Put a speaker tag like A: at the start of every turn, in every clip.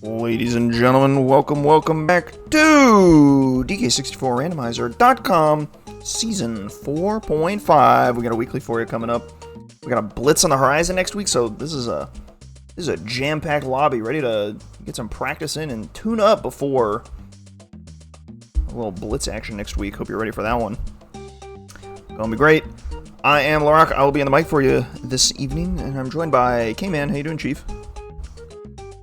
A: Ladies and gentlemen, welcome back to DK64 Randomizer.com Season 4.5. We got a weekly for you coming up. We got a blitz on the horizon next week, so this is a jam-packed lobby, ready to get some practice in and tune up before a little blitz action next week. Hope you're ready for that one. Gonna be great. I am Larock. I will be on the mic for you this evening, and I'm joined by K-Man. How you doing, Chief?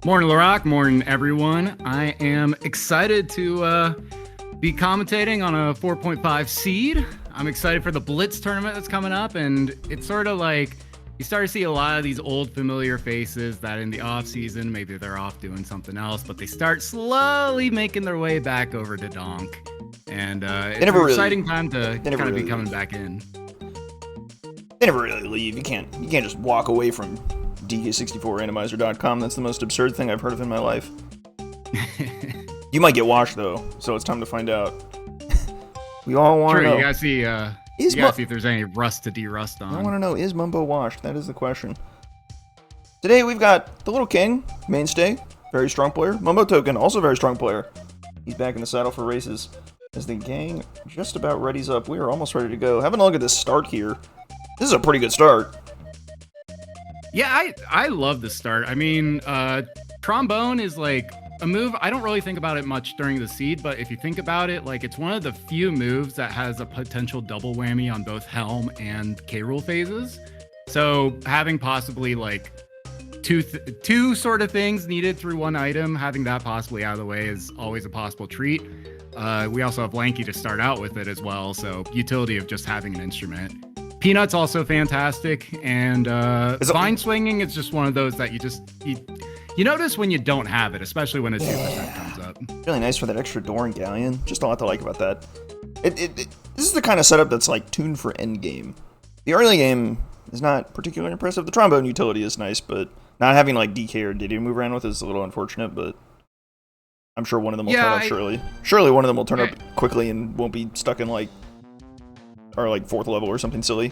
B: Morning, Larock. Morning, everyone. I am excited to be commentating on a 4.5 seed. I'm excited for the Blitz tournament that's coming up, and it's sort of like you start to see a lot of these old familiar faces that in the off season, maybe they're off doing something else, but they start slowly making their way back over to Donk. And it's an exciting time to kind of be coming back in.
A: They never really leave. You can't just walk away from DK64 Randomizer.com. That's the most absurd thing I've heard of in my life. You might get washed though, so it's time to find out. We all want to know.
B: You gotta see. You gotta see if there's any rust to de-rust on.
A: I want to know, is Mumbo washed? That is the question. Today we've got the LittleKing, mainstay, very strong player. Mumbotoken, also very strong player. He's back in the saddle for races. As the gang just about readies up, we are almost ready to go. Having a look at this start here. This is a pretty good start.
B: Yeah, I love the start. I mean, trombone is like a move. I don't really think about it much during the seed, but if you think about it, like it's one of the few moves that has a potential double whammy on both Helm and K-Rool phases. So having possibly like two sort of things needed through one item, having that possibly out of the way is always a possible treat. We also have Lanky to start out with it as well, so utility of just having an instrument. Peanut's also fantastic, and Vine Swinging is just one of those that you notice when you don't have it, especially when a 2% comes up.
A: Really nice for that extra door and galleon. Just a lot to like about that. This is the kind of setup that's like tuned for endgame. The early game is not particularly impressive. The trombone utility is nice, but not having like DK or Diddy move around with is a little unfortunate, but I'm sure one of them will turn up surely. Surely one of them will turn up quickly and won't be stuck in like 4th level or something silly.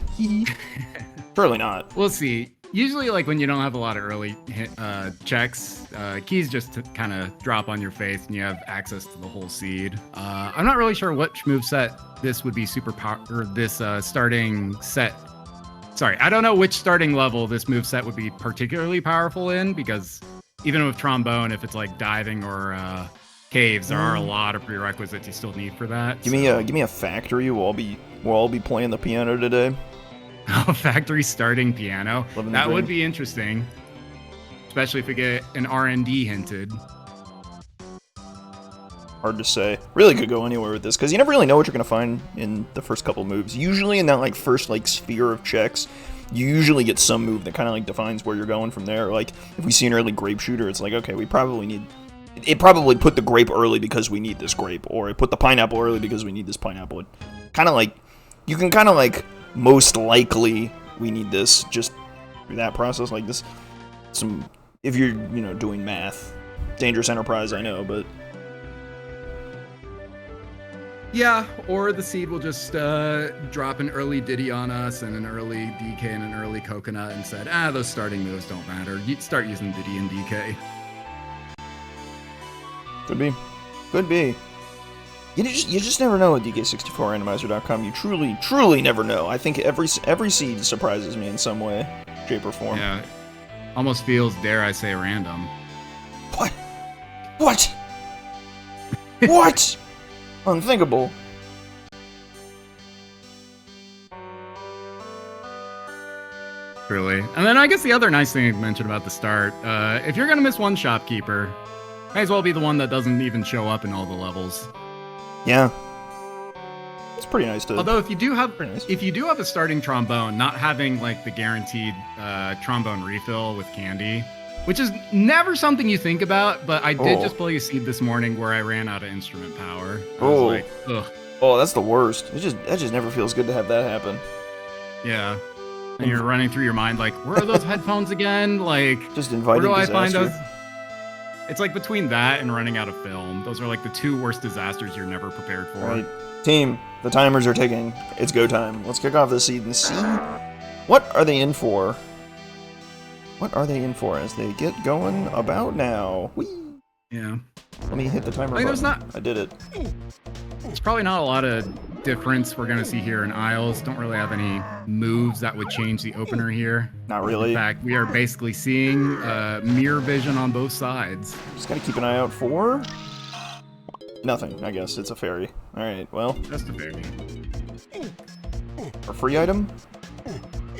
A: Surely not.
B: We'll see. Usually, like when you don't have a lot of early checks, keys just kind of drop on your face, and you have access to the whole seed. I'm not really sure which moveset this would be starting set. Sorry, I don't know which starting level this moveset would be particularly powerful in, because even with trombone, if it's like diving or caves, there are a lot of prerequisites you still need for that.
A: Give me a factory. We'll all be playing the piano today.
B: Oh, factory starting piano. That would be interesting, especially if we get an R&D hinted.
A: Hard to say. Really could go anywhere with this, because you never really know what you're going to find in the first couple moves. Usually in that like first like sphere of checks, you usually get some move that kind of like defines where you're going from there. Like if we see an early grape shooter, it's like, okay, we probably need... It probably put the grape early because we need this grape, or it put the pineapple early because we need this pineapple. Kind of like... You can kind of like... Most likely we need this just through that process. Like this... If you're, doing math. Dangerous enterprise, I know, but...
B: Yeah, or the seed will just drop an early Diddy on us and an early DK and an early Coconut and said, those starting moves don't matter. You start using Diddy and DK.
A: Could be. You just never know at DK64 Randomizer.com. You truly never know. I think every seed surprises me in some way, shape, or form.
B: Yeah, almost feels, dare I say, random.
A: What? What? Unthinkable.
B: Really. And then I guess the other nice thing to mention about the start, if you're gonna miss one shopkeeper, may as well be the one that doesn't even show up in all the levels.
A: Yeah. It's pretty nice to...
B: Although if you do have a starting trombone, not having like the guaranteed trombone refill with candy, which is never something you think about, but I did just play a seed this morning where I ran out of instrument power. I was like, ugh.
A: Oh, that's the worst. That just never feels good to have that happen.
B: Yeah. And you're running through your mind like, where are those headphones again? Like,
A: just inviting
B: where do
A: disaster.
B: I find those? It's like between that and running out of film. Those are like the two worst disasters you're never prepared for.
A: All right. Team, the timers are ticking. It's go time. Let's kick off this seed and see what are they in for. What are they in for as they get going about now? Whee!
B: Yeah.
A: Let me hit the timer
B: Like,
A: button. I did it.
B: There's probably not a lot of difference we're going to see here in Isles. Don't really have any moves that would change the opener here.
A: Not really.
B: In fact, we are basically seeing mirror vision on both sides.
A: Just gotta keep an eye out for... nothing, I guess. It's a fairy. Alright, well...
B: Just a fairy.
A: A free item?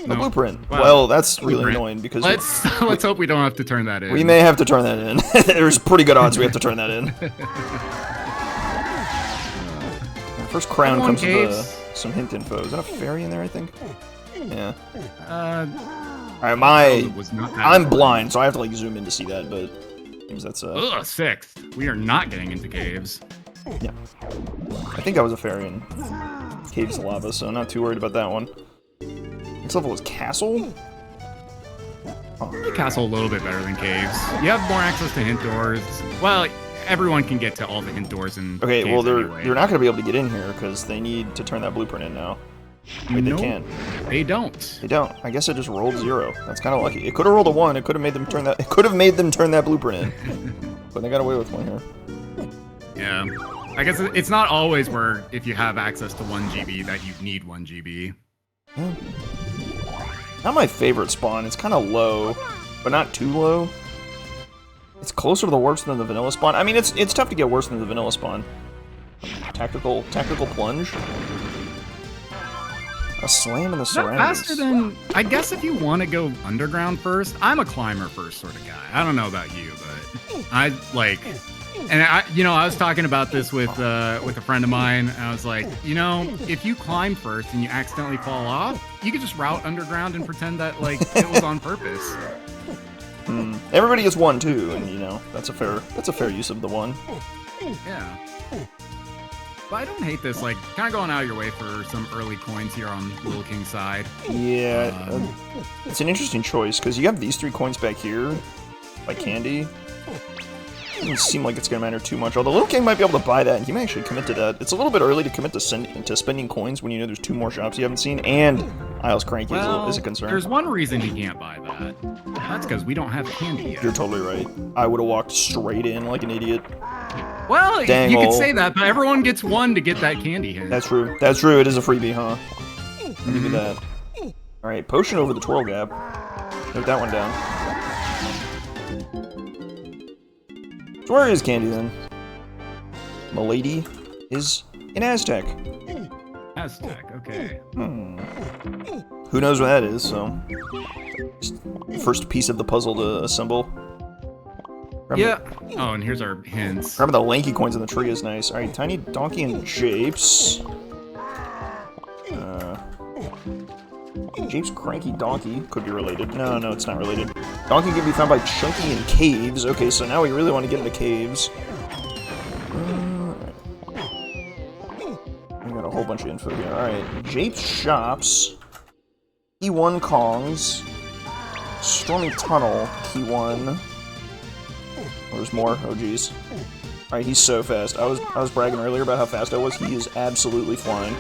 B: No.
A: A blueprint. Well, that's really
B: blueprint.
A: annoying because...
B: Let's hope we don't have to turn that in.
A: We may have to turn that in. There's pretty good odds we have to turn that in. First crown comes with some hint info. Is that a fairy in there, I think? Yeah. Alright, I'm blind, so I have to, like, zoom in to see that, but... seems that's
B: Ugh, 6th. We are not getting into caves.
A: Yeah. I think I was a fairy in Caves Lava, so I'm not too worried about that one. Next level is Castle?
B: Oh. Castle a little bit better than caves. You have more access to hint doors. Well, everyone can get to all the hint doors in
A: okay,
B: caves
A: well, they're
B: anyway.
A: not going to be able to get in here because they need to turn that blueprint in now. Wait,
B: nope,
A: they can't.
B: They don't.
A: They don't. I guess it just rolled 0. That's kind of lucky. It could have rolled a 1. It could have made them turn that. It could have made them turn that blueprint in. But they got away with 1 here.
B: Yeah. I guess it's not always where if you have access to 1 GB that you need 1 GB.
A: Yeah. Not my favorite spawn. It's kind of low, but not too low. It's closer to the worst than the vanilla spawn. I mean, it's tough to get worse than the vanilla spawn. Tactical plunge. A slam in the surroundings.
B: Faster than, I guess if you want to go underground first, I'm a climber first sort of guy. I don't know about you, but I like, and I was talking about this with a friend of mine, and I was like, if you climb first and you accidentally fall off, you could just route underground and pretend that like it was on purpose.
A: Everybody gets 1 too, and that's a fair use of the 1.
B: Yeah. But I don't hate this, like, kind of going out of your way for some early coins here on LittleKing's side.
A: Yeah, it's an interesting choice, because you have these 3 coins back here, like candy. It doesn't seem like it's going to matter too much, although LittleKing might be able to buy that, and he may actually commit to that. It's a little bit early to commit to spending coins when you know there's 2 more shops you haven't seen, and Isles Cranky is a concern.
B: There's one reason he can't buy that. That's because we don't have candy yet.
A: You're totally right. I would have walked straight in like an idiot.
B: Well, you could say that, but everyone gets 1 to get that candy hint.
A: That's true. That's true. It is a freebie, huh? I'll give you that. Alright, potion over the twirl gap. Note that one down. So where is candy then? Milady is in Aztec.
B: Aztec, okay.
A: Who knows what that is, so... First piece of the puzzle to assemble.
B: Yeah. Oh, and here's our hints.
A: Grabbing the lanky coins in the tree is nice. Alright, Tiny Donkey and Japes. Japes Cranky Donkey could be related. No, it's not related. Donkey can be found by Chunky in caves. Okay, so now we really want to get into caves. We got a whole bunch of info here. Alright, Japes Shops. Key 1 Kongs. Stormy Tunnel, Key 1. Oh, there's more. Oh, jeez. Alright, he's so fast. I was bragging earlier about how fast I was. He is absolutely flying.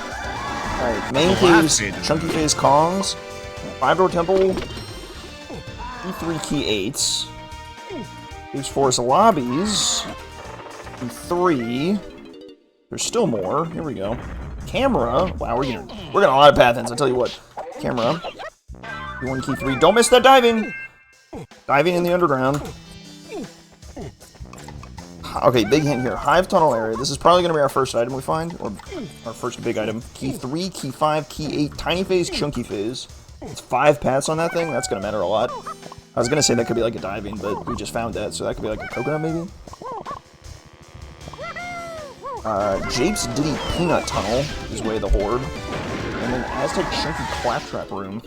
A: Alright, main caves, Chunky Phase Kongs, 5-door temple, E3 Key 8s, Caves Forest Lobbies, E3, there's still more, here we go. Camera, wow, we're getting a lot of path ends, I'll tell you what. Camera, E1 Key 3, don't miss that diving! Diving in the underground. Okay, big hint here. Hive Tunnel area. This is probably going to be our first item we find, or our first big item. Key 3, Key 5, Key 8, Tiny Phase, Chunky Phase. It's 5 paths on that thing. That's going to matter a lot. I was going to say that could be like a diving, but we just found that, so that could be like a coconut maybe? Japes Diddy Peanut Tunnel is Way of the Horde. And then Aztec Chunky Claptrap Room.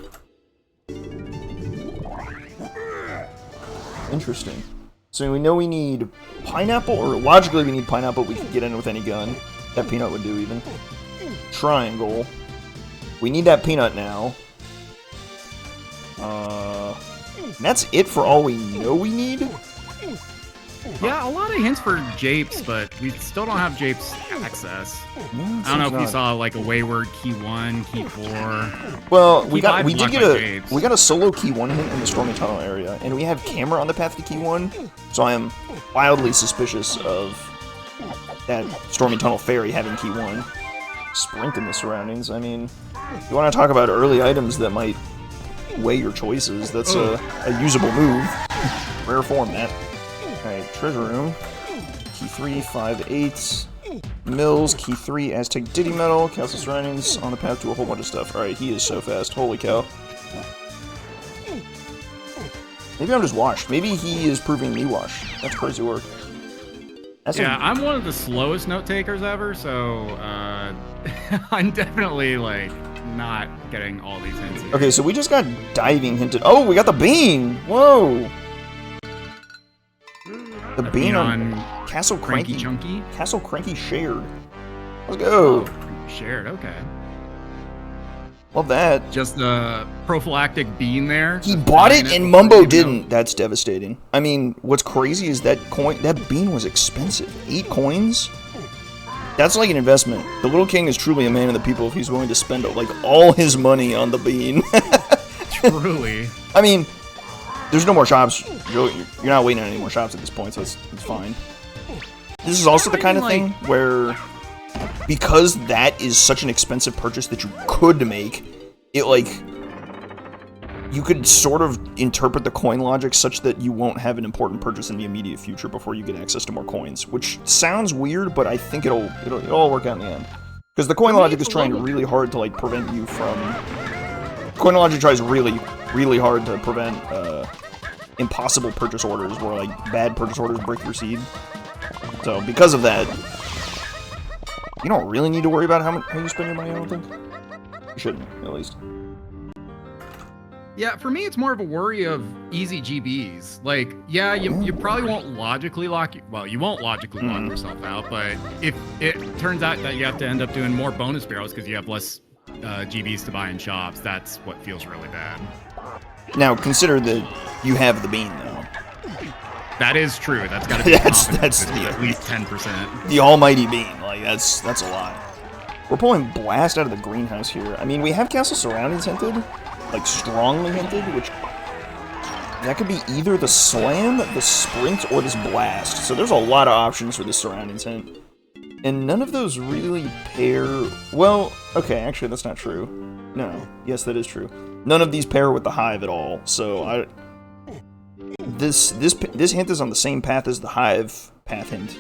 A: Interesting. So we know we need pineapple, or logically we need pineapple. We can get in with any gun. That peanut would do even. Triangle. We need that peanut now. And that's it for all we know we need.
B: Yeah, a lot of hints for Japes, but we still don't have Japes access. I don't know if you saw like a wayward key 1, key 4.
A: Well,
B: Key
A: we
B: five is
A: did
B: blocked
A: get
B: by
A: a
B: Japes.
A: we got a solo key 1 hint in the Stormy Tunnel area, and we have camera on the path to key 1, so I am wildly suspicious of that Stormy Tunnel Ferry having key 1. Sprint in the surroundings. I mean, you want to talk about early items that might weigh your choices. That's a usable move. Rare form, that. Alright, treasure room. Key 3, 5, 8. Mills, key 3, Aztec Ditty Metal, castle surroundings, on the path to a whole bunch of stuff. Alright, he is so fast. Holy cow. Maybe I'm just washed. Maybe he is proving me washed. That's crazy work.
B: I'm one of the slowest note takers ever, so I'm definitely like not getting all these hints here.
A: Okay, so we just got diving hinted. Oh, we got the bean! Whoa! The bean on Castle Cranky.
B: Chunky?
A: Castle Cranky shared. Let's go!
B: Oh, shared, okay.
A: Love that.
B: Just the prophylactic bean there.
A: He bought it and Mumbo didn't. That's devastating. I mean, what's crazy is that bean was expensive. 8 coins? That's like an investment. The LittleKing is truly a man of the people if he's willing to spend like all his money on the bean.
B: Truly.
A: I mean, there's no more shops. You're not waiting on any more shops at this point, so it's fine. This is also the kind of thing where, because that is such an expensive purchase that you could make, it like, you could sort of interpret the coin logic such that you won't have an important purchase in the immediate future before you get access to more coins, which sounds weird, but I think it'll all work out in the end. Because the coin logic is trying really hard to like prevent you from. Coin logic tries really, really hard to prevent impossible purchase orders, where like bad purchase orders break your seed. So because of that, you don't really need to worry about how you spend your money. I don't think you shouldn't, at least.
B: Yeah, for me, it's more of a worry of easy GBs. Like, yeah, you probably won't logically lock you won't logically lock yourself out, but if it turns out that you have to end up doing more bonus barrels because you have less GBs to buy in shops, that's what feels really bad.
A: Now, consider that you have the bean, though.
B: That is true. That's got to be
A: that's
B: at least 10%.
A: The almighty bean. Like, that's a lot. We're pulling Blast out of the greenhouse here. I mean, we have Castle Surroundings hinted. Like, strongly hinted, which... That could be either the Slam, the Sprint, or this Blast. So there's a lot of options for this Surroundings hint. And none of those really pair... Well, okay, actually, that's not true. No. Yes, that is true. None of these pair with the Hive at all, so This hint is on the same path as the Hive path hint.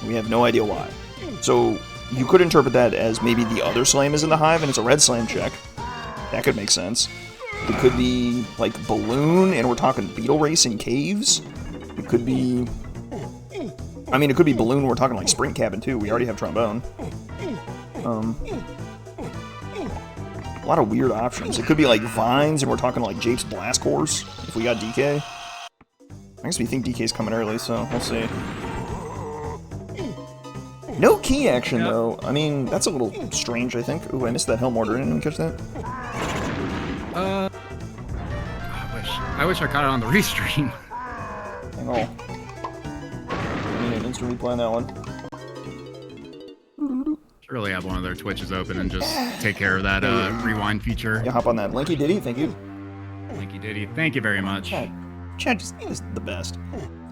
A: We have no idea why. So, you could interpret that as maybe the other Slam is in the Hive and it's a red Slam check. That could make sense. It could be, like, Balloon, and we're talking Beetle Race in caves. It could be... I mean, it could be Balloon, we're talking, like, Sprint Cabin, too. We already have Trombone. A lot of weird options. It could be, like, Vines, and we're talking, like, Jape's Blast Course, if we got DK. I guess we think DK's coming early, so we'll see. No key action, though. I mean, that's a little strange, I think. Ooh, I missed that Helm order. Did anyone catch that?
B: I wish I caught it on the restream.
A: Hang on. I need an instant replay on that one.
B: Should really have one of their Twitches open and just take care of that rewind feature.
A: Yeah, hop on that. Linky Diddy, thank you.
B: Linky Diddy, thank you very much.
A: Chad is the best.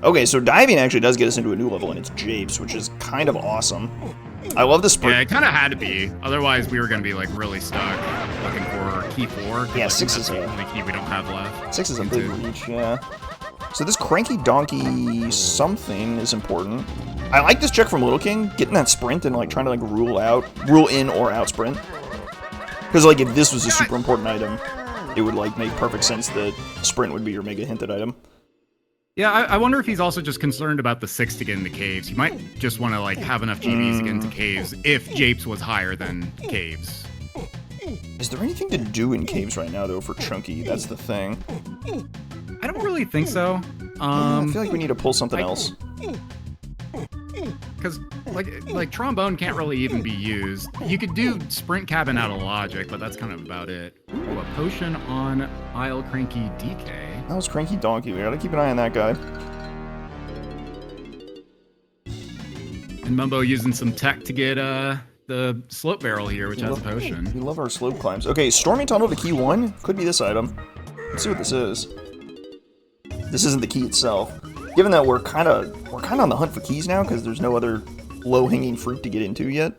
A: Okay, so diving actually does get us into a new level, and it's Japes, which is kind of awesome. I love the sprint.
B: Yeah, it kind of had to be. Otherwise, we were going to be like really stuck looking for key 4.
A: Yeah,
B: like,
A: 6 is
B: the only key we don't have left.
A: 6 is a big reach, yeah. So this Cranky Donkey something is important. I like this check from LittleKing, getting that sprint and like trying to like rule in or out sprint. Because like if this was a super important item, it would like make perfect sense that sprint would be your mega hinted item.
B: Yeah, I wonder if he's also just concerned about the 6 to get into caves. He might just want to like have enough GBs to get into caves if Japes was higher than caves.
A: Is there anything to do in caves right now though for Chunky? That's the thing.
B: I don't really think so.
A: I feel like we need to pull something else.
B: Because like Trombone can't really even be used. You could do Sprint Cabin out of logic, but that's kind of about it. Ooh, a potion on Isle Cranky DK.
A: That was Cranky Donkey. We gotta keep an eye on that guy.
B: And Mumbo using some tech to get the slope barrel here, which has a potion.
A: We love our slope climbs. Okay, Stormy Tunnel to key 1. Could be this item. Let's see what this is. This isn't the key itself. Given that we're kind of on the hunt for keys now, because there's no other low-hanging fruit to get into yet.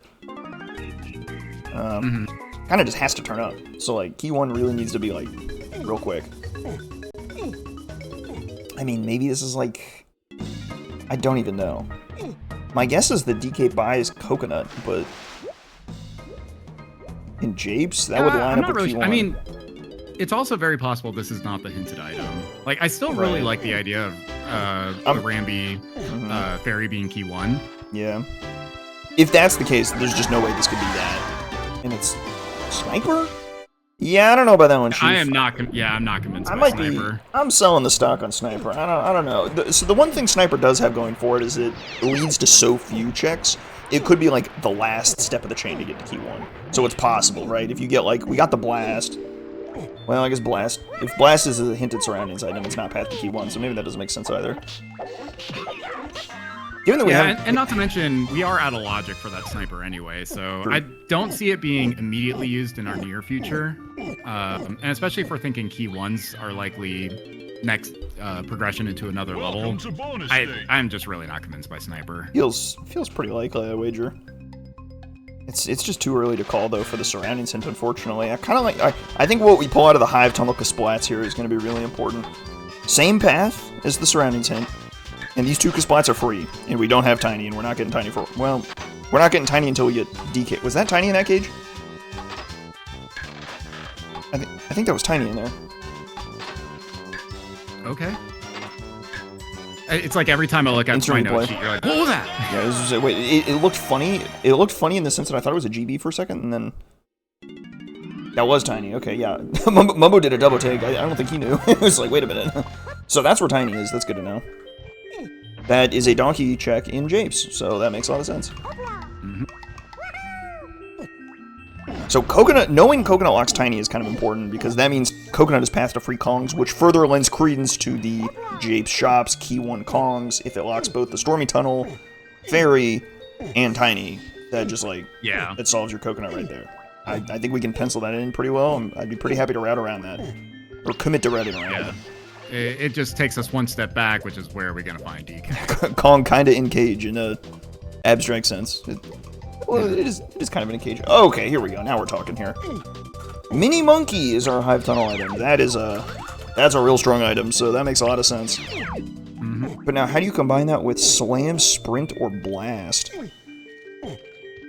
A: Kind of just has to turn up. So, like, key 1 really needs to be, like, real quick. I mean, maybe this is, like... I don't even know. My guess is the DK buys coconut, but... In Japes, that would line up with key 1.
B: I mean, it's also very possible this is not the hinted item. Like, I still really like the idea of the Rambi fairy being key 1.
A: Yeah. If that's the case, there's just no way this could be that. And it's... Sniper? Yeah, I don't know about that one, Chief.
B: I'm not convinced by Sniper.
A: I'm selling the stock on Sniper. I don't know. So the one thing Sniper does have going for it is it leads to so few checks. It could be like the last step of the chain to get to key 1. So it's possible, right? If you get like, we got the Blast. Well, I guess Blast. If Blast is a hinted surroundings item, it's not past the key 1, so maybe that doesn't make sense either. Given that we
B: and not to mention, we are out of logic for that Sniper anyway, so I don't see it being immediately used in our near future. And especially if we're thinking key 1s are likely next progression into another level. I'm just really not convinced by Sniper.
A: Feels pretty likely, I wager. It's just too early to call, though, for the surroundings hint, unfortunately. I think what we pull out of the Hive Tunnel Kasplats here is going to be really important. Same path as the surroundings hint. And these 2 Kasplats are free, and we don't have Tiny, and we're not getting Tiny for... Well, we're not getting Tiny until we get DK. Was that Tiny in that cage? I think that was Tiny in there.
B: Okay. It's like every time I look at my note sheet, you're like, what was that?
A: Yeah, wait, it looked funny. It looked funny in the sense that I thought it was a GB for a second, and then... That was Tiny, okay, yeah. Mumbo did a double take. I don't think he knew. It was like, wait a minute. So that's where Tiny is. That's good to know. That is a donkey check in Japes, so that makes a lot of sense. So knowing Coconut locks Tiny is kind of important, because that means Coconut is passed to free Kongs, which further lends credence to the Japes shops key 1 Kongs if it locks both the Stormy Tunnel, Fairy, and Tiny. That just, like, it solves your Coconut right there. I think we can pencil that in pretty well, and I'd be pretty happy to route around that. Or commit to routing around it.
B: It just takes us one step back, which is where we're going to find DK.
A: Kong kind of in cage in a abstract sense. It is kind of in a cage. Oh, okay, here we go. Now we're talking here. Mini Monkey is our Hive Tunnel item. That's a real strong item, so that makes a lot of sense. But now, how do you combine that with Slam, Sprint, or Blast?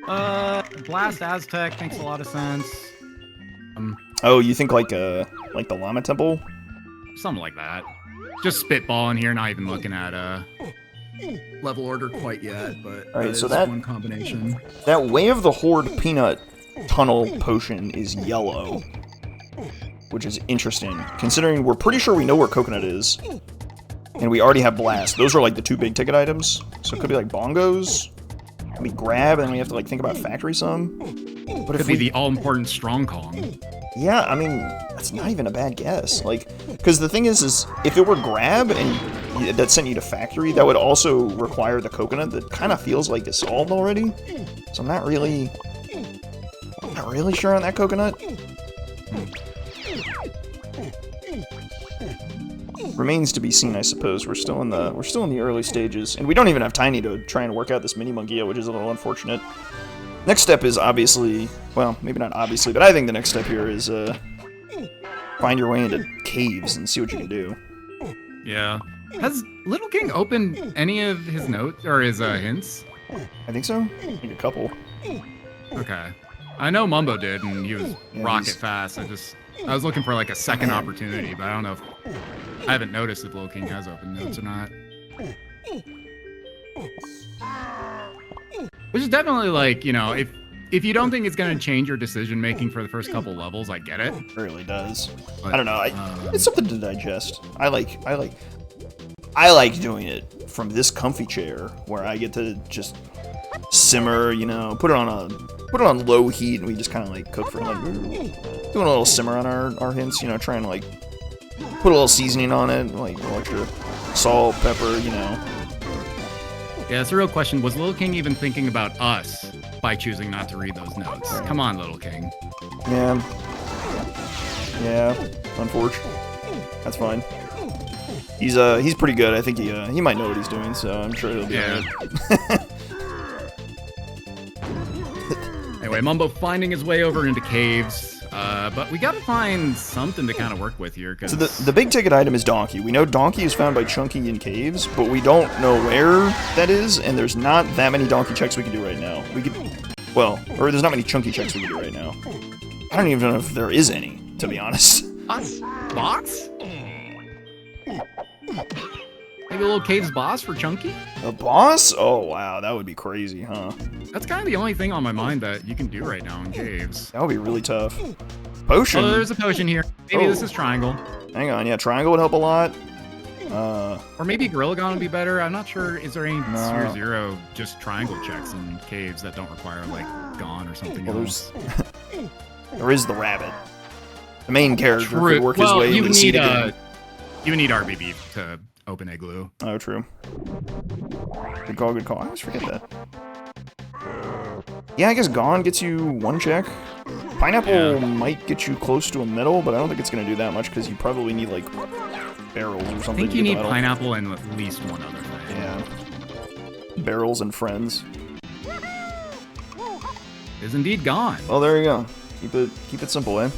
B: Blast Aztec makes a lot of sense.
A: Oh, you think like the Llama Temple?
B: Something like that. Just spitballing here, not even looking at level order quite yet, but
A: alright, so that
B: one combination.
A: That Way of the Horde Peanut Tunnel potion is yellow, which is interesting, considering we're pretty sure we know where Coconut is, and we already have Blast. Those are like the 2 big ticket items, so it could be like bongos. We grab, and then we have to like think about factory sum. But
B: could be the all-important Strong Kong.
A: Yeah, I mean, that's not even a bad guess. Like, because the thing is if it were grab and that sent you to factory, that would also require the Coconut that kind of feels like it's solved already. So I'm not really sure on that Coconut. Remains to be seen, I suppose. We're still in the early stages, and we don't even have Tiny to try and work out this mini monkey yet, which is a little unfortunate. Next step is obviously, well, maybe not obviously, but I think the next step here is find your way into caves and see what you can do.
B: Yeah. Has LittleKing opened any of his notes or his hints?
A: I think so. I think a couple.
B: Okay. I know Mumbo did, and he was rocket fast. I was looking for like a second opportunity, but I don't know if I haven't noticed if LittleKing has opened notes or not. Which is definitely like, you know, if you don't think it's going to change your decision making for the first couple levels, I get it.
A: It really does. But, I don't know. It's something to digest. I like doing it from this comfy chair where I get to just simmer, you know, put it on low heat, and we just kind of like cook for like doing a little simmer on our hints, you know, trying to like put a little seasoning on it, like extra salt, pepper, you know.
B: Yeah, it's a real question. Was LittleKing even thinking about us by choosing not to read those notes?
A: Right.
B: Come on, LittleKing.
A: Yeah. Yeah. Unfortunate. That's fine. He's pretty good. I think he might know what he's doing, so I'm sure he'll be alright.
B: Anyway, Mumbo finding his way over into caves. But we gotta find something to kind of work with here.
A: So the big ticket item is Donkey. We know Donkey is found by Chunky in caves, but we don't know where that is, and there's not that many Donkey checks we can do right now. We could, well, or there's not many Chunky checks we can do right now. I don't even know if there is any, to be honest.
B: Box? Maybe a little caves boss for Chunky?
A: A boss? Oh wow, that would be crazy, huh?
B: That's kind of the only thing on my mind that you can do right now in caves.
A: That would be really tough. Potion.
B: Oh, there's a potion here. Maybe this is triangle.
A: Hang on, yeah, triangle would help a lot.
B: Or maybe Gorilla Gun would be better. I'm not sure. Is there any zero just triangle checks in caves that don't require like Gone or something else?
A: There is the rabbit. The main character could work his way into the seed again.
B: You would need RBB to open Igloo.
A: Oh, true. Good call, good call. I always forget that. Yeah, I guess Gone gets you one check. Pineapple might get you close to a medal, but I don't think it's going to do that much because you probably need, like, barrels or something.
B: I think you need Pineapple and at least one other thing.
A: Yeah. Barrels and friends.
B: Is indeed Gone.
A: Well, there you go. Keep it simple, eh?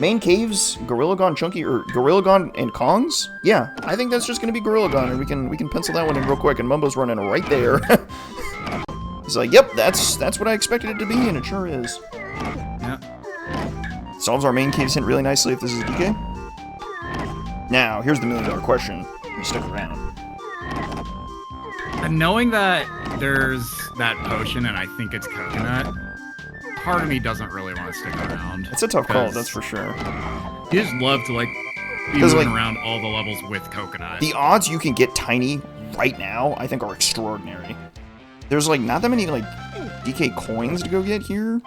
A: Main caves, Gorilla Gon, Chunky, or Gorilla Gon and Kongs? Yeah, I think that's just gonna be Gorilla Gon, and we can pencil that one in real quick. And Mumbo's running right there. He's like, yep, that's what I expected it to be, and it sure is.
B: Yeah.
A: Solves our main caves hint really nicely if this is DK. Now, here's the $1,000,000 question. You stick around.
B: And knowing that there's that potion and I think it's coconut, part of me doesn't really want to stick around.
A: It's a tough call, that's for sure.
B: You just love to, like, be moving around all the levels with coconut.
A: The odds you can get Tiny right now, I think, are extraordinary. There's, like, not that many, like, DK coins to go get here.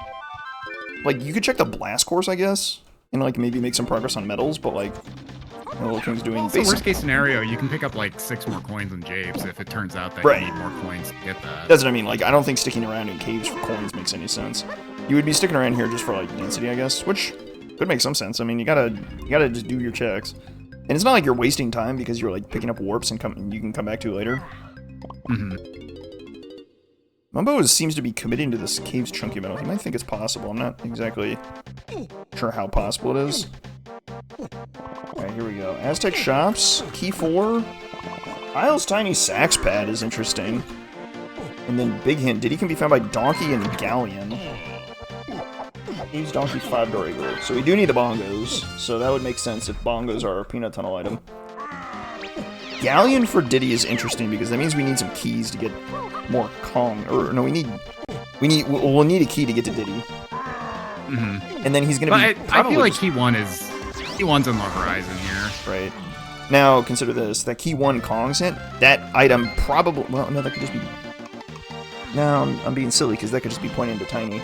A: Like, you could check the blast course, I guess, and, like, maybe make some progress on medals, but, like, LittleKing's doing
B: also, worst case scenario, you can pick up, like, 6 more coins in Japes if it turns out that you need more coins to get that.
A: That's what I mean. Like, I don't think sticking around in caves for coins makes any sense. You would be sticking around here just for, like, density, I guess, which could make some sense. I mean, you gotta just do your checks. And it's not like you're wasting time because you're, like, picking up warps and you can come back to later. Mumbo seems to be committing to this cave's chunky medal. He might think it's possible. I'm not exactly sure how possible it is. Alright, here we go. Aztec Shops, Key 4. Isle's Tiny Sax Pad is interesting. And then big hint, Diddy can be found by Donkey and Galleon. Use Donkey's 5-door igloo. So we do need the bongos, so that would make sense if bongos are our peanut tunnel item. Galleon for Diddy is interesting because that means we need some keys to get more Kong. Or no, we'll need a key to get to Diddy. And then he's gonna be.
B: I feel like Key 1's on the horizon here.
A: Right. Now consider this: that Key 1 Kong's hint. That item probably. Well, no, that could just be. No, I'm being silly because that could just be pointing to Tiny.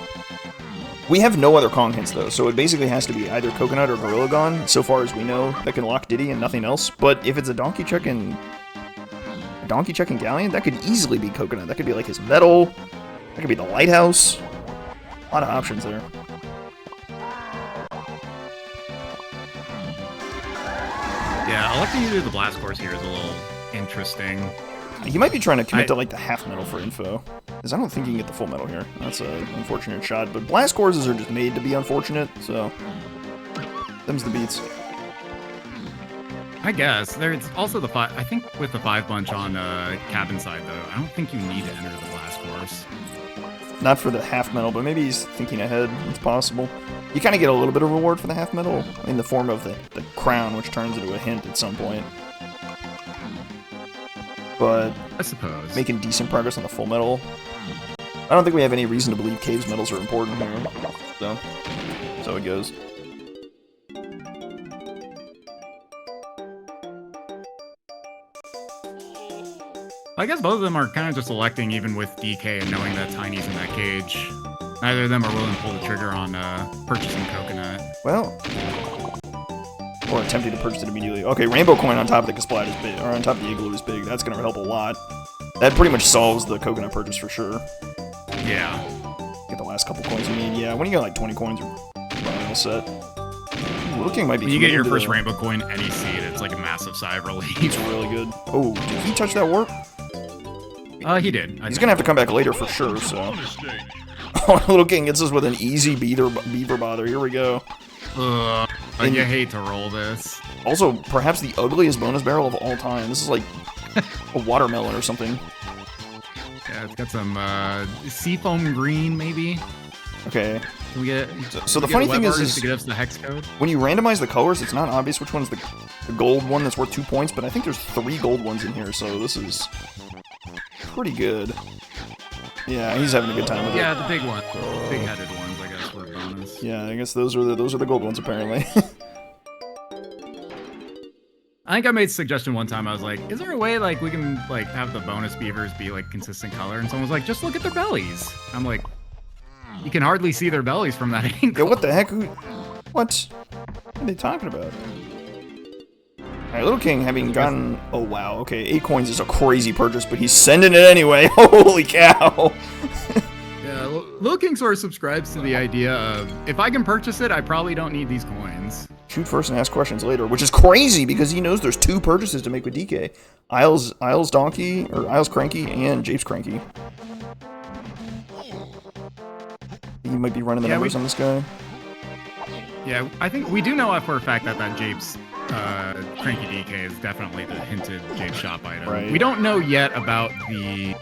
A: We have no other Kong hints though, so it basically has to be either Coconut or Gorilla Gon, so far as we know, that can lock Diddy and nothing else. But if it's a Donkey Check and Galleon, that could easily be Coconut. That could be like his medal. That could be the lighthouse. A lot of options there.
B: Yeah, electing to do the blast course here is a little interesting.
A: He might be trying to commit to like the half medal for info, because I don't think you can get the full medal here. That's an unfortunate shot, but blast courses are just made to be unfortunate, so them's the beats.
B: I guess. There's also the 5, I think with the 5 bunch on cabin side though, I don't think you need to enter the blast course.
A: Not for the half medal, but maybe he's thinking ahead. It's possible. You kind of get a little bit of reward for the half medal in the form of the crown, which turns into a hint at some point. But
B: I suppose
A: making decent progress on the full medal. I don't think we have any reason to believe Caves medals are important here. So it goes.
B: I guess both of them are kind of just electing even with DK and knowing that Tiny's in that cage. Neither of them are willing to pull the trigger on purchasing Coconut.
A: Well, or attempting to purchase it immediately. Okay, Rainbow Coin on top of the Kasplat is big, or on top of the Igloo is big. That's going to help a lot. That pretty much solves the coconut purchase for sure.
B: Yeah.
A: Get the last couple coins you need. Yeah, when you get like 20 coins, you're probably all set. LittleKing might be.
B: When you get your first rainbow coin, any seed, it's like a massive sigh of relief.
A: It's really good. Oh, did he touch that warp?
B: He did.
A: He's gonna have to come back later for sure, so. Oh, LittleKing gets us with an easy beaver bother. Here we go.
B: And you hate to roll this.
A: Also, perhaps the ugliest bonus barrel of all time. This is like a watermelon or something.
B: Yeah, it's got some seafoam green, maybe.
A: Okay.
B: Can we get?
A: So the funny thing is
B: to get us the hex code.
A: When you randomize the colors, it's not obvious which one's the gold one that's worth 2 points, but I think there's 3 gold ones in here, so this is pretty good. Yeah, he's having a good time with it.
B: Yeah, the big one, big-headed ones, I guess, were bonus.
A: Yeah, I guess those are the gold ones apparently.
B: I think I made a suggestion one time. I was like, "Is there a way like we can like have the bonus beavers be like consistent color?" And someone was like, "Just look at their bellies." I'm like, "You can hardly see their bellies from that angle."
A: Yeah, what the heck? What are they talking about? Alright, LittleKing having gotten... Oh, wow. Okay, 8 coins is a crazy purchase, but he's sending it anyway. Holy cow!
B: Yeah, LittleKing sort of subscribes to the idea of, if I can purchase it, I probably don't need these coins.
A: Shoot first and ask questions later, which is crazy because he knows there's 2 purchases to make with DK. Isles Donkey, or Isles Cranky, and Japes Cranky. He might be running the numbers on this guy.
B: Yeah, I think we do know for a fact that Japes Cranky DK is definitely the hinted Jape shop item.
A: Right.
B: We don't know yet about the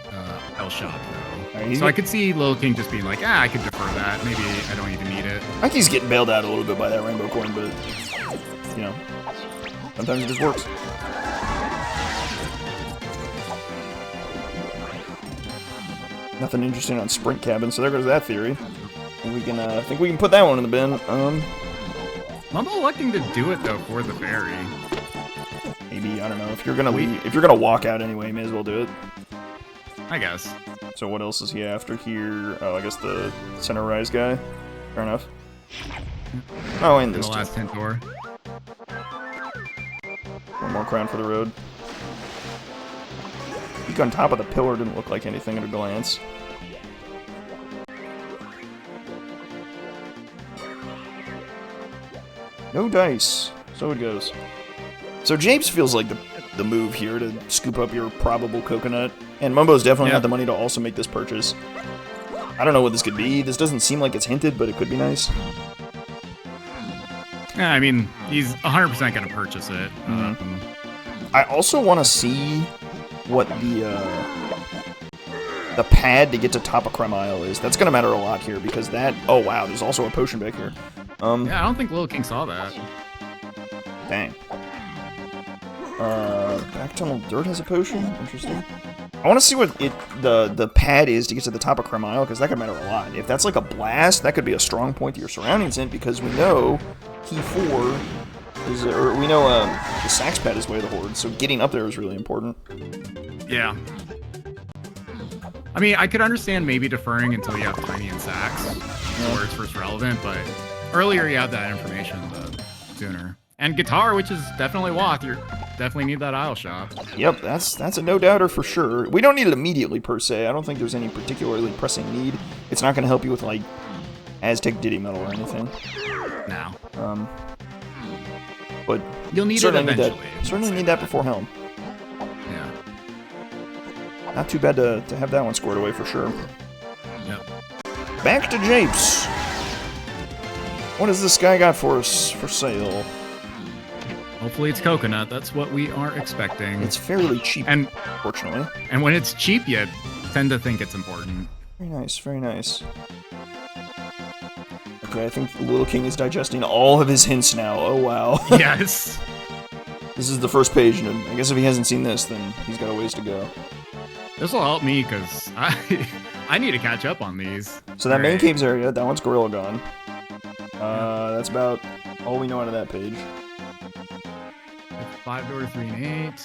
B: L shop though. Right, so I could see LittleKing just being like, I could defer that. Maybe I don't even need it.
A: I think he's getting bailed out a little bit by that rainbow coin, but you know, sometimes it just works. Nothing interesting on Sprint Cabin, so there goes that theory. And we can, I think we can put that one in the bin.
B: I'm electing to do it though for the ferry.
A: Maybe, I don't know. If you're gonna walk out anyway, may as well do it.
B: I guess.
A: So what else is he after here? Oh, I guess the center rise guy. Fair enough. Oh, and this
B: the last hint door.
A: One more crown for the road. Peak on top of the pillar didn't look like anything at a glance. No dice. So it goes. So Japes feels like the move here to scoop up your probable coconut. And Mumbo's definitely got the money to also make this purchase. I don't know what this could be. This doesn't seem like it's hinted, but it could be nice.
B: Yeah, I mean, he's 100% going to purchase it.
A: I also want to see what the pad to get to top of Creme Isle is. That's going to matter a lot here because that... Oh, wow, there's also a potion back here.
B: Yeah, I don't think LittleKing saw that.
A: Dang. Back tunnel dirt has a potion? Interesting. I want to see what the pad is to get to the top of Creme Isle, because that could matter a lot. If that's like a blast, that could be a strong point to your surroundings in, because we know Key 4 is... Or we know the Sax pad is way of the Horde, so getting up there is really important.
B: Yeah. I mean, I could understand maybe deferring until you have Tiny and Sax, where it's first relevant, but earlier you have that information, the sooner. And Guitar, which is definitely Walk, you definitely need that Isle shop.
A: Yep, that's a no-doubter for sure. We don't need it immediately, per se. I don't think there's any particularly pressing need. It's not going to help you with, like, Aztec Diddy Metal or anything.
B: No.
A: But
B: you'll need it eventually.
A: Certainly need that before Helm.
B: Yeah.
A: Not too bad to have that one squared away for sure.
B: Yep.
A: Back to Japes. What has this guy got for us for sale?
B: Hopefully it's coconut. That's what we are expecting.
A: It's fairly cheap, fortunately.
B: And when it's cheap, you tend to think it's important.
A: Very nice, very nice. Okay, I think LittleKing is digesting all of his hints now. Oh, wow.
B: Yes.
A: This is the first page, and I guess if he hasn't seen this, then he's got a ways to go.
B: This will help me, because I need to catch up on these.
A: So that main caves area, that one's Gorilla Gone. That's about all we know out of that page.
B: 5 door 3 and 8.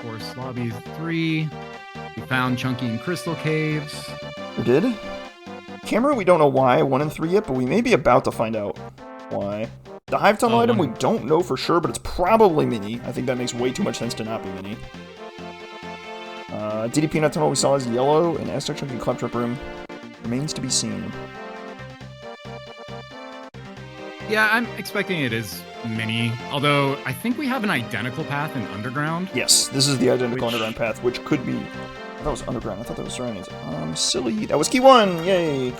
B: Forest lobby 3. We found Chunky and Crystal Caves.
A: We did? Camera, we don't know why. 1 and 3 yet, but we may be about to find out why. The Hive Tunnel item, we don't know for sure, but it's probably Mini. I think that makes way too much sense to not be Mini. DD Peanut Tunnel we saw is yellow, and Aztec Chunky Claptrap Room remains to be seen.
B: Yeah, I'm expecting it is mini, although I think we have an identical path in Underground.
A: Yes, this is the identical Underground path, which could be... I thought it was Underground, I thought that was Surroundings. Silly. That was key 1! Yay!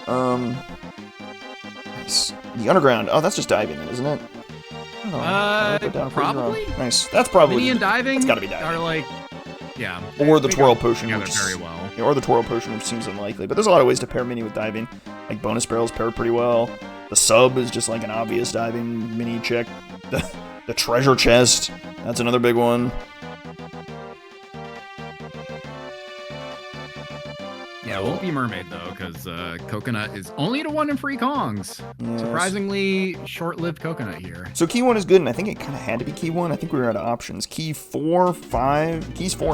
A: Nice. The Underground. Oh, that's just diving, isn't it?
B: Probably?
A: Nice. That's probably...
B: Mini and diving?
A: It's gotta be diving.
B: Are like... Yeah.
A: Or the Twirl Potion,
B: together
A: which...
B: very well.
A: Yeah, or the Twirl Potion, which seems unlikely. But there's a lot of ways to pair Mini with diving. Like, bonus barrels pair pretty well. The sub is just like an obvious diving mini check. The treasure chest, that's another big one.
B: Yeah, it won't be Mermaid, though, because Coconut is only to 1 in free Kongs. Yes. Surprisingly short-lived Coconut here.
A: So key 1 is good, and I think it kind of had to be key 1. I think we were out of options. Keys 4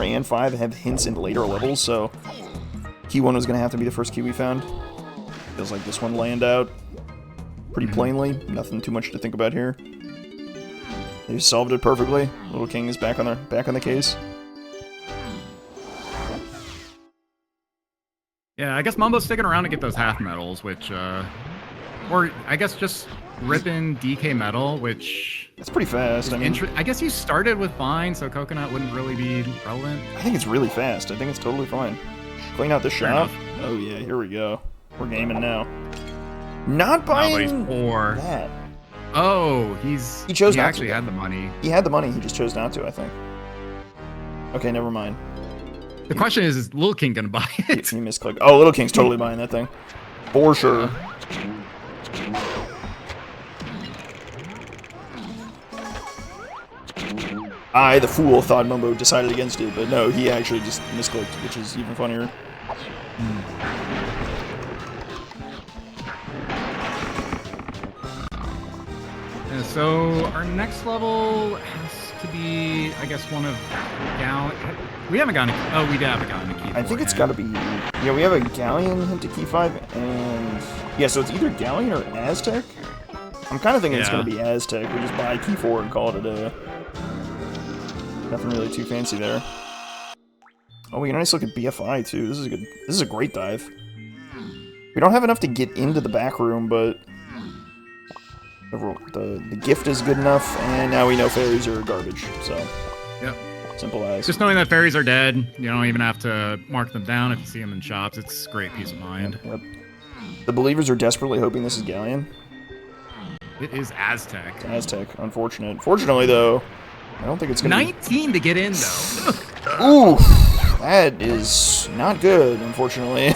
A: and 5 have hints in later levels, so key 1 was going to have to be the first key we found. Feels like this one landed out pretty plainly. Nothing too much to think about here. They solved it perfectly. LittleKing is back on the case.
B: Yeah, I guess Mumbo's sticking around to get those half medals, which, or I guess just ripping DK metal, which...
A: It's pretty fast. I mean,
B: I guess you started with Vine, so Coconut wouldn't really be relevant.
A: I think it's really fast. I think it's totally fine. Clean out the shop. Oh yeah, here we go. We're gaming now. Not buying that.
B: Oh, he actually had the money.
A: He had the money, he just chose not to, I think. Okay, never mind.
B: The question is LittleKing gonna buy it?
A: He misclicked. Oh, LittleKing's totally buying that thing. For sure. I, the fool, thought Mumbo decided against it, but no, he actually just misclicked, which is even funnier.
B: So our next level has to be, I guess, one of Galleon. We haven't gotten. We haven't gotten a key.
A: I think it's got to be. Yeah, we have a Galleon hint to key 5, and yeah, so it's either Galleon or Aztec. I'm kind of thinking it's going to be Aztec. We just buy key 4 and call it a day. Nothing really too fancy there. Oh, we can nice look at BFI too. This is a good. This is a great dive. We don't have enough to get into the back room, but the gift is good enough, and now we know fairies are garbage. So,
B: yep.
A: Simple as.
B: Just knowing that fairies are dead, you don't even have to mark them down if you see them in shops. It's great peace of mind.
A: Yep. The believers are desperately hoping this is Galleon.
B: It is Aztec.
A: It's Aztec. Unfortunate. Fortunately, though, I don't think it's gonna
B: 19 to get in, though.
A: Ooh, that is not good, unfortunately.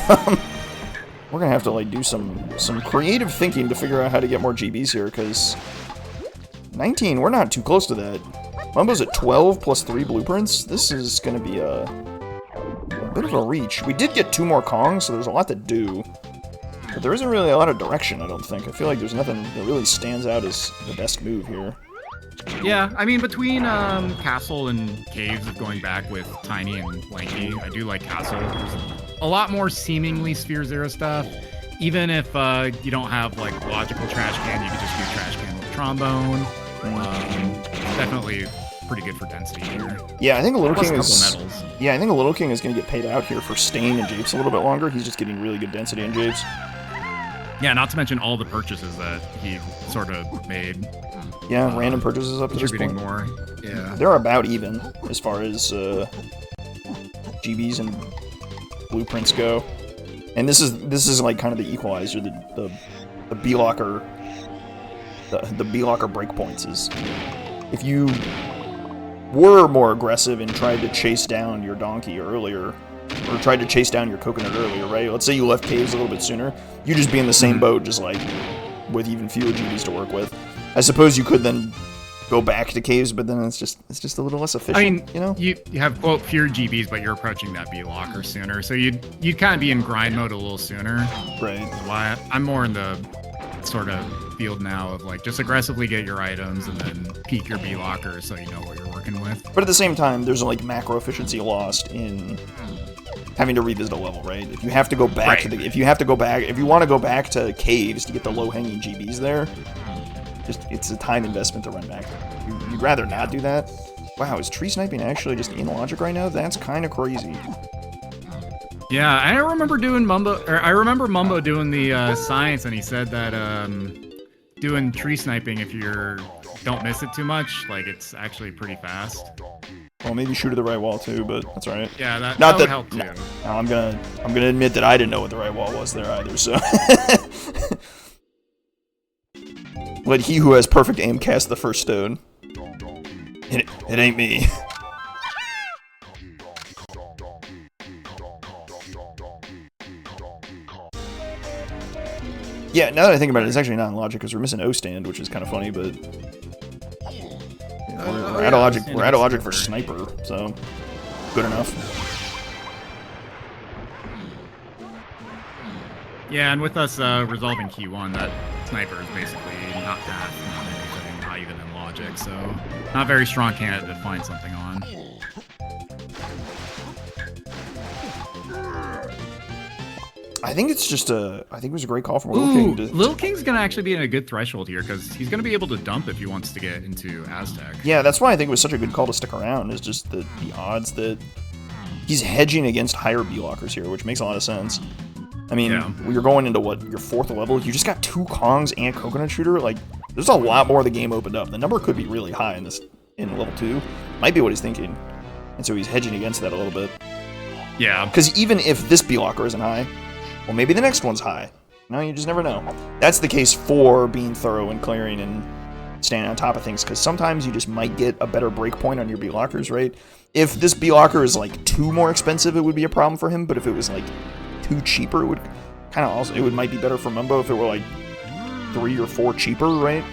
A: We're gonna have to like do some creative thinking to figure out how to get more GBs here, because 19, we're not too close to that. Mumbo's at 12 plus 3 blueprints. This is gonna be a bit of a reach. We did get 2 more Kongs, so there's a lot to do. But there isn't really a lot of direction, I don't think. I feel like there's nothing that really stands out as the best move here.
B: Yeah, I mean, between Castle and Caves of going back with Tiny and Lanky, I do like Castle. There's a lot more seemingly Sphere Zero stuff. Even if you don't have, like, logical trash can, you can just do trash can with Trombone. Definitely pretty good for density here.
A: Yeah, I think LittleKing is...
B: medals.
A: Yeah, I think LittleKing is going to get paid out here for staying in Japes a little bit longer. He's just getting really good density in Japes.
B: Yeah, not to mention all the purchases that he sort of made.
A: Yeah, random purchases up to this point.
B: More. Yeah.
A: They're about even as far as GBs and blueprints go. And this is like kind of the equalizer, the B-locker, the B-locker breakpoints is if you were more aggressive and tried to chase down your donkey earlier, or tried to chase down your coconut earlier, right? Let's say you left caves a little bit sooner, you'd just be in the same boat, just like with even fewer GBs to work with. I suppose you could then go back to caves, but then it's just a little less efficient.
B: I mean,
A: you know,
B: you have quote fewer GBs, but you're approaching that B locker sooner, so you'd kind of be in grind mode a little sooner.
A: Right.
B: Why I'm more in the sort of field now of like just aggressively get your items and then peak your B locker so you know what you're working with.
A: But at the same time, there's like macro efficiency lost in having to revisit a level, right? If you have to go back to if you want to go back to caves to get the low hanging GBs there. It's a time investment to run back. You'd rather not do that. Wow, is tree sniping actually just in logic right now? That's kind of crazy.
B: Yeah, I remember doing I remember Mumbo doing the science, and he said that doing tree sniping, if you don't miss it too much, like it's actually pretty fast.
A: Well, maybe shoot at the right wall too, but that's all right.
B: Yeah, that
A: would
B: help too.
A: No, I'm gonna admit that I didn't know what the right wall was there either. So, let he who has perfect aim cast the first stone. It ain't me. Yeah, now that I think about it, it's actually not in logic because we're missing O stand, which is kind of funny, but we're out of logic. We're out of logic for sniper, so good enough.
B: Yeah, and with us resolving key 1, that sniper is basically not path, not anything, not even in logic, so not very strong candidate to find something on.
A: I think it's just I think it was a great call from LittleKing.
B: LittleKing's gonna actually be in a good threshold here because he's gonna be able to dump if he wants to get into Aztec.
A: Yeah, that's why I think it was such a good call to stick around. Is just the odds that he's hedging against higher B lockers here, which makes a lot of sense. I mean, you're going into what, your 4th level? You just got 2 Kongs and Coconut Shooter. Like, there's a lot more of the game opened up. The number could be really high in level 2. Might be what he's thinking, and so he's hedging against that a little bit.
B: Yeah,
A: because even if this B locker isn't high, well, maybe the next one's high. No, you just never know. That's the case for being thorough and clearing and staying on top of things, because sometimes you just might get a better break point on your B lockers, right? If this B locker is like 2 more expensive, it would be a problem for him, but if it was like 2 cheaper, it would kind of also, might be better for Mumbo if it were like 3 or 4 cheaper, right?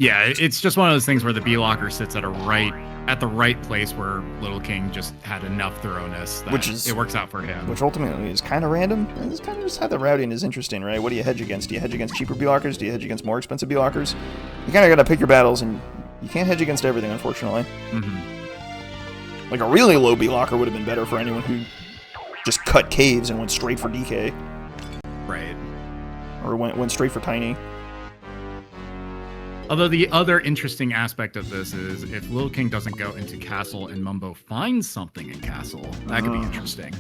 B: Yeah, it's just one of those things where the B locker sits at the right place where LittleKing just had enough thoroughness that it works out for him. Which
A: ultimately is kind of random. It's kind of just how the routing is interesting, right? What do you hedge against? Do you hedge against cheaper B lockers? Do you hedge against more expensive B lockers? You kind of got to pick your battles, and you can't hedge against everything, unfortunately. Mm-hmm. Like a really low B locker would have been better for anyone who just cut caves and went straight for DK.
B: Right.
A: Or went straight for Tiny.
B: Although the other interesting aspect of this is if LittleKing doesn't go into Castle and Mumbo finds something in Castle, that could be interesting.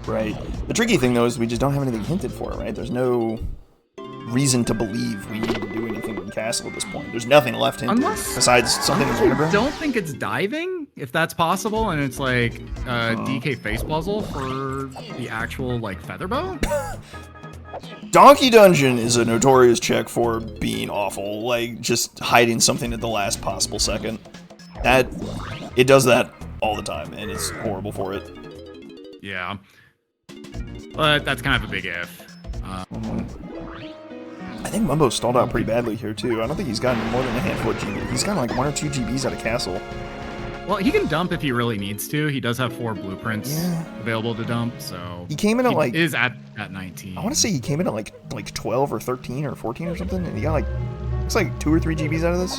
A: Right. The tricky thing, though, is we just don't have anything hinted for it, right? There's no reason to believe we need to do anything in Castle at this point. There's nothing left hinted besides something in Winterburn.
B: I don't think it's diving, if that's possible, and it's like DK face puzzle for the actual, like, Featherbow?
A: Donkey Dungeon is a notorious check for being awful, like just hiding something at the last possible second. It does that all the time, and it's horrible for it.
B: Yeah, but that's kind of a big if.
A: I think Mumbo stalled out pretty badly here too. I don't think he's gotten more than a handful of GB. He's gotten like 1 or 2 GBs out of Castle.
B: Well, he can dump if he really needs to. He does have 4 blueprints available to dump, so
A: he came in at like
B: is at 19.
A: I want to say he came in at like 12 or 13 or 14 or something, and he got like looks like 2 or 3 GBs out of this.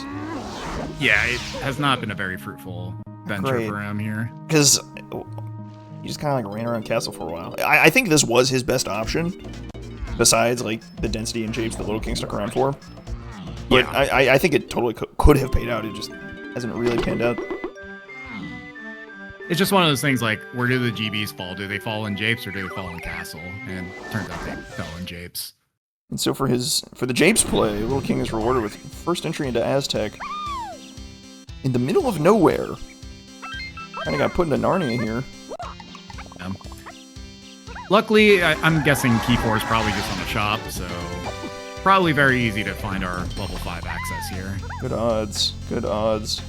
B: Yeah, it has not been a very fruitful venture for him here.
A: Because he just kind of like ran around Castle for a while. I think this was his best option, besides like the density and japes that LittleKing stuck around for. But yeah. I think it totally could have paid out. It just hasn't really panned out.
B: It's just one of those things like, where do the GBs fall? Do they fall in japes or do they fall in Castle? And it turns out they fell in japes.
A: And so for the japes play, LittleKing is rewarded with first entry into Aztec in the middle of nowhere. Kind of got put into Narnia here.
B: Luckily, I'm guessing Key 4 is probably just on the shop, so probably very easy to find our level 5 access here.
A: Good odds. Good odds.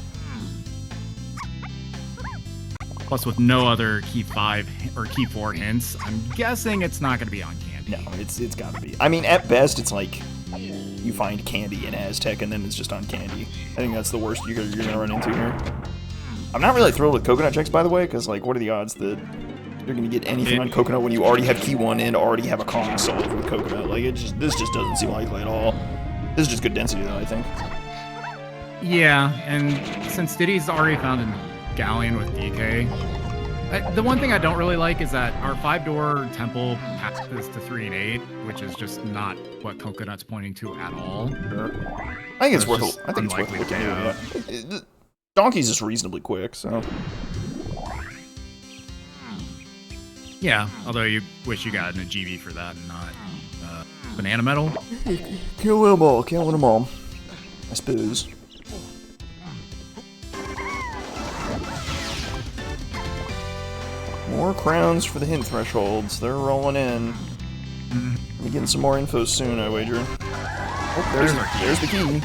B: Plus, with no other Key 5 or Key 4 hints, I'm guessing it's not going to be on Candy.
A: No, it's got to be. I mean, at best, it's like you find Candy in Aztec, and then it's just on Candy. I think that's the worst you're going to run into here. I'm not really thrilled with Coconut checks, by the way, because, like, what are the odds that you're going to get anything on Coconut when you already have Key 1 and already have a Kong solved with Coconut? Like, this just doesn't seem likely at all. This is just good density, though, I think.
B: Yeah, and since Diddy's already found a Galleon with DK, the one thing I don't really like is that our 5-door temple passes to 3 and 8, which is just not what Coconut's pointing to at all.
A: Sure. I think it's worth looking at. Donkey's just reasonably quick, so.
B: Yeah, although you wish you got an GB for that and not banana metal.
A: Kill them all, kill them all. I suppose. More crowns for the hint thresholds. They're rolling in. We're getting some more info soon, I wager. Oh, there's the key.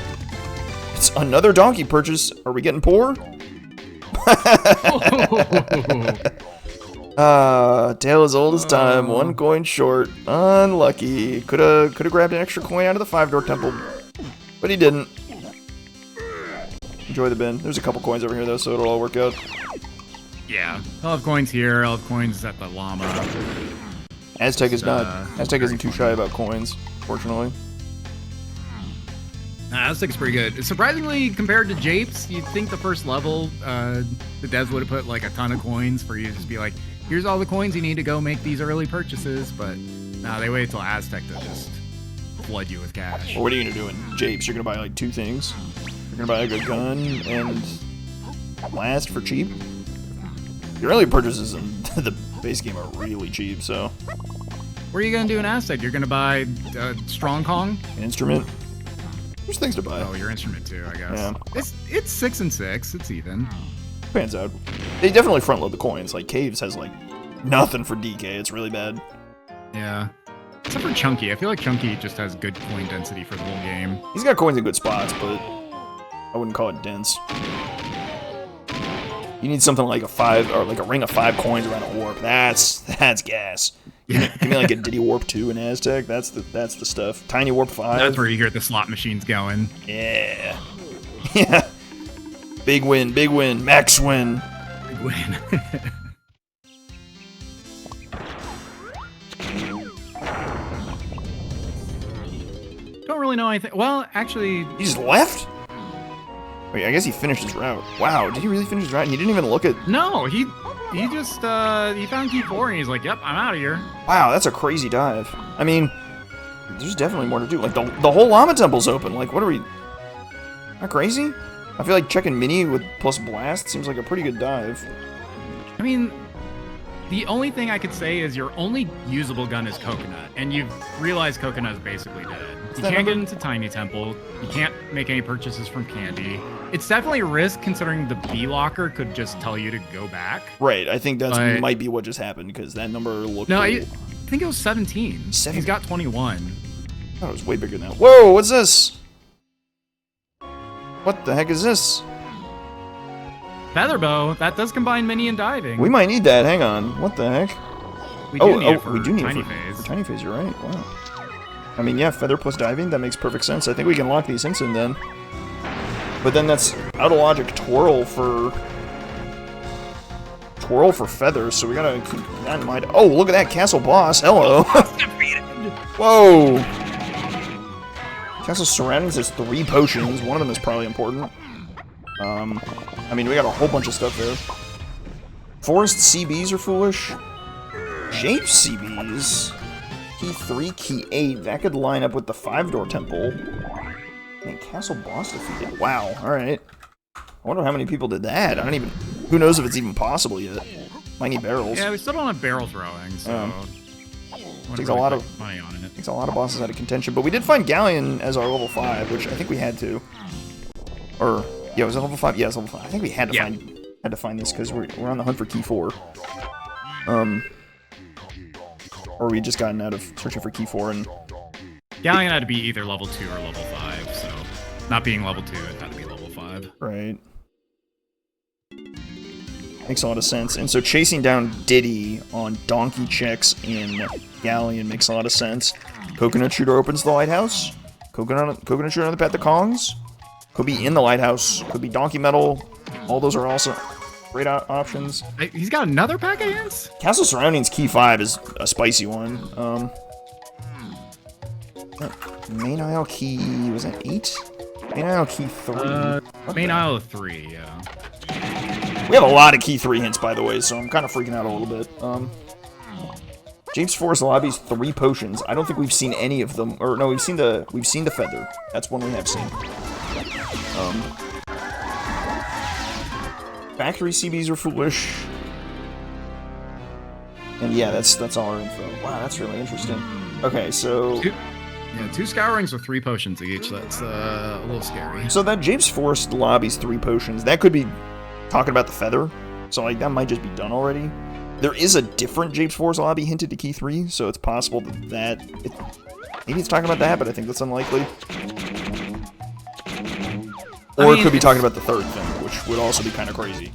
A: It's another donkey purchase. Are we getting poor? Tale as old as time. 1 coin short. Unlucky. Coulda grabbed an extra coin out of the 5-door temple, but he didn't. Enjoy the bin. There's a couple coins over here though, so it'll all work out.
B: Yeah, I'll have coins here. I'll have coins at the llama.
A: Aztec is not. Aztec isn't too shy about coins, fortunately.
B: Aztec's pretty good. Surprisingly, compared to Japes, you'd think the first level, the devs would have put like a ton of coins for you to just be like, here's all the coins you need to go make these early purchases, but no, they wait till Aztec to just flood you with cash.
A: Well, what are you gonna do in Japes? You're gonna buy like 2 things. You're gonna buy a good gun and blast for cheap. Your early purchases in the base game are really cheap, so.
B: What are you gonna do in Aztec? You're gonna buy Strong Kong?
A: An instrument. There's things to buy.
B: Oh, your instrument too, I guess.
A: Yeah.
B: It's 6 and 6. It's even.
A: Pans out. They definitely front load the coins. Like Caves has like nothing for DK. It's really bad.
B: Yeah. Except for Chunky. I feel like Chunky just has good coin density for the whole game.
A: He's got coins in good spots, but I wouldn't call it dense. You need something like a 5 or like a ring of 5 coins around a warp. That's gas. Give me like a Diddy Warp 2 in Aztec. That's the stuff. Tiny Warp 5.
B: That's where you hear the slot machines going.
A: Yeah. Yeah. Big win, max win.
B: Big win. Don't really know anything. Well, actually,
A: He just left? Wait, I guess he finished his route. Wow, did he really finish his route? And he didn't even look at...
B: no, he just he found key 4 and he's like, yep, I'm out of here.
A: Wow, that's a crazy dive. I mean, there's definitely more to do. Like, the whole Llama Temple's open. Like, what are we... Not crazy? I feel like checking Mini with plus Blast seems like a pretty good dive.
B: I mean, the only thing I could say is your only usable gun is Coconut, and you've realized Coconut is basically dead. You can't get into Tiny Temple. You can't make any purchases from Candy. It's definitely a risk considering the B locker could just tell you to go back.
A: Right, I think that might be what just happened, because that number looked...
B: No, I think it was 17. He's got 21.
A: I thought it was way bigger than that. Whoa, what's this? What the heck is this?
B: Featherbow, that does combine mini and diving.
A: We might need that, hang on. What the heck?
B: We do need it for
A: we do need
B: Tiny
A: it
B: Phase.
A: for Tiny Phase, you're right, wow. I mean, yeah, Feather plus Diving, that makes perfect sense. I think we can lock these hints in then. But then that's out of logic Twirl for Feather, so we gotta keep that in mind. Oh, look at that Castle Boss, hello! Whoa! Castle Surroundings has 3 potions, one of them is probably important. I mean, we got a whole bunch of stuff there. Forest CBs are foolish. Shape CBs? Key 3, Key 8, that could line up with the 5-door temple. And Castle Boss defeated. Wow, alright. I wonder how many people did that. I don't even... Who knows if it's even possible yet. Might need barrels.
B: Yeah, we still don't have barrel throwing, so...
A: Takes a lot of
B: money on it.
A: Takes a lot of bosses out of contention, but we did find Galleon as our level 5, which I think we had to. Or yeah, was it level 5? Yeah, it was level 5. I think we had to find this because we're on the hunt for key 4. Or we just gotten out of searching for key 4 and
B: Galleon had to be either level 2 or level 5, so not being level 2, it had to be level 5.
A: Right. Makes a lot of sense. And so chasing down Diddy on donkey checks in Galleon makes a lot of sense. Coconut Shooter opens the lighthouse. Coconut Shooter on the Path to Kongs. Could be in the lighthouse. Could be Donkey Metal. All those are also great options.
B: He's got another pack of hints?
A: Castle Surroundings Key 5 is a spicy one. Main Isle Key... was that 8? Main Isle Key 3.
B: Main Isle 3, yeah.
A: We have a lot of key 3 hints, by the way, so I'm kind of freaking out a little bit. James Forest Lobby's 3 potions. I don't think we've seen any of them. Or no, we've seen the Feather. That's one we have seen. Factory CBs are foolish. And yeah, that's all our info. Wow, that's really interesting. Okay, so...
B: Two scourings with 3 potions each. That's a little scary.
A: So that Japes Forest lobby's 3 potions, that could be talking about the feather. So like that might just be done already. There is a different Japes Forest lobby hinted to key 3, so it's possible that maybe it's talking about that, but I think that's unlikely. Or it could be talking about the 3rd thing, which would also be kind of crazy.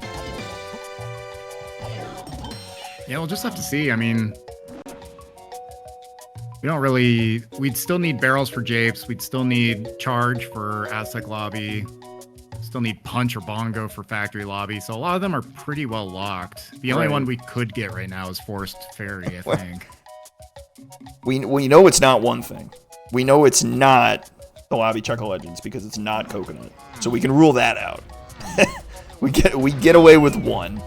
B: Yeah, we'll just have to see. I mean, we don't really... We'd still need barrels for Japes. We'd still need charge for Aztec lobby. Still need punch or bongo for factory lobby. So a lot of them are pretty well locked. The only one we could get right now is Forest Fairy, I think.
A: We know it's not one thing. We know it's not the lobby Chuck of Legends because it's not coconut. So we can rule that out. we get away with one.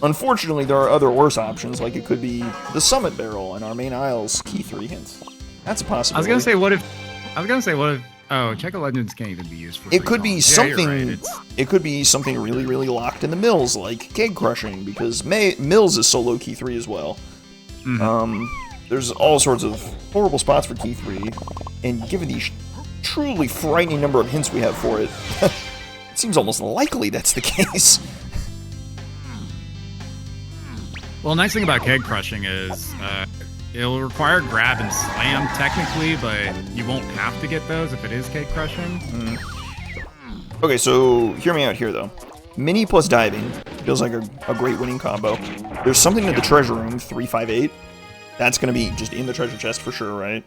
A: Unfortunately, there are other worse options, like it could be the Summit Barrel and our main Isles key 3 hints. That's a possibility.
B: I was gonna say what if oh, Chuck of Legends can't even be used for
A: it could be something
B: right.
A: It could be something really, really locked in the mills, like Keg Crushing, because mills is solo key 3 as well. There's all sorts of horrible spots for key 3, and given the truly frightening number of hints we have for it, it seems almost likely that's the case.
B: Well, the nice thing about Keg Crushing is it'll require grab and slam technically, but you won't have to get those if it is Keg Crushing.
A: Okay, so hear me out here, though. Mini plus diving feels like a great winning combo. There's something in the treasure room, 358. That's going to be just in the treasure chest for sure, right?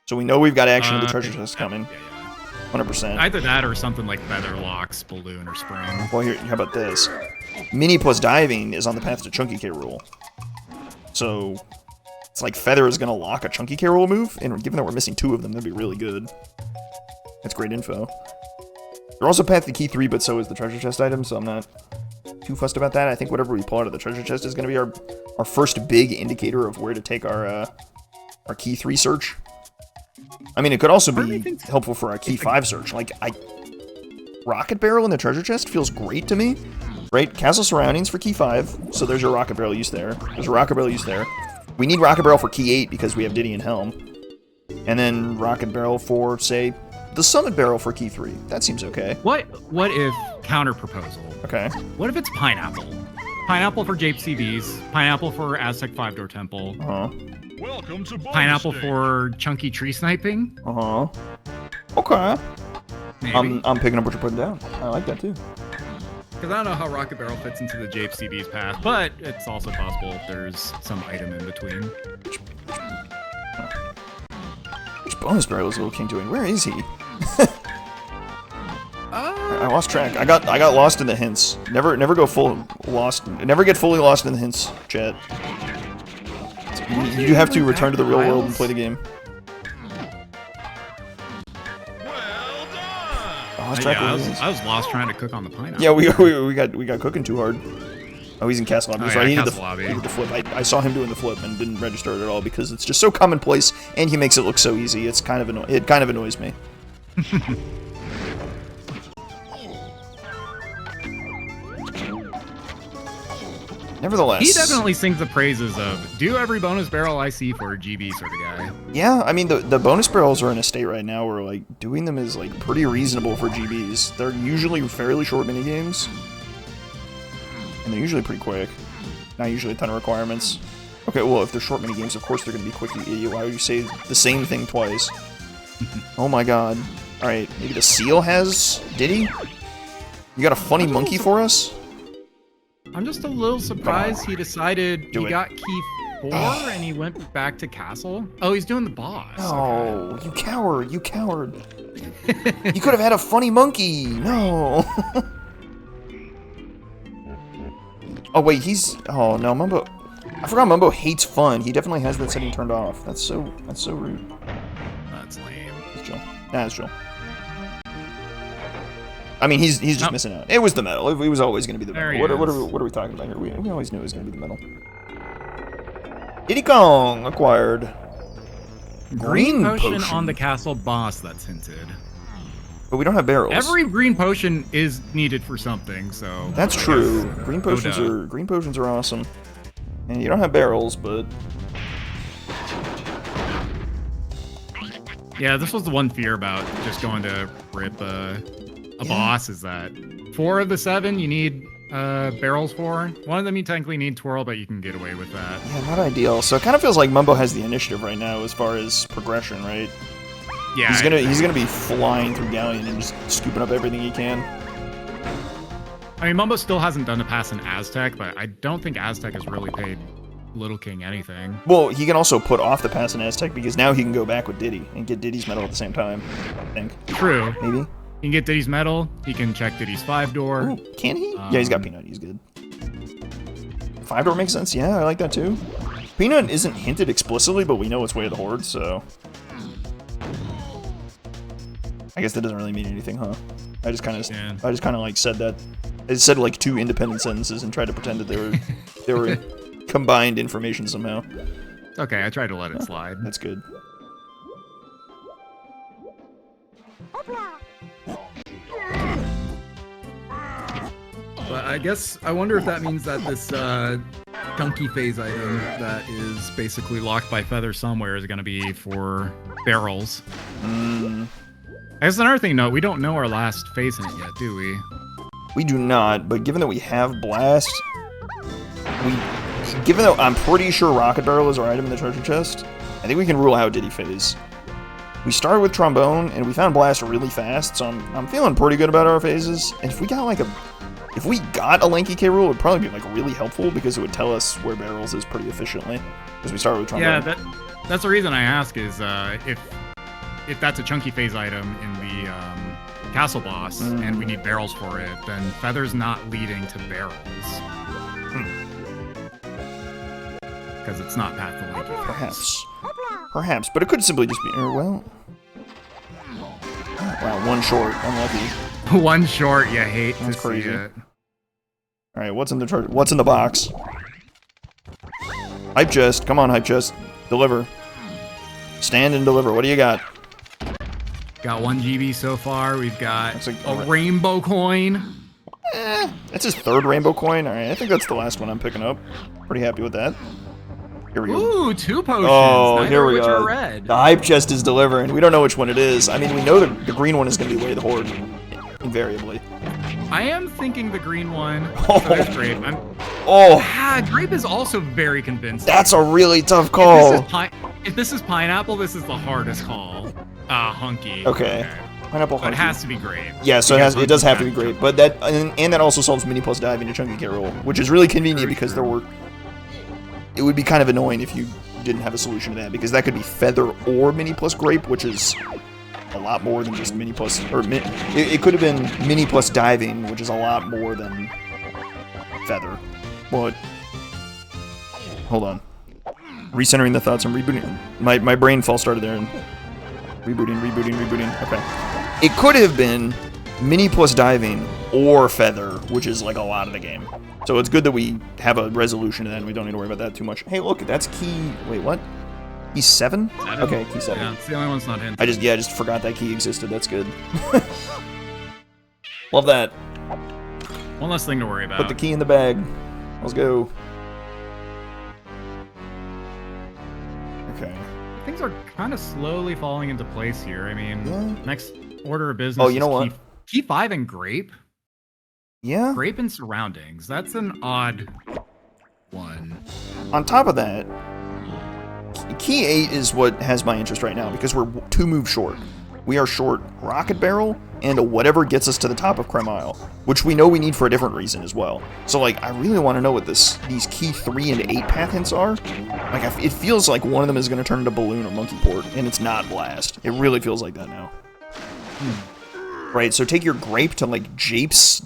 A: So we know we've got action in the treasure chest coming. 100%.
B: Either that or something like Feather Locks, Balloon, or Spring.
A: Well, here, how about this? Mini plus diving is on the path to Chunky K. Rool. So it's like Feather is going to lock a Chunky K. Rool move, and given that we're missing 2 of them, that'd be really good. That's great info. They're also path to key 3, but so is the treasure chest item, so I'm not too fussed about that. I think whatever we pull out of the treasure chest is going to be our first big indicator of where to take our key 3 search. I mean, it could also be helpful for our key 5 search. Like, Rocket Barrel in the treasure chest feels great to me. Right? Castle Surroundings for key 5, so there's your Rocket Barrel use there. There's a Rocket Barrel use there. We need Rocket Barrel for key 8 because we have Diddy and Helm. And then Rocket Barrel for, say, the Summit Barrel for key 3. That seems okay.
B: What if, counter proposal,
A: okay,
B: what if it's Pineapple? Pineapple for Jape CVs, Pineapple for Aztec 5-Door Temple,
C: Welcome to
B: Pineapple for Chunky Tree Sniping?
A: Okay.
B: Maybe.
A: I'm picking up what you're putting down. I like that too.
B: Because I don't know how Rocket Barrel fits into the Jape CV's path, but it's also possible if there's some item in between.
A: Which bonus barrel is LittleKing doing? Where is he? I lost track. I got lost in the hints. Never go full lost. Never get fully lost in the hints, chat. You have to return to the real world and play the game.
B: I was lost trying to cook on the pineapple.
A: Yeah, we got cooking too hard. Oh, he's in Castle Lobby. Right. He did the flip. I saw him doing the flip and didn't register it at all because it's just so commonplace and he makes it look so easy. It kind of annoys me. Nevertheless,
B: he definitely sings the praises of do every bonus barrel I see for a GB sort of guy.
A: Yeah, I mean the bonus barrels are in a state right now where like doing them is like pretty reasonable for GBs. They're usually fairly short mini games, and they're usually pretty quick. Not usually a ton of requirements. Okay, well if they're short mini games, of course they're gonna be quick. You idiot! Why would you say the same thing twice? Oh my god! All right, maybe the seal has Diddy. You got a funny monkey for us?
B: I'm just a little surprised he decided he got key 4 and he went back to castle. Oh, he's doing the boss.
A: Oh, okay. You coward! You coward! You could have had a funny monkey. No. Oh wait, he's. Oh no, Mumbo. I forgot Mumbo hates fun. He definitely has that setting turned off. That's so rude.
B: That's lame.
A: That's chill. Nah, that's chill. I mean, he's just missing out. It was the medal. It was always going to be the medal. What are we talking about here? We always knew it was going to be the medal. Diddy Kong acquired.
B: Green potion on the castle boss that's hinted.
A: But we don't have barrels.
B: Every green potion is needed for something, so...
A: That's true. Green potions are awesome. And you don't have barrels, but...
B: Yeah, this was the one fear about just going to rip a boss, is that 4 of the 7 you need barrels for. One of them you technically need twirl, but you can get away with that.
A: Yeah, not ideal. So it kind of feels like Mumbo has the initiative right now as far as progression, right?
B: Yeah,
A: he's gonna be flying through Galleon and just scooping up everything he can.
B: I mean, Mumbo still hasn't done the pass in Aztec, but I don't think Aztec has really paid LittleKing anything.
A: Well, he can also put off the pass in Aztec because now he can go back with Diddy and get Diddy's medal at the same time, I think.
B: True.
A: Maybe?
B: He can get Diddy's medal, he can check Diddy's 5-door.
A: Ooh, can he? Yeah, he's got Peanut, he's good. 5-door makes sense, yeah, I like that too. Peanut isn't hinted explicitly, but we know it's Way of the Horde, so... I guess that doesn't really mean anything, huh? I just kind of like said that. I said like 2 independent sentences and tried to pretend that they were combined information somehow.
B: Okay, I tried to let it slide.
A: That's good.
D: But I guess I wonder if that means that this chunky phase item that is
B: Basically locked by Feather somewhere is going to be for barrels. I guess another thing, we don't know our last phase in it yet, do we?
A: We do not, but given that we have Blast, given that I'm pretty sure Rocket Barrel is our item in the treasure chest, I think we can rule out Diddy phase. We started with Trombone, and we found Blast really fast, so I'm feeling pretty good about our phases. And if we got a Lanky K rule, it would probably be like really helpful because it would tell us where barrels is pretty efficiently. Because we started with Trombone.
B: Yeah, that's the reason I ask is if that's a chunky phase item in the castle boss and we need barrels for it, then Feather's not leading to barrels. Because it's not Path to Lanky.
A: Perhaps, but it could simply just be, well... Wow, 1 short, unlucky.
B: 1 short, you hate
A: That's
B: to
A: crazy.
B: see it.
A: Alright, what's in the box? Hype chest, come on Hype chest, deliver. Stand and deliver, what do you got?
B: Got 1 GB so far, we've got
A: That's like
B: a rainbow coin.
A: That's his 3rd rainbow coin, alright, I think that's the last one I'm picking up. Pretty happy with that. Here we go.
B: Ooh, 2 potions.
A: Oh, here we go.
B: Red.
A: The Hype chest is delivering. We don't know which one it is. I mean, we know the green one is going to be Way of the Horde, invariably.
B: I am thinking the green one.
A: Oh.
B: So there's Grape. Grape is also very convincing.
A: That's a really tough call.
B: If this is Pineapple, this is the hardest call. Hunky.
A: Okay. Pineapple
B: But
A: Hunky.
B: it has to be Grape.
A: Yeah, so it does have to be Grape, but that and that also solves Mini Plus Diving to Chunky K roll, which is really convenient because it would be kind of annoying if you didn't have a solution to that, because that could be Feather or Mini Plus Grape, which is a lot more than just Mini Plus, it could have been Mini Plus Diving, which is a lot more than Feather. But hold on, recentering the thoughts and rebooting. My brain false started there and rebooting. Okay, it could have been Mini Plus Diving or Feather, which is like a lot of the game. So it's good that we have a resolution to that and we don't need to worry about that too much. Hey, look, that's key... Wait, what? Key 7? Okay, key 7.
B: Yeah, it's the only one that's not in.
A: I just forgot that key existed. That's good. Love that.
B: One less thing to worry about.
A: Put the key in the bag. Let's go. Okay.
B: Things are kind of slowly falling into place here. I mean, next order of business.
A: Oh, you know what?
B: Key 5 and Grape.
A: Yeah?
B: Grape and Surroundings. That's an odd one.
A: On top of that, Key 8 is what has my interest right now, because we're 2 moves short. We are short Rocket Barrel and a whatever gets us to the top of Creme Isle, which we know we need for a different reason as well. So, like, I really want to know what these Key 3 and 8 path hints are. Like, it feels like one of them is going to turn into Balloon or Monkey Port, and it's not Blast. It really feels like that now. Right, so take your Grape to, like, Jape's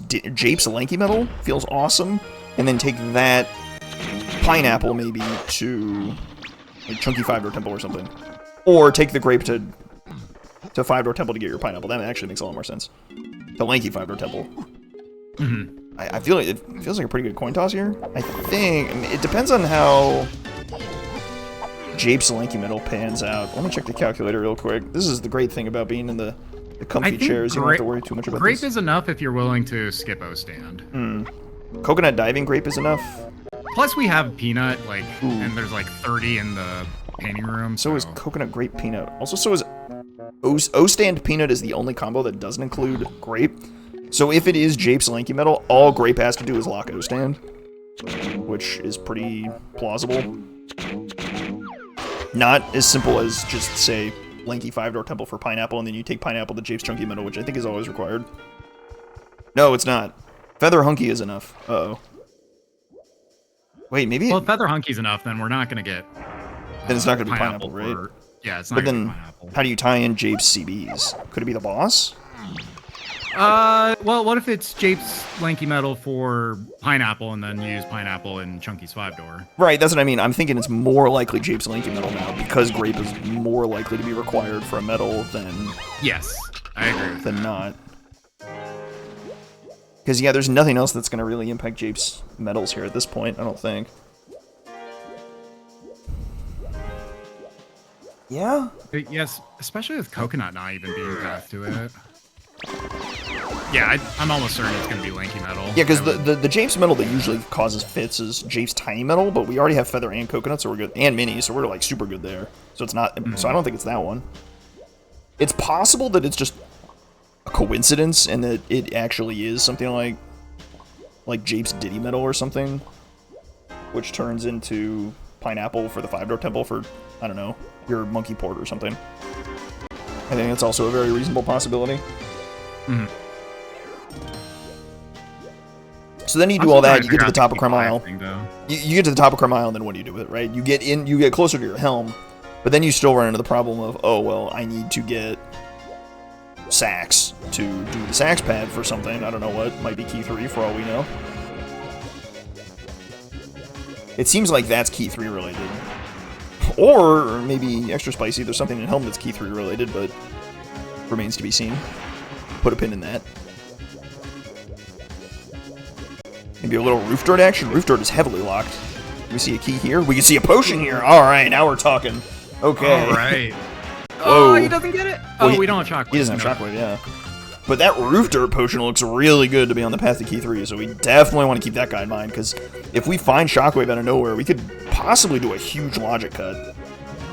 A: Lanky Metal, feels awesome, and then take that Pineapple, maybe, to, like, Chunky 5-door Temple or something. Or take the Grape to 5-door Temple to get your Pineapple. That actually makes a lot more sense. The Lanky 5-door Temple. I feel like it feels like a pretty good coin toss here. I mean, it depends on how Jape's Lanky Metal pans out. Let me check the calculator real quick. This is the great thing about being in the the comfy chairs. You don't have to worry too much about
B: grape
A: this.
B: is enough if you're willing to skip O stand.
A: Coconut diving grape is enough.
B: Plus we have peanut, like, and there's like 30 in the painting room.
A: So is coconut grape peanut. Also, so is O stand peanut is the only combo that doesn't include grape. So if it is Jape's Lanky Metal, all grape has to do is lock O stand, which is pretty plausible. Not as simple as just say Lanky 5-door Temple for pineapple, and then you take pineapple to Jape's Chunky Metal, which I think is always required. No, it's not. Feather Hunky is enough. Uh-oh. Wait, maybe...
B: Well, if Feather Hunky's enough, then we're not going to get...
A: Then it's not going to be pineapple, right?
B: Yeah, it's not
A: but
B: going to
A: then,
B: be pineapple.
A: how do you tie in Jape's CBs? Could it be the boss?
B: Well, what if it's Jape's Lanky Metal for pineapple, and then you use pineapple in Chunky's 5-door?
A: Right, that's what I mean. I'm thinking it's more likely Jape's Lanky Metal now, because grape is more likely to be required for a metal than...
B: Yes, I agree with
A: than not. Because, yeah, there's nothing else that's going to really impact Jape's metals here at this point, I don't think. Yeah?
B: Yes, especially with coconut not even being passed to it. Yeah, I'm almost certain it's going to be Lanky Metal.
A: Yeah, because the Jape's metal that usually causes fits is Jape's Tiny Metal, but we already have Feather and Coconut, so we're good. And Mini, so we're, like, super good there. So it's not... So I don't think it's that one. It's possible that it's just a coincidence and that it actually is something like Jape's Diddy Metal or something, which turns into pineapple for the 5-door temple for, I don't know, your monkey port or something. I think that's also a very reasonable possibility. So then you do all that, you get to the top of Creme Isle. You get to the top of Creme Isle, and then what do you do with it, right? You get closer to your helm, but then you still run into the problem of, oh, well, I need to get sax to do the sax pad for something. I don't know what. Might be key 3 for all we know. It seems like that's key 3 related. Or maybe extra spicy, there's something in helm that's key 3 related, but remains to be seen. Put a pin in that. Maybe a little roof dart action. Roof dart is heavily locked. We see a key here. We can see a potion here. All right, now we're talking. Okay.
B: All right.
A: Whoa.
B: Oh, he doesn't get it. Oh, we don't have shockwave.
A: He doesn't have shockwave, yeah. But that roof dirt potion looks really good to be on the path to key 3, so we definitely want to keep that guy in mind, because if we find shockwave out of nowhere, we could possibly do a huge logic cut.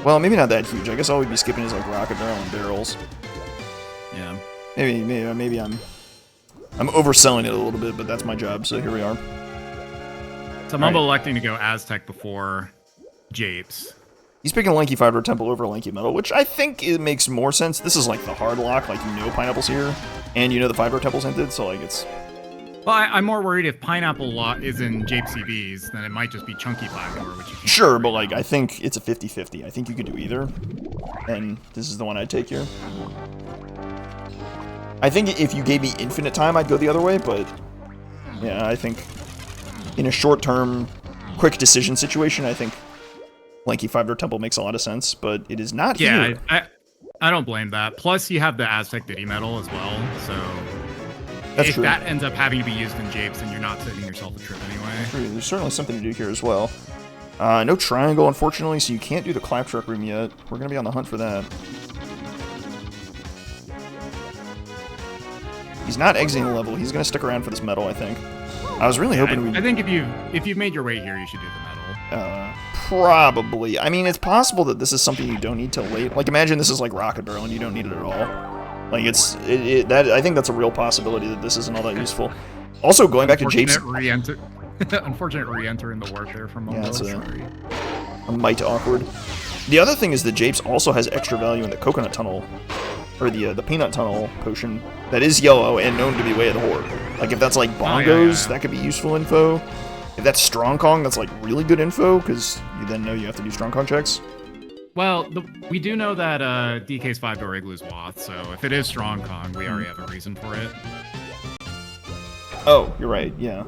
A: Well, maybe not that huge. I guess all we'd be skipping is like rocket barrel and barrels.
B: Yeah.
A: Maybe I'm overselling it a little bit, but that's my job, so here we are.
B: So Mumbo electing to go Aztec before Japes.
A: He's picking Lanky 5-door Temple over Lanky Metal, which I think it makes more sense. This is like the hard lock, like you know Pineapple's here, and you know the 5-door Temple's hinted, so like it's...
B: Well, I'm more worried if Pineapple lot is in Jape CBs, then it might just be Chunky Blackmore, which you can't.
A: Sure, but like I think it's a 50-50. I think you could do either, and this is the one I'd take here. I think if you gave me infinite time, I'd go the other way, but yeah, I think in a short-term, quick decision situation, I think Lanky 5-door Temple makes a lot of sense, but it is not here.
B: Yeah, I don't blame that. Plus, you have the Aztec Diddy Metal as well, so
A: That's
B: if
A: true.
B: that ends up having to be used in Japes, then you're not saving yourself a trip anyway.
A: True. There's certainly something to do here as well. No triangle, unfortunately, so you can't do the Claptrap room yet. We're going to be on the hunt for that. He's not exiting the level. He's going to stick around for this metal, I think. I was really hoping
B: I think if you've made your way here, you should do the metal.
A: Probably. I mean, it's possible that this is something you don't need till late. Like, imagine this is like Rocket Barrel and you don't need it at all. Like, I think that's a real possibility that this isn't all that useful. Also, going back to Jape's...
B: Unfortunate re-enter in the warp there from Mumbo.
A: Yeah, it's a mite awkward. The other thing is that Japes also has extra value in the Coconut Tunnel, or the Peanut Tunnel potion, that is yellow and known to be Way of the Horde. Like, if that's like bongos, that could be useful info. If that's Strong Kong, that's like really good info, because you then know you have to do Strong Kong checks.
B: Well, we do know that DK's 5-door Igloo's Wath, so if it is Strong Kong, we already have a reason for it.
A: Oh, you're right, yeah.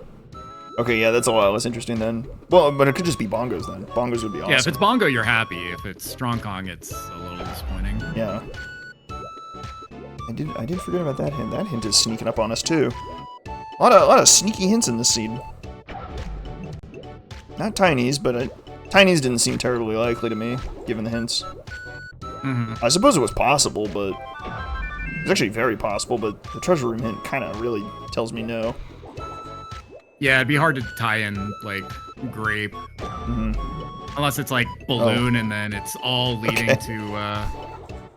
A: Okay, yeah, that's a lot less interesting then. Well, but it could just be bongos then. Bongos would be awesome.
B: Yeah, if it's bongo, you're happy. If it's Strong Kong, it's a little disappointing.
A: Yeah. I did forget about that hint. That hint is sneaking up on us too. A lot of sneaky hints in this seed. Not Tinies, but Tinies didn't seem terribly likely to me, given the hints. I suppose it was possible, but It's actually very possible, but the treasure room hint kind of really tells me no.
B: Yeah, it'd be hard to tie in, like, grape. Unless it's, like, balloon, and then it's all leading to,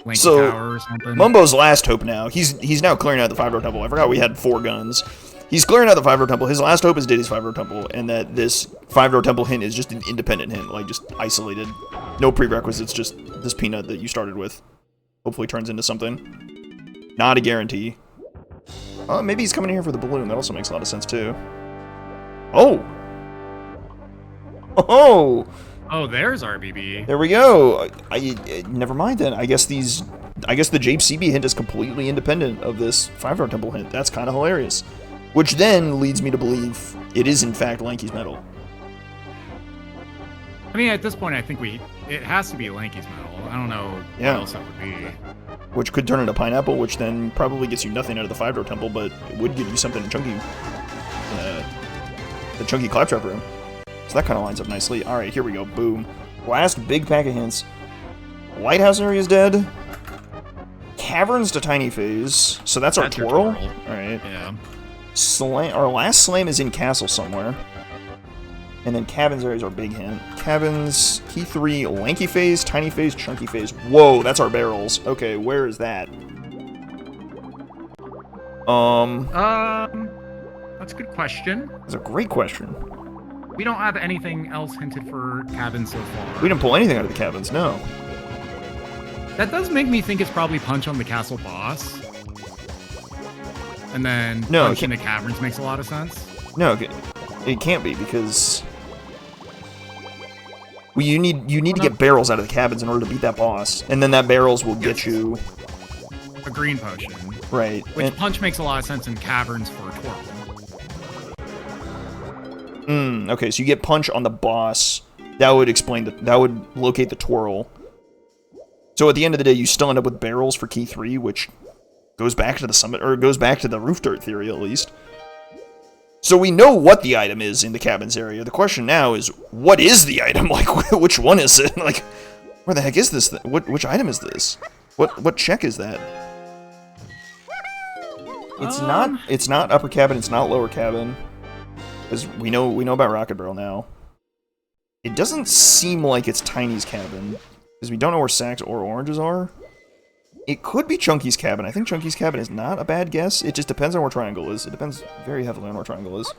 B: Lanky Tower or something.
A: Mumbo's last hope now. He's now clearing out the 5-door temple. I forgot we had 4 guns. He's clearing out the 5-door temple. His last hope is Diddy's 5-door temple, and that this 5-door temple hint is just an independent hint, like, just isolated. No prerequisites, just this peanut that you started with. Hopefully turns into something. Not a guarantee. Maybe he's coming in here for the balloon. That also makes a lot of sense, too. Oh! Oh!
B: Oh, there's RBB.
A: There we go. Never mind then. I guess the JCB hint is completely independent of this 5-door temple hint. That's kind of hilarious. Which then leads me to believe it is in fact Lanky's medal.
B: I mean, at this point, I think it has to be Lanky's medal. I don't know what else that would be.
A: Which could turn into pineapple, which then probably gets you nothing out of the 5-door temple, but it would give you something chunky. The chunky claptrap room. So that kind of lines up nicely. Alright, here we go. Boom. Last big pack of hints. Lighthouse area is dead. Caverns to tiny phase. So that's our twirl. Alright.
B: Yeah.
A: Our last slam is in castle somewhere. And then cabins area is our big hint. Cabins, key 3, lanky phase, tiny phase, chunky phase. Whoa, that's our barrels. Okay, where is that?
B: That's a good question.
A: That's a great question.
B: We don't have anything else hinted for cabins so far.
A: We didn't pull anything out of the cabins, no.
B: That does make me think it's probably punch on the castle boss. And then punch in the caverns makes a lot of sense.
A: No, it can't be because you need to get barrels out of the cabins in order to beat that boss, and then that barrels will get you
B: a green potion.
A: Right.
B: Which punch makes a lot of sense in caverns for a twirl.
A: Okay, so you get punch on the boss. That would explain that would locate the twirl. So at the end of the day, you still end up with barrels for key 3, which goes back to the summit, or goes back to the roof dirt theory at least. So we know what the item is in the cabins area. The question now is, what is the item? Like, which one is it? Like, where the heck is this? Which item is this? What check is that? It's not upper cabin. It's not lower cabin. Because we know about Rocket Barrel now. It doesn't seem like it's Tiny's cabin, because we don't know where Sacks or Oranges are. It could be Chunky's cabin. I think Chunky's cabin is not a bad guess. It just depends on where Triangle is. It depends very heavily on where Triangle is.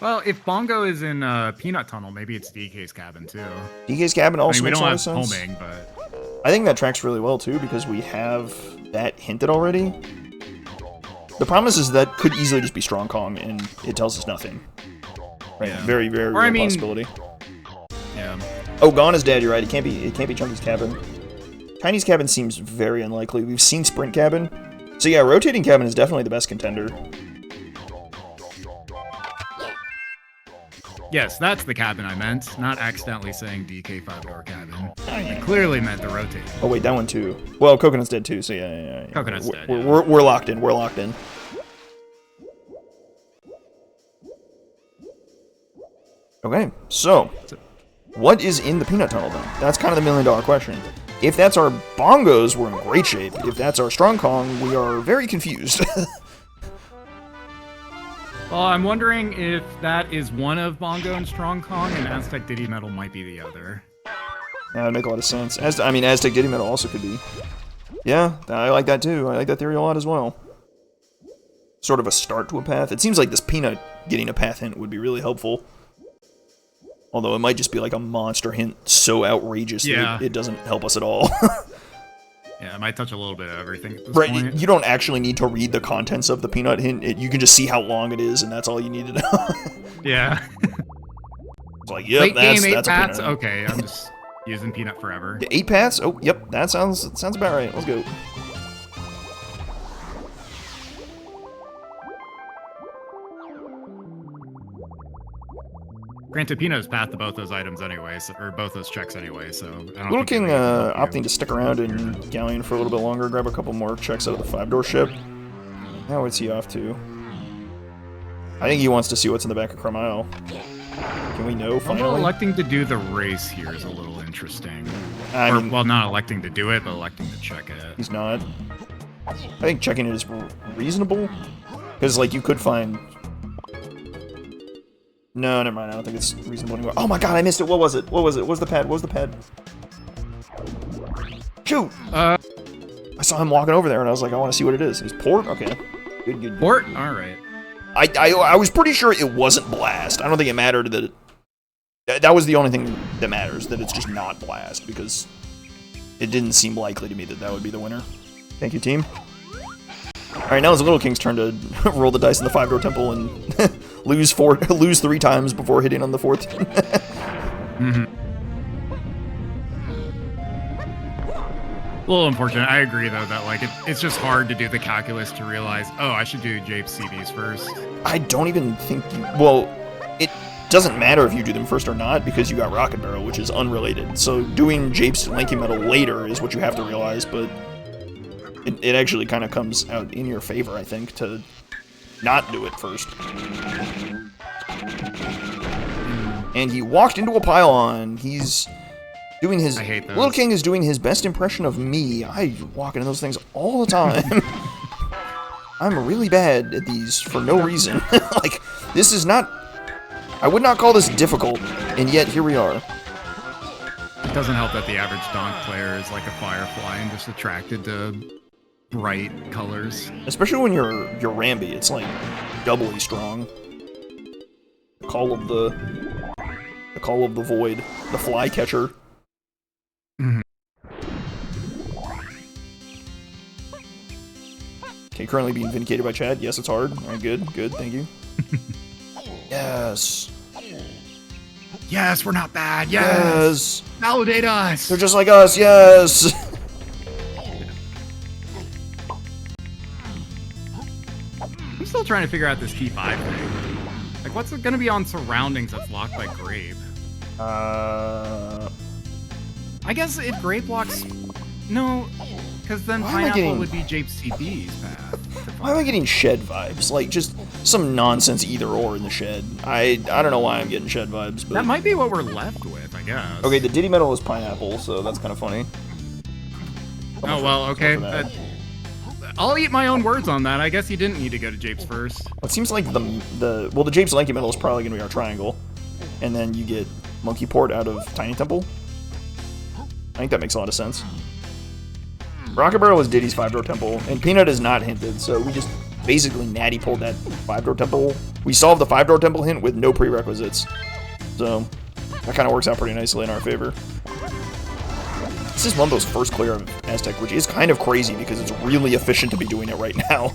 B: Well, if Bongo is in Peanut Tunnel, maybe it's DK's cabin too.
A: DK's cabin also makes a lot of
B: sense.
A: sense.
B: Homing, but
A: I think that tracks really well too, because we have that hinted already. The promise is that could easily just be Strong Kong, and it tells us nothing. Right? Yeah. Very, very real possibility.
B: Yeah.
A: Oh, Gone is dead. You're right. It can't be Chunky's cabin. Tiny's cabin seems very unlikely. We've seen Sprint cabin, so yeah, rotating cabin is definitely the best contender.
B: Yes, that's the cabin I meant. Not accidentally saying DK 5-door cabin. I clearly meant the rotating.
A: Oh wait, that one too. Well, Coconut's dead too, so yeah.
B: Coconut's dead.
A: We're locked in. We're locked in. Okay, so what is in the Peanut Tunnel then? That's kind of the million-dollar question. If that's our bongos, we're in great shape. If that's our Strong Kong, we are very confused.
B: Well, I'm wondering if that is one of Bongo and Strong Kong, and Aztec Diddy Metal might be the other.
A: Yeah, that'd make a lot of sense. Aztec Diddy Metal also could be. Yeah, I like that too. I like that theory a lot as well. Sort of a start to a path. It seems like this Peanut getting a path hint would be really helpful. Although it might just be like a monster hint so outrageous that it doesn't help us at all.
B: Yeah, it might touch a little bit of everything at this
A: point.
B: Right,
A: you don't actually need to read the contents of the Peanut hint. You can just see how long it is, and that's all you need to know.
B: Yeah.
A: It's like, yep, that's a
B: paths?
A: Peanut.
B: Okay, I'm just using Peanut forever.
A: The 8 paths? Oh, yep, that sounds about right. Let's go.
B: Granted, Peanut's path to both those items anyway, or both those checks anyway, so I don't
A: LittleKing opting to stick around in Galleon for a little bit longer, grab a couple more checks out of the 5-door ship. Now what's he off to? I think he wants to see what's in the back of Carmyle. Can we know, finally?
B: Electing to do the race here is a little interesting.
A: I mean,
B: Well, not electing to do it, but electing to check it.
A: he's not. I think checking it is reasonable. Because, like, you could find... No, never mind. I don't think it's reasonable anymore. Oh my god, I missed it. What was it? What was it? What was the pad? What was the pad? Shoot! I saw him walking over there, and I was like, I want to see what it is. It's port? Okay. Good, good.
B: Port? Alright.
A: I was pretty sure it wasn't blast. I don't think it mattered that that was the only thing that matters, that it's just not blast, because it didn't seem likely to me that that would be the winner. Thank you, team. Alright, now it's LittleKing's turn to roll the dice in the 5-door temple and lose 3 times before hitting on the 4th.
B: Mm-hmm. A little unfortunate. I agree, though, that like it's just hard to do the calculus to realize, oh, I should do Jape's CDs first.
A: I don't even think you... Well, it doesn't matter if you do them first or not, because you got Rocket Barrel, which is unrelated. So doing Jape's Lanky Metal later is what you have to realize, but it actually kind of comes out in your favor, I think, to not do it first. And he walked into a pylon. He's doing his...
B: I hate those.
A: LittleKing is doing his best impression of me. I walk into those things all the time. I'm really bad at these for no reason. Like, this is not... I would not call this difficult, and yet here we are.
B: It doesn't help that the average Donk player is like a firefly and just attracted to bright colors.
A: Especially when you're Ramby, it's like doubly strong. The call of the void, the flycatcher.
B: Mm-hmm.
A: Okay, currently being vindicated by Chad. Yes, it's hard. All right, good, thank you. Yes.
B: Yes, we're not bad.
A: Yes.
B: Validate us.
A: They're just like us. Yes.
B: I'm still trying to figure out this T5 thing. Like, what's it gonna be on surroundings that's locked by grape? I guess if grape blocks, no, because then
A: Why am I
B: pineapple
A: getting-
B: would be Jape's CB's path.
A: Why am I getting shed vibes? Like, just some nonsense either or in the shed. I don't know why I'm getting shed vibes, but...
B: That might be what we're left with, I guess.
A: Okay, the Diddy Metal is pineapple, so that's kind of funny.
B: Oh, well, okay.
A: for that.
B: I'll eat my own words on that. I guess you didn't need to go to Jape's first.
A: It seems like the Jape's Lanky Metal is probably going to be our triangle. And then you get Monkey Port out of Tiny Temple. I think that makes a lot of sense. Rocket Barrel is Diddy's 5-door temple, and Peanut is not hinted, so we just basically natty pulled that 5-door temple. We solved the 5-door temple hint with no prerequisites. So that kind of works out pretty nicely in our favor. This is Mumbo's first clear of Aztec, which is kind of crazy because it's really efficient to be doing it right now.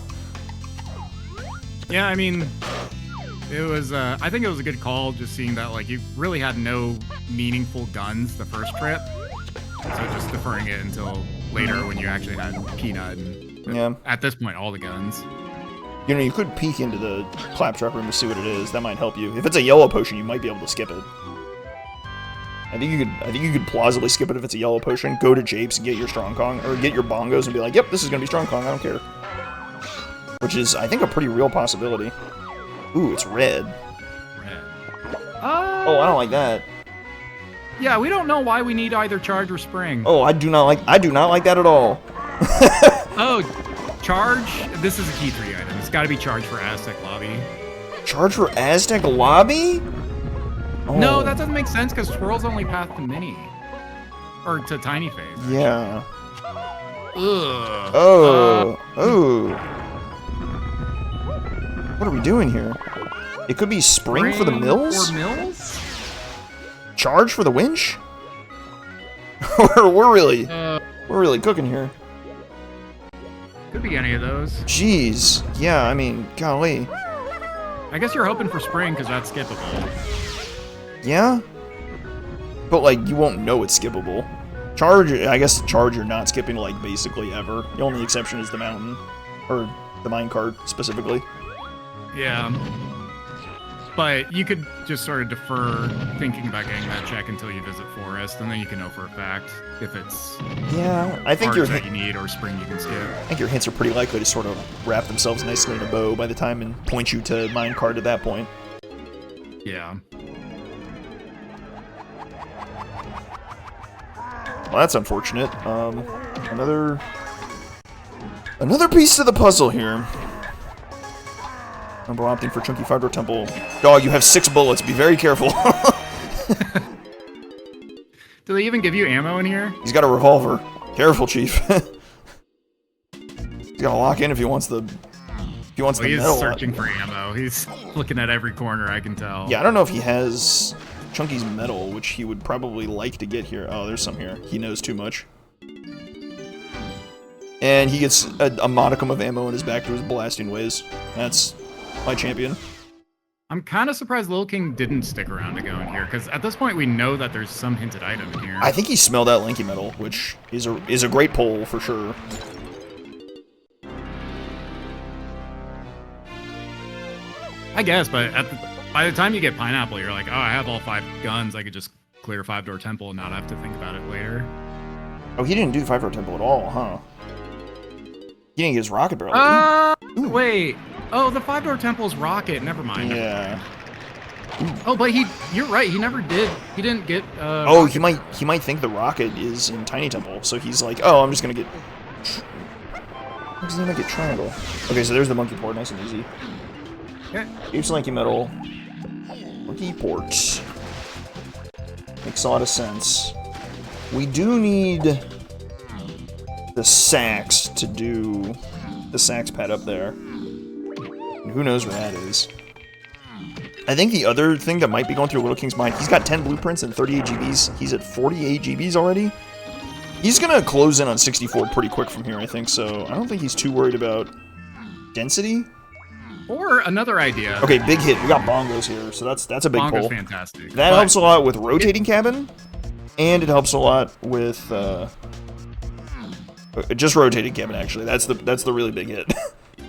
B: Yeah, I mean, it was, I think it was a good call just seeing that, like, you really had no meaningful guns the first trip. So just deferring it until later when you actually had Peanut and,
A: Yeah.
B: at this point, all the guns.
A: You know, you could peek into the claptrap room to see what it is. That might help you. If it's a yellow potion, you might be able to skip it. I think you could plausibly skip it if it's a yellow potion. Go to Japes and get your Strong Kong, or get your bongos and be like, yep, this is gonna be Strong Kong, I don't care. Which is, I think, a pretty real possibility. Ooh, it's red.
B: Red.
A: Oh, I don't like that.
B: Yeah, we don't know why we need either charge or spring.
A: Oh, I do not like that at all.
B: Oh, charge? This is a key 3 item. It's gotta be charge for Aztec Lobby.
A: Charge for Aztec Lobby? Oh.
B: No, that doesn't make sense because Twirl's only path to Mini. Or to Tiny Phase.
A: Yeah.
B: Ugh.
A: Oh. Oh. What are we doing here? It could be spring for the mills?
B: For mills?
A: Charge for the winch? we're really cooking here.
B: Could be any of those.
A: Jeez. Yeah, I mean, golly.
B: I guess you're hoping for spring because that's skippable.
A: Yeah? But, like, you won't know it's skippable. Charge, I guess charge you're not skipping, like, basically ever. The only exception is the mountain. Or the minecart, specifically.
B: Yeah. But you could just sort of defer thinking about getting that check until you visit Forest, and then you can know for a fact if it's
A: Yeah, I think
B: cards that you need or spring you can skip.
A: I think your hints are pretty likely to sort of wrap themselves nicely in a bow by the time and point you to minecart at that point.
B: Yeah.
A: Well, that's unfortunate. Another piece to the puzzle here. Mumbo opting for Chunky 5-door temple. Dog, you have 6 bullets. Be very careful.
B: Do they even give you ammo in here?
A: He's got a revolver. Careful, Chief. He's gotta lock in if he wants the. If he wants the metal.
B: He's searching for ammo. He's looking at every corner, I can tell.
A: Yeah, I don't know if he has Chunky's metal, which he would probably like to get here. Oh, there's some here. He knows too much. And he gets a modicum of ammo in his back to his blasting ways. That's my champion.
B: I'm kind of surprised LittleKing didn't stick around to go in here, because at this point we know that there's some hinted item in here.
A: I think he smelled out Lanky Metal, which is a great pull for sure.
B: I guess, but by the time you get Pineapple, you're like, oh, I have all 5 guns. I could just clear 5-door temple and not have to think about it later.
A: Oh, he didn't do 5-door temple at all, huh? He didn't get his rocket barrel.
B: Wait. Oh, the 5-door temple's rocket. Never mind.
A: Yeah.
B: Oh, but you're right. He never did. He didn't get.
A: Oh, he might think the rocket is in Tiny Temple, so he's like, oh, I'm just gonna get. I'm just gonna get triangle. Okay, so there's the monkey port, nice and easy.
B: Okay.
A: Here's Lanky Metal. Monkey ports. Makes a lot of sense. We do need the sacks to do the sax pad up there. And who knows where that is. I think the other thing that might be going through LittleKing's mind, he's got 10 blueprints and 38 GBs. He's at 48 GBs already. He's gonna close in on 64 pretty quick from here, I think, so I don't think he's too worried about density.
B: Or another idea.
A: Okay, big hit. We got bongos here, so that's a big pull.
B: Bongo's fantastic.
A: That helps a lot with rotating cabin, and it helps a lot with just rotating cabin. Actually, that's the really big hit.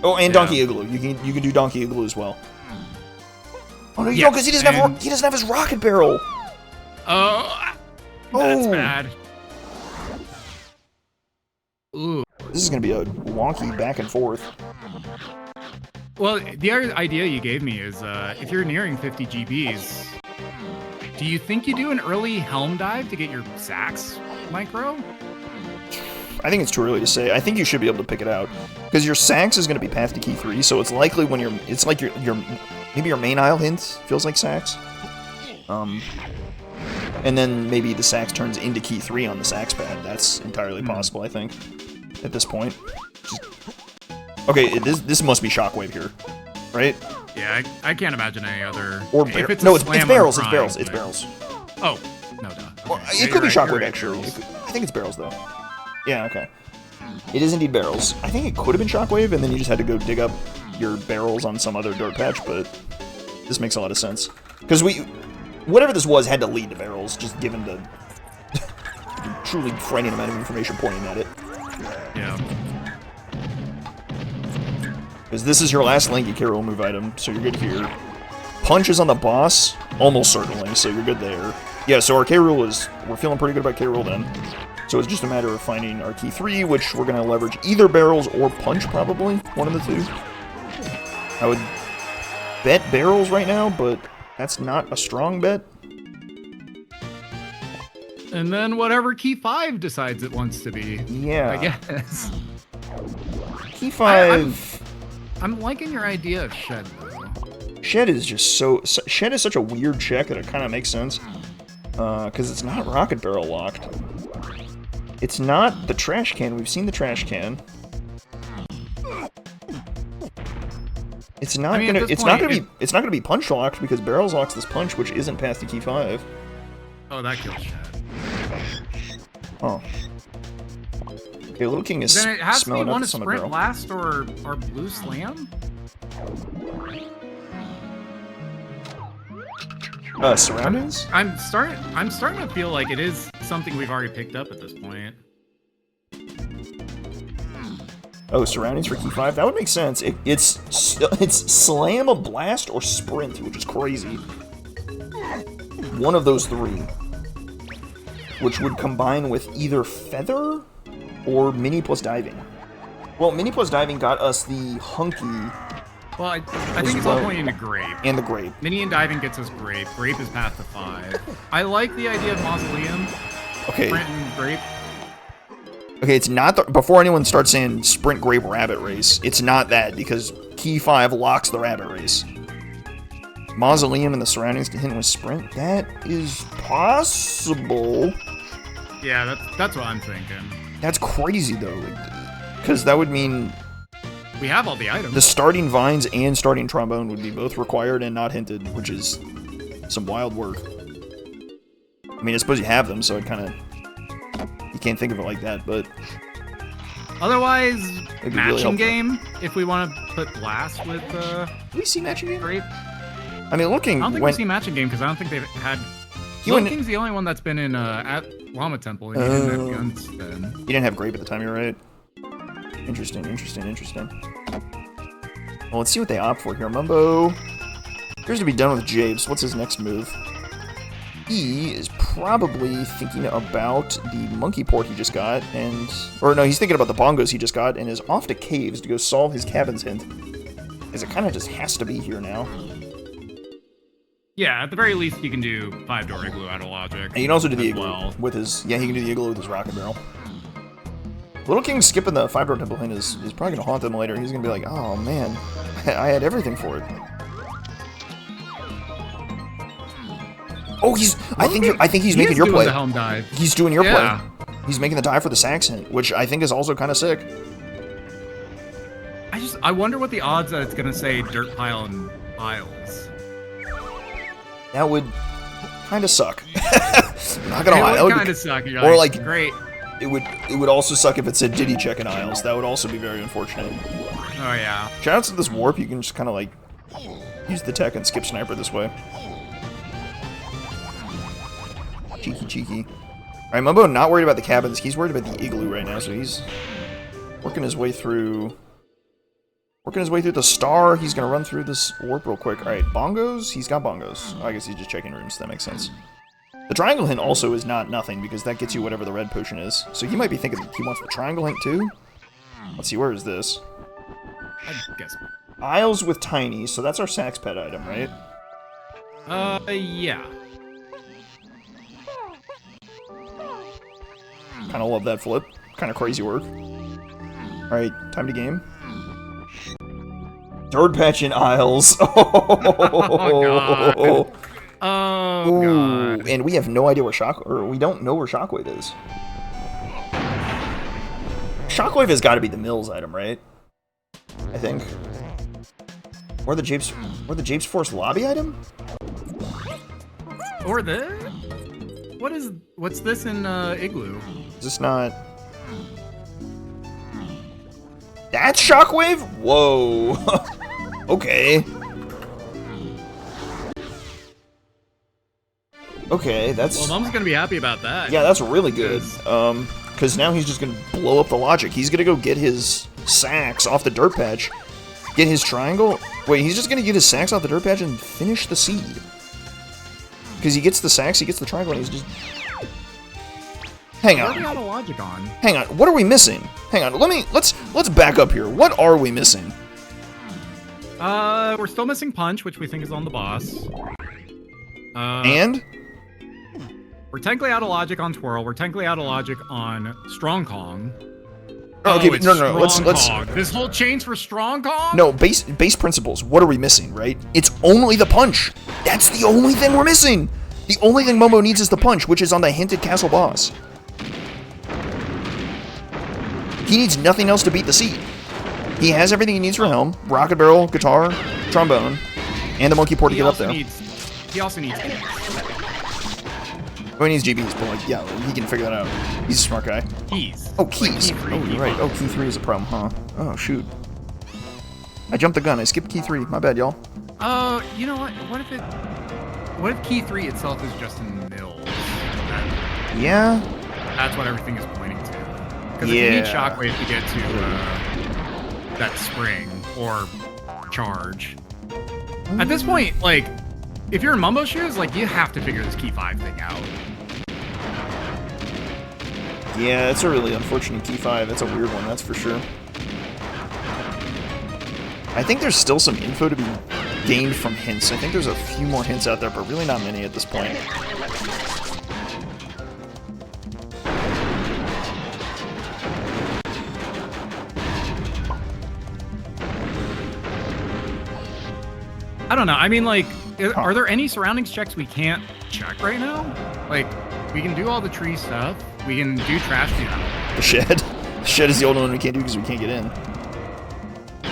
A: Oh, and Donkey Igloo. You can do Donkey Igloo as well. Oh no, you don't, because he doesn't have his rocket barrel.
B: Oh, that's bad. Ooh.
A: This is gonna be a wonky back and forth.
B: Well, the other idea you gave me is if you're nearing 50 GBs, do you think you do an early helm dive to get your sax micro?
A: I think it's too early to say. I think you should be able to pick it out because your sax is going to be path to key 3, so it's likely when it's like your maybe your main aisle hint feels like sax, and then maybe the sax turns into key 3 on the sax pad. That's entirely possible, I think, at this point. Okay, this must be Shockwave here, right?
B: Yeah, I can't imagine any other.
A: Or
B: if it's
A: no,
B: a
A: it's
B: slam,
A: barrels.
B: I'm
A: It's
B: crying,
A: barrels. It's
B: but-
A: barrels.
B: Oh, no, duh. Okay.
A: Well,
B: Yeah,
A: it could be
B: you're right,
A: Shockwave
B: you're
A: actually.
B: right,
A: I think it's barrels though. Yeah, okay. It is indeed barrels. I think it could have been Shockwave, and then you just had to go dig up your barrels on some other dirt patch, but this makes a lot of sense. Because whatever this was had to lead to barrels, just given the truly frightening amount of information pointing at it.
B: Yeah.
A: Because this is your last Lanky Carol move item, so you're good here. Punch is on the boss, almost certainly, so you're good there. Yeah, so our K-Rule we're feeling pretty good about K-Rule then. So it's just a matter of finding our key 3, which we're going to leverage either barrels or punch, probably. One of the two. I would bet barrels right now, but that's not a strong bet.
B: And then whatever key 5 decides it wants to be.
A: Yeah.
B: I guess.
A: Key 5...
B: I'm liking your idea of Shed, though.
A: Shed is just Shed is such a weird check that it kind of makes sense. Because it's not rocket barrel locked. It's not the trash can. We've seen the trash can. It's not gonna be punch locked because barrels locks this punch, which isn't past the key 5.
B: Oh, that kills Shed.
A: Oh. Okay, LittleKing is
B: Then it has to be
A: smelling
B: one
A: up
B: of
A: some
B: Sprint
A: barrel.
B: Blast or Blue Slam?
A: Surroundings?
B: I'm starting to feel like it is something we've already picked up at this point.
A: Oh, surroundings for key 5? That would make sense. It's slam, a blast, or sprint, which is crazy. One of those 3. Which would combine with either feather or mini plus diving. Well, mini plus diving got us the hunky
B: Well, I think it's all pointing to Grape.
A: and the grape.
B: Mini and Diving gets us Grape. Grape is path to 5. I like the idea of Mausoleum.
A: Okay,
B: Sprint and Grape.
A: Okay, it's not the, before anyone starts saying sprint grape rabbit race, it's not that, because key 5 locks the rabbit race. Mausoleum and the surroundings to hint with sprint? That is possible.
B: Yeah, that's what I'm thinking.
A: That's crazy, though, because that would mean
B: we have all the items.
A: the starting vines and starting trombone would be both required and not hinted, which is some wild work. I mean, I suppose you have them, so it kind of... You can't think of it like that, but...
B: Otherwise,
A: It'd be
B: matching
A: really
B: game, if we want to put Blast with
A: Do we see matching game?
B: Grape.
A: I mean, LittleKing
B: I don't think
A: went...
B: we see matching game, because I don't think they've had...
A: He went...
B: LittleKing's the only one that's been in at Llama Temple, and he didn't have guns then.
A: You didn't have grape at the time, you're right. Interesting. Well, let's see what they opt for here. Mumbo appears to be done with Japes. What's his next move? He is probably thinking about the monkey port he just got, and... Or no, he's thinking about the bongos he just got, and is off to Caves to go solve his cabin's hint. Because it kind of just has to be here now.
B: Yeah, at the very least, you can do 5-door igloo out of logic.
A: And you can also do the igloo
B: well.
A: with his... Yeah, he can do the igloo with his rocket barrel. LittleKing skipping the 5-door temple hint is probably going to haunt him later. He's going to be like, oh man, I had everything for it. Oh, I think he's making your play.
B: The helm dive.
A: He's doing your
B: Yeah.
A: play. He's making the dive for the sax hint, which I think is also kind of sick.
B: I wonder what the odds that it's gonna say dirt pile and piles.
A: That would kind of suck. I'm not gonna lie.
B: It
A: That
B: would
A: would
B: kind of suck. You're
A: or like
B: great.
A: it would also suck if it said did he check in aisles. That would also be very unfortunate.
B: Oh yeah.
A: Shout out to this warp. You can just kind of like use the tech and skip sniper this way. Cheeky. Alright, Mumbo not worried about the cabins. He's worried about the igloo right now, so he's working his way through the star. He's gonna run through this warp real quick. Alright, bongos? He's got bongos. I guess he's just checking rooms, so that makes sense. The triangle hint also is not nothing, because that gets you whatever the red potion is. So he might be thinking he wants the triangle hint too? Let's see, where is this?
B: I guess.
A: Aisles with tiny, so that's our sax pet item, right?
B: Yeah.
A: Kind of love that flip. Kind of crazy work. Alright, time to game. Third patch in aisles.
B: Oh, God.
A: Ooh, and we have no idea where we don't know where Shockwave is. Shockwave has got to be the Mills item, right? I think. Or the Japes Force lobby item?
B: Or what's this in Igloo?
A: Is this not... That's Shockwave? Whoa. Okay. Okay, that's...
B: Well, Mom's gonna be happy about that.
A: Yeah, that's really good. Because now he's just gonna blow up the logic. He's gonna go get his sax off the dirt patch, get his triangle. Wait, he's just gonna get his sax off the dirt patch and finish the seed. Because he gets the sax, he gets the triangle, and he's just... Hang on.
B: What are we out of logic on?
A: Hang on. What are we missing? Hang on. Let's back up here. What are we missing?
B: We're still missing punch, which we think is on the boss.
A: And
B: we're technically out of logic on twirl. We're technically out of logic on strong Kong.
A: okay,
B: it's
A: no. Let's
B: Kong. This whole chain's for strong Kong.
A: no base principles. What are we missing? Right? It's only the punch. That's the only thing we're missing. The only thing Momo needs is the punch, which is on the hinted castle boss. He needs nothing else to beat the seed. He has everything he needs for helm: rocket barrel, guitar, trombone, and the monkey port to get up there.
B: He also needs
A: Well, he needs GBs, but like, yeah, he can figure that out. He's a smart guy.
B: keys.
A: Oh, keys.
B: Like key 3,
A: Oh, you're right. Oh, key 3 is a problem, huh? Oh, shoot. I jumped the gun. I skipped key 3. My bad, y'all.
B: You know what? What if key 3 itself is just in Mills?
A: Yeah.
B: That's what everything is pointing to. Because if you need Shockwave to get to that spring or charge, at this point, like, if you're in Mumbo's shoes, like, you have to figure this key 5 thing out.
A: Yeah, it's a really unfortunate key 5. That's a weird one, that's for sure. I think there's still some info to be gained from hints. I think there's a few more hints out there, but really not many at this point.
B: I don't know. I mean, like, are there any surroundings checks we can't check right now? Like, we can do all the tree stuff. We can do trash can.
A: The shed. The shed is the only one we can't do because we can't get in.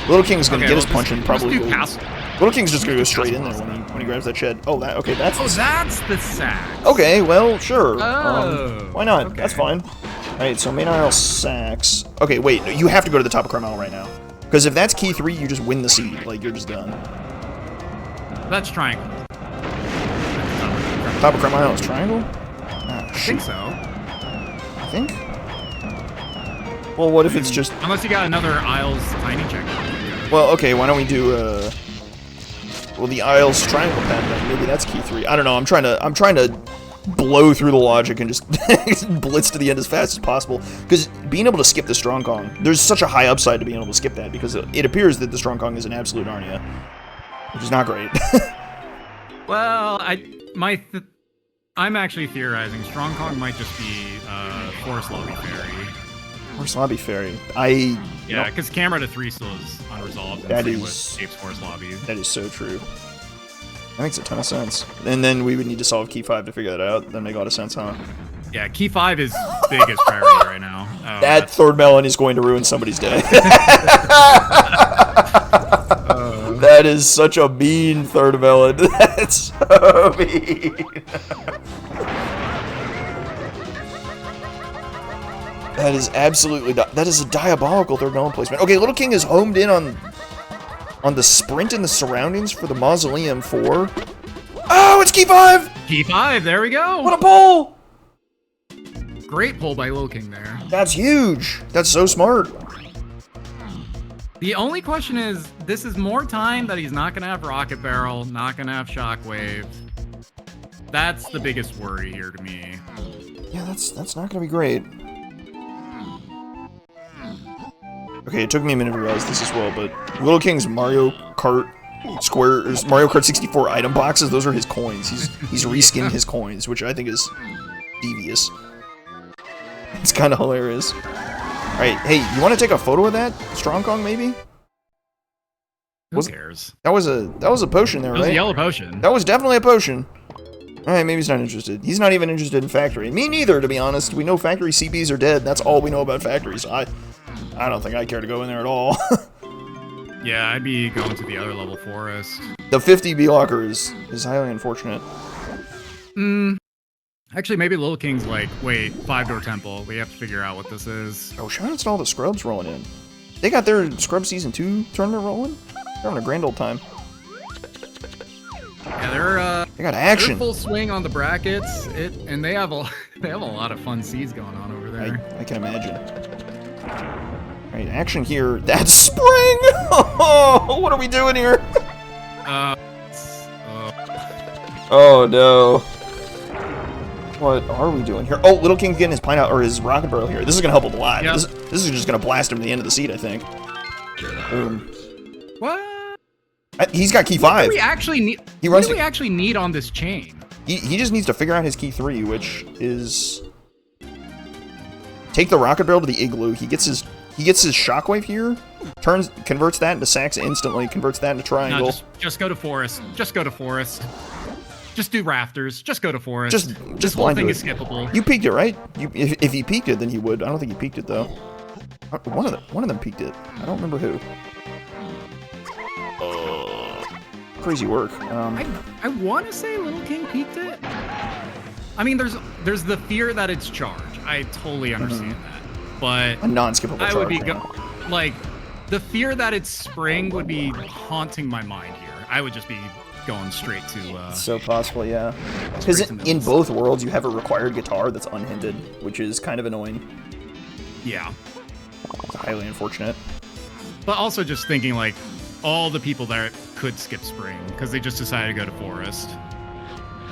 A: LittleKing's gonna get his punch and probably. LittleKing's just gonna go straight in there when he grabs that shed. Oh, okay, that's.
B: Oh, that's the sack.
A: Okay, well, sure.
B: Oh.
A: Why not?
B: Okay.
A: That's fine. All right, so main aisle sacks. Okay, wait, no, you have to go to the top of crime aisle right now. Because if that's key 3, you just win the seed. Like, you're just done.
B: That's triangle.
A: Top of crime aisle is triangle? Ah,
B: I think so.
A: I think? Well, what if it's just...
B: Unless you got another aisles tiny check.
A: Well, okay, why don't we do, well, the aisles triangle pen, then maybe that's key 3. I don't know, I'm trying to blow through the logic and just blitz to the end as fast as possible. Because being able to skip the Strong Kong, there's such a high upside to being able to skip that, because it appears that the Strong Kong is an absolute Narnia, which is not great.
B: Well, I'm actually theorizing Strong Kong might just be Forest Lobby Fairy.
A: Forest Lobby Fairy.
B: Yeah, because camera to 3 still is unresolved. And
A: That
B: same
A: is-
B: with Apes Forest Lobby.
A: That is so true. That makes a ton of sense. And then we would need to solve key 5 to figure that out. That make a lot of sense, huh?
B: Yeah, key 5 is biggest priority right now. Oh,
A: That third melon is going to ruin somebody's day. That is such a mean third melon. That's so mean. That is absolutely... That is a diabolical third melon placement. Okay, LittleKing is homed in on the sprint and the surroundings for the Mausoleum 4. Oh, it's key 5!
B: Key 5, there we go.
A: What a pull!
B: Great pull by LittleKing there.
A: That's huge. That's so smart.
B: The only question is, this is more time that he's not going to have Rocket Barrel, not going to have Shockwave. That's the biggest worry here to me.
A: Yeah, that's not gonna be great. Okay, it took me a minute to realize this as well, but LittleKing's Mario Kart Mario Kart 64 item boxes, those are his coins. He's reskinned his coins, which I think is devious. It's kind of hilarious. Alright, hey, you want to take a photo of that? Strong Kong, maybe?
B: Who cares?
A: That was a potion there,
B: It was
A: right?
B: a yellow potion.
A: That was definitely a potion. Alright, maybe he's not interested. He's not even interested in factory. Me neither, to be honest. We know factory CBs are dead. That's all we know about factories. I don't think I care to go in there at all.
B: Yeah, I'd be going to the other level forest.
A: The 50 B-Locker is highly unfortunate.
B: Actually, maybe LittleKing's like, wait, 5-door temple. We have to figure out what this is.
A: Oh, shout out to all the scrubs rolling in. They got their Scrub Season 2 tournament rolling? They're having a grand old time.
B: Yeah,
A: They got
B: they're
A: action.
B: full swing on the brackets. And they have a lot of fun seeds going on over there.
A: I can imagine. Alright, action here. That's spring! Oh, what are we doing here? Oh no. What are we doing here? Oh, LittleKing getting his pine out or his rocket barrel here. This is gonna help a lot.
B: Yep.
A: This is just gonna blast him to the end of the seat, I think. Boom.
B: What?
A: He's got key
B: What
A: 5.
B: do we actually need?
A: He
B: What
A: runs
B: do we
A: to-
B: actually need on this chain?
A: He just needs to figure out his key 3, which is take the rocket barrel to the igloo. He gets his shockwave here, converts that into sacks instantly, converts that into triangle.
B: No, just go to forest. Just go to forest. Just do rafters. Just go to forest.
A: Just
B: this whole
A: blind
B: thing
A: do
B: is
A: it.
B: skippable.
A: You peeked it, right? If he peeked it, then he would. I don't think he peeked it though. One of them peeked it. I don't remember who. Crazy work.
B: I want to say LittleKing peeked it. I mean, there's the fear that it's charge. I totally understand that, but
A: A non-skippable
B: I
A: charge.
B: would be
A: yeah.
B: like the fear that it's spring would be haunting my mind here. I would just be going straight to.
A: So possible, yeah. Because
B: Straight to
A: in
B: mills.
A: both worlds, you have a required guitar that's unhinted, which is kind of annoying.
B: Yeah,
A: It's highly unfortunate.
B: but also just thinking like all the people that could skip spring because they just decided to go to forest,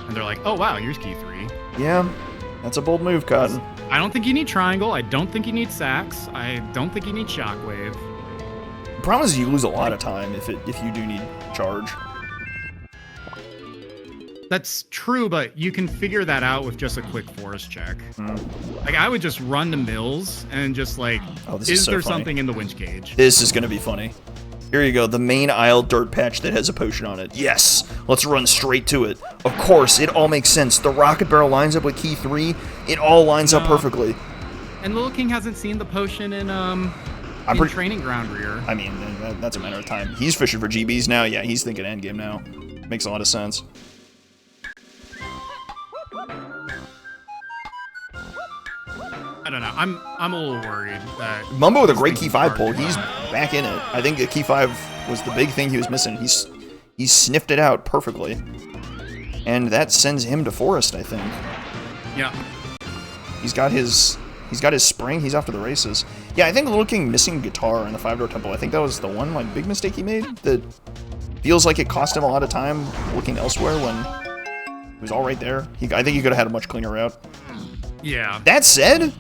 B: and they're like, oh wow, here's key 3.
A: Yeah, that's a bold move, Cotton.
B: I don't think you need triangle. I don't think you need sacks. I don't think you need shockwave.
A: The problem is you lose a lot of time if you do need charge.
B: That's true, but you can figure that out with just a quick forest check. Like, I would just run to mills and just like,
A: Oh, this is so
B: there
A: funny.
B: something in the winch cage?
A: This is gonna be funny. Here you go, the main aisle dirt patch that has a potion on it. Yes! Let's run straight to it. Of course, it all makes sense. The rocket barrel lines up with key 3. It all lines up perfectly.
B: And LittleKing hasn't seen the potion in Training Ground Rear.
A: I mean, that's a matter of time. He's fishing for GBs now. Yeah, he's thinking endgame now. Makes a lot of sense.
B: I don't know. I'm a little worried that
A: Mumbo with a great key 5 pull. He's back in it. I think the key 5 was the big thing he was missing. He sniffed it out perfectly. And that sends him to Forest, I think.
B: Yeah.
A: He's got his spring. He's off to the races. Yeah, I think LittleKing missing guitar in the 5-door temple. I think that was the one like big mistake he made that feels like it cost him a lot of time looking elsewhere when he was all right there. I think he could have had a much cleaner route.
B: Yeah.
A: That said,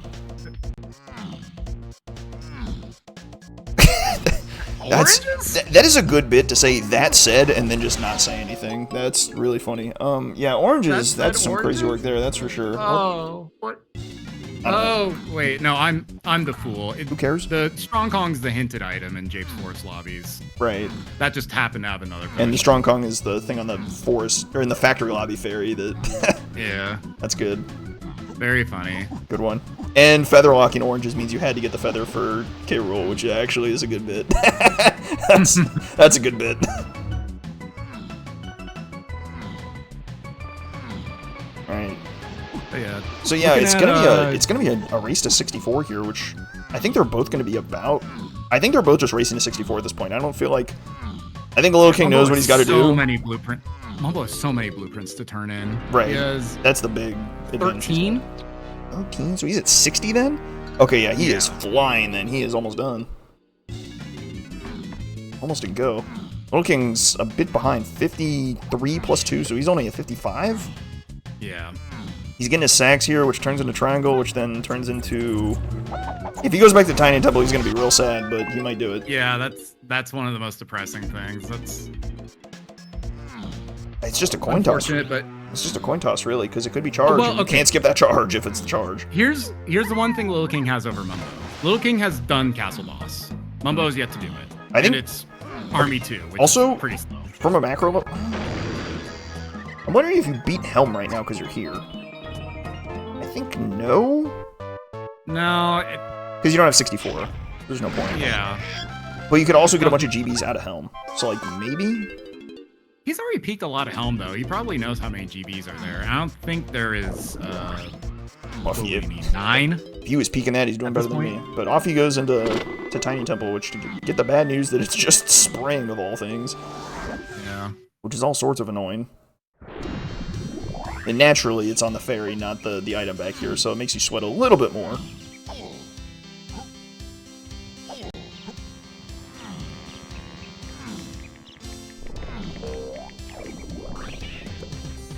A: that is a good bit to say that said and then just not say anything. That's really funny. Yeah, oranges, that's some crazy work there, that's for sure.
B: Oh, what? Oh, wait, no, I'm the fool.
A: Who cares?
B: The Strong Kong's the hinted item in Jape's Forest lobbies.
A: Right.
B: That just happened to have another potion.
A: And the Strong Kong is the thing on the forest, or in the factory lobby ferry that...
B: Yeah.
A: That's good.
B: Very funny.
A: Good one. And feather locking oranges means you had to get the feather for K. Rool, which actually is a good bit. That's a good bit. Alright.
B: Yeah.
A: So yeah, it's gonna be a race to 64 here, which I think they're both gonna be about. I think they're both just racing to 64 at this point. I don't feel like. I think LittleKing knows what he's got to do.
B: So many blueprints. Mumbo has so many blueprints to turn in.
A: Right.
B: He has
A: That's the big advantage.
B: 13.
A: 13. So he's at 60 then. Okay, yeah, he is flying. Then he is almost done. Almost a go. LittleKing's a bit behind, 53 plus 2, so he's only at 55.
B: Yeah.
A: He's getting his sacks here, which turns into triangle, which then turns into... If he goes back to Tiny Temple, he's going to be real sad, but he might do it.
B: Yeah, that's one of the most depressing things.
A: It's just a coin toss.
B: But
A: it's just a coin toss, really, because it could be charged.
B: Well,
A: and you can't skip that charge if it's the charge.
B: Here's the one thing LittleKing has over Mumbo. LittleKing has done Castle Boss. Mumbo has yet to do it.
A: I think
B: it's Army 2, which
A: also,
B: is pretty slow.
A: From a macro level... I'm wondering if you beat Helm right now because you're here. I think no?
B: No.
A: Because you don't have 64. There's no point.
B: Yeah.
A: But you could also get a bunch of GBs out of Helm. So, like, maybe?
B: He's already peaked a lot of Helm, though. He probably knows how many GBs are there. I don't think there is,
A: Off he,
B: 9?
A: If he was peaking that, he's doing better than me. But off he goes into Tiny Temple, which to get the bad news that it's just spring of all things.
B: Yeah.
A: Which is all sorts of annoying. And naturally, it's on the ferry, not the item back here, so it makes you sweat a little bit more.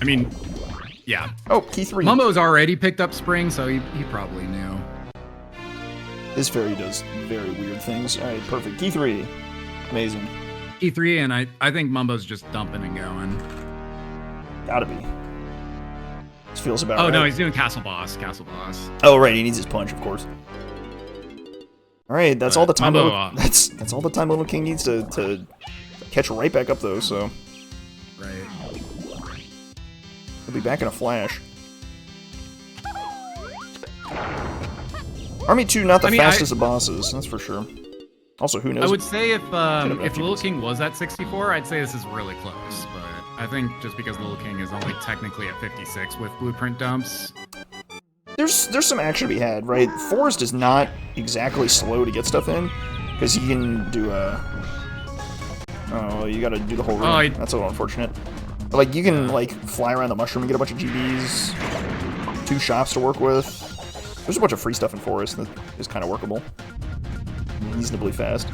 B: I mean, yeah.
A: Oh, key 3.
B: Mumbo's already picked up spring, so he probably knew.
A: This ferry does very weird things. Alright, perfect. Key 3. Amazing.
B: Key 3, and I think Mumbo's just dumping and going.
A: Gotta be. This feels about right.
B: Oh, no, he's doing Castle Boss. Castle Boss.
A: Oh, right, he needs his punch, of course. Alright, that's all the time
B: Mumbo,
A: that's all the time LittleKing needs to catch right back up, though, so...
B: Right.
A: He'll be back in a flash. Army 2, not the fastest of bosses, that's for sure. Also, who knows?
B: I would say if LittleKing was at 64, I'd say this is really close, but I think just because LittleKing is only technically at 56 with blueprint dumps.
A: There's some action to be had, right? Forest is not exactly slow to get stuff in, because you can do oh, you gotta do the whole room.
B: Oh,
A: that's a little unfortunate. But, like, you can, like, fly around the mushroom and get a bunch of GBs, 2 shops to work with. There's a bunch of free stuff in Forest that is kind of workable. Reasonably fast.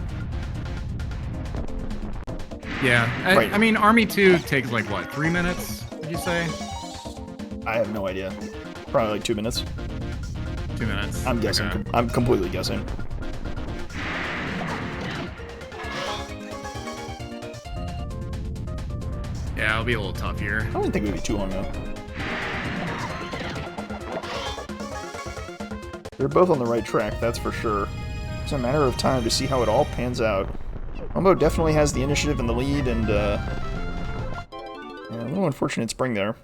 B: Yeah,
A: Right.
B: I mean, Army 2 takes, like, what, 3 minutes, would you say?
A: I have no idea. Probably like 2 minutes.
B: 2 minutes.
A: I'm guessing.
B: Okay.
A: I'm completely guessing.
B: Yeah, it'll be a little tough here.
A: I don't think it would be too long, though. They're both on the right track, that's for sure. It's a matter of time to see how it all pans out. Mumbo definitely has the initiative and the lead, and yeah, a little unfortunate spring there.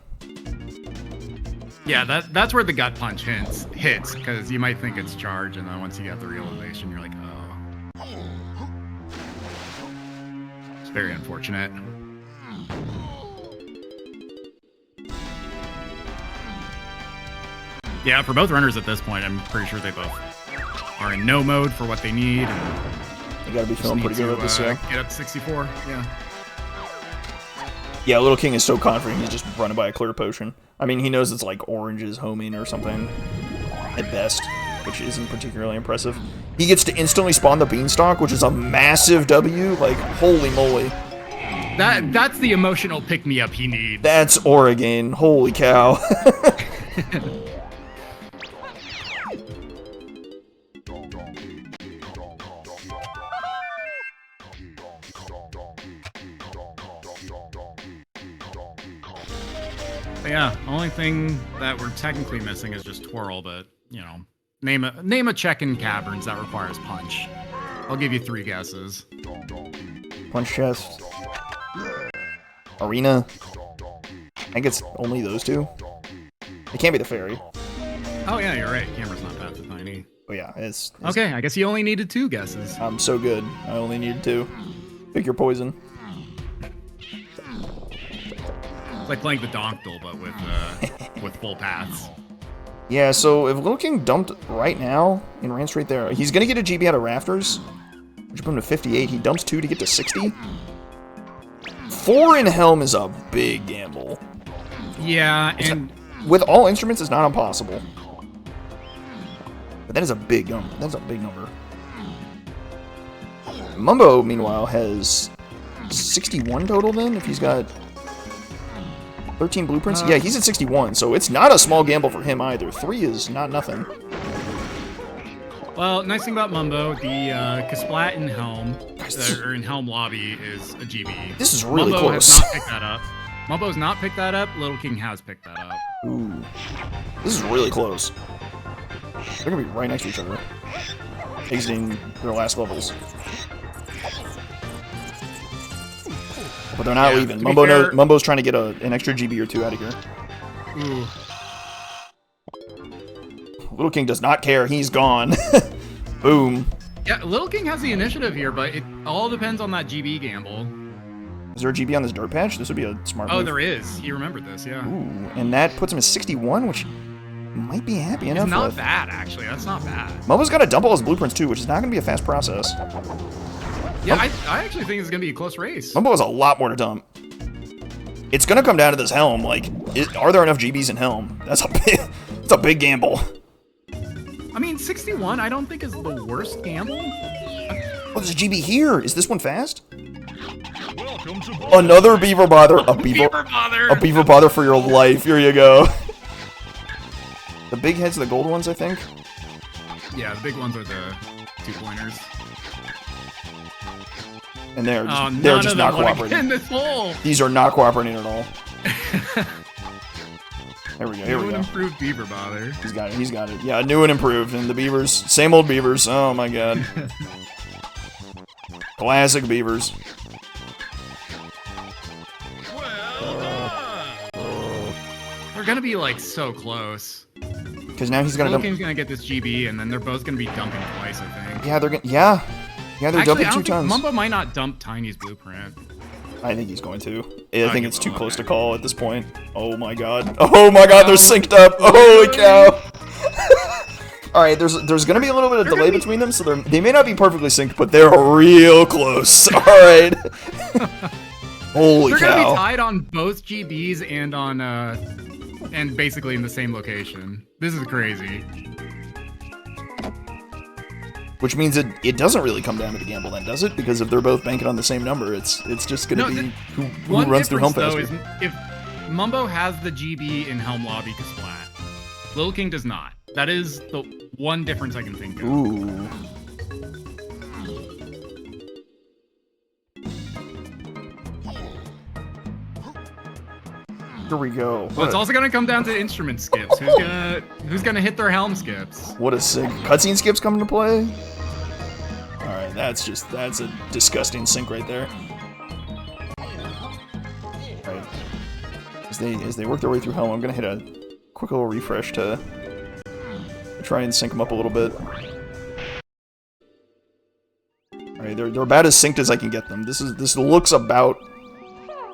B: Yeah, that's where the gut punch hits, because you might think it's charge, and then once you get the realization, you're like, oh. It's very unfortunate. Yeah, for both runners at this point, I'm pretty sure they both are in no mode for what they need. And
A: You gotta be feeling pretty good with this, yeah.
B: Get up to 64, yeah.
A: Yeah, LittleKing is so confident he's just running by a clear potion. I mean, he knows it's like oranges homing or something at best, which isn't particularly impressive. He gets to instantly spawn the beanstalk, which is a massive W. Like, holy moly.
B: That's the emotional pick-me-up he needs.
A: That's Oregon. Holy cow.
B: But yeah, only thing that we're technically missing is just twirl, but you know, name a check in caverns that requires punch. I'll give you 3 guesses.
A: Punch chest. Arena. I think it's only those 2. It can't be the fairy.
B: Oh yeah, you're right. Camera's not that tiny.
A: Oh yeah, it's
B: Okay, I guess you only needed 2 guesses.
A: I'm so good. I only needed 2. Pick your poison.
B: It's like playing the Donkdle, but with full paths.
A: Yeah, so if LittleKing dumped right now and ran straight there, he's gonna get a GB out of Rafters, which put him to 58. He dumps 2 to get to 60. 4 in Helm is a big gamble.
B: Yeah, and
A: With all instruments, it's not impossible. But that is a big number. That's a big number. Mumbo, meanwhile, has 61 total then, if he's got 13 blueprints? Yeah, he's at 61, so it's not a small gamble for him either. 3 is not nothing.
B: well, nice thing about Mumbo, the Kasplat in Helm, or in Helm lobby is a GB.
A: This is really
B: Mumbo
A: close.
B: has not picked that up. Mumbo's not picked that up. LittleKing has picked that up.
A: Ooh. This is really close. They're gonna be right next to each other. Exiting their last levels. But they're not leaving. Mumbo's trying to get an extra GB or 2 out of here.
B: Ooh.
A: LittleKing does not care. He's gone. Boom.
B: Yeah, LittleKing has the initiative here, but it all depends on that GB gamble.
A: Is there a GB on this dirt patch? This would be a smart move.
B: Oh, there is. He remembered this, yeah.
A: Ooh, and that puts him at 61, which might be happy enough
B: It's not
A: with.
B: bad, actually. That's not bad.
A: Mumbo's got to dump all his blueprints too, which is not going to be a fast process.
B: Yeah, I actually think it's going to be a close race.
A: Mumbo has a lot more to dump. It's going to come down to this Helm. Like, are there enough GBs in Helm? That's a big gamble.
B: I mean, 61 I don't think is the worst gamble.
A: Oh, there's a GB here. Is this one fast?
C: Welcome to
A: Another beaver bother. A beaver
B: bother.
A: A beaver bother for your life. Here you go. The big heads are the gold ones, I think.
B: Yeah, the big ones are the 2-pointers.
A: And they're just not cooperating.
B: In this hole.
A: These are not cooperating at all. There we go. Here we
B: New and
A: go.
B: improved beaver bother.
A: He's got it. He's got it. Yeah, new and improved. And the beavers, same old beavers. Oh my god. Classic beavers.
B: They're gonna be like so close.
A: Because now he's gonna dump.
B: LittleKing's gonna get this GB, and then they're both gonna be dumping twice, I think.
A: Yeah, they're gonna. Yeah, they're
B: Actually,
A: dumping
B: I
A: 2
B: don't think
A: tons.
B: Mumbo might not dump Tiny's blueprint.
A: I think he's going to. I think it's too close to
B: okay.
A: call at this point. Oh my god. Oh my god, they're synced up. Holy cow. Alright, there's gonna be a little bit of delay between them, so they may not be perfectly synced, but they're real close. Alright. Holy
B: They're
A: cow.
B: gonna be tied on both GBs and on and basically in the same location. This is crazy.
A: Which means it doesn't really come down to the gamble then, does it? Because if they're both banking on the same number, it's just gonna be who runs through Helm faster.
B: Is if Mumbo has the GB in Helm lobby Kasplat, LittleKing does not. That is the one difference I can think of.
A: Ooh. Here we go.
B: Well, it's also gonna come down to instrument skips. Who's gonna hit their Helm skips?
A: What a sick cutscene skips come into play. All right, that's a disgusting sync right there. Right. As they work their way through Helm, I'm gonna hit a quick little refresh to try and sync them up a little bit. Alright, they're about as synced as I can get them. This looks about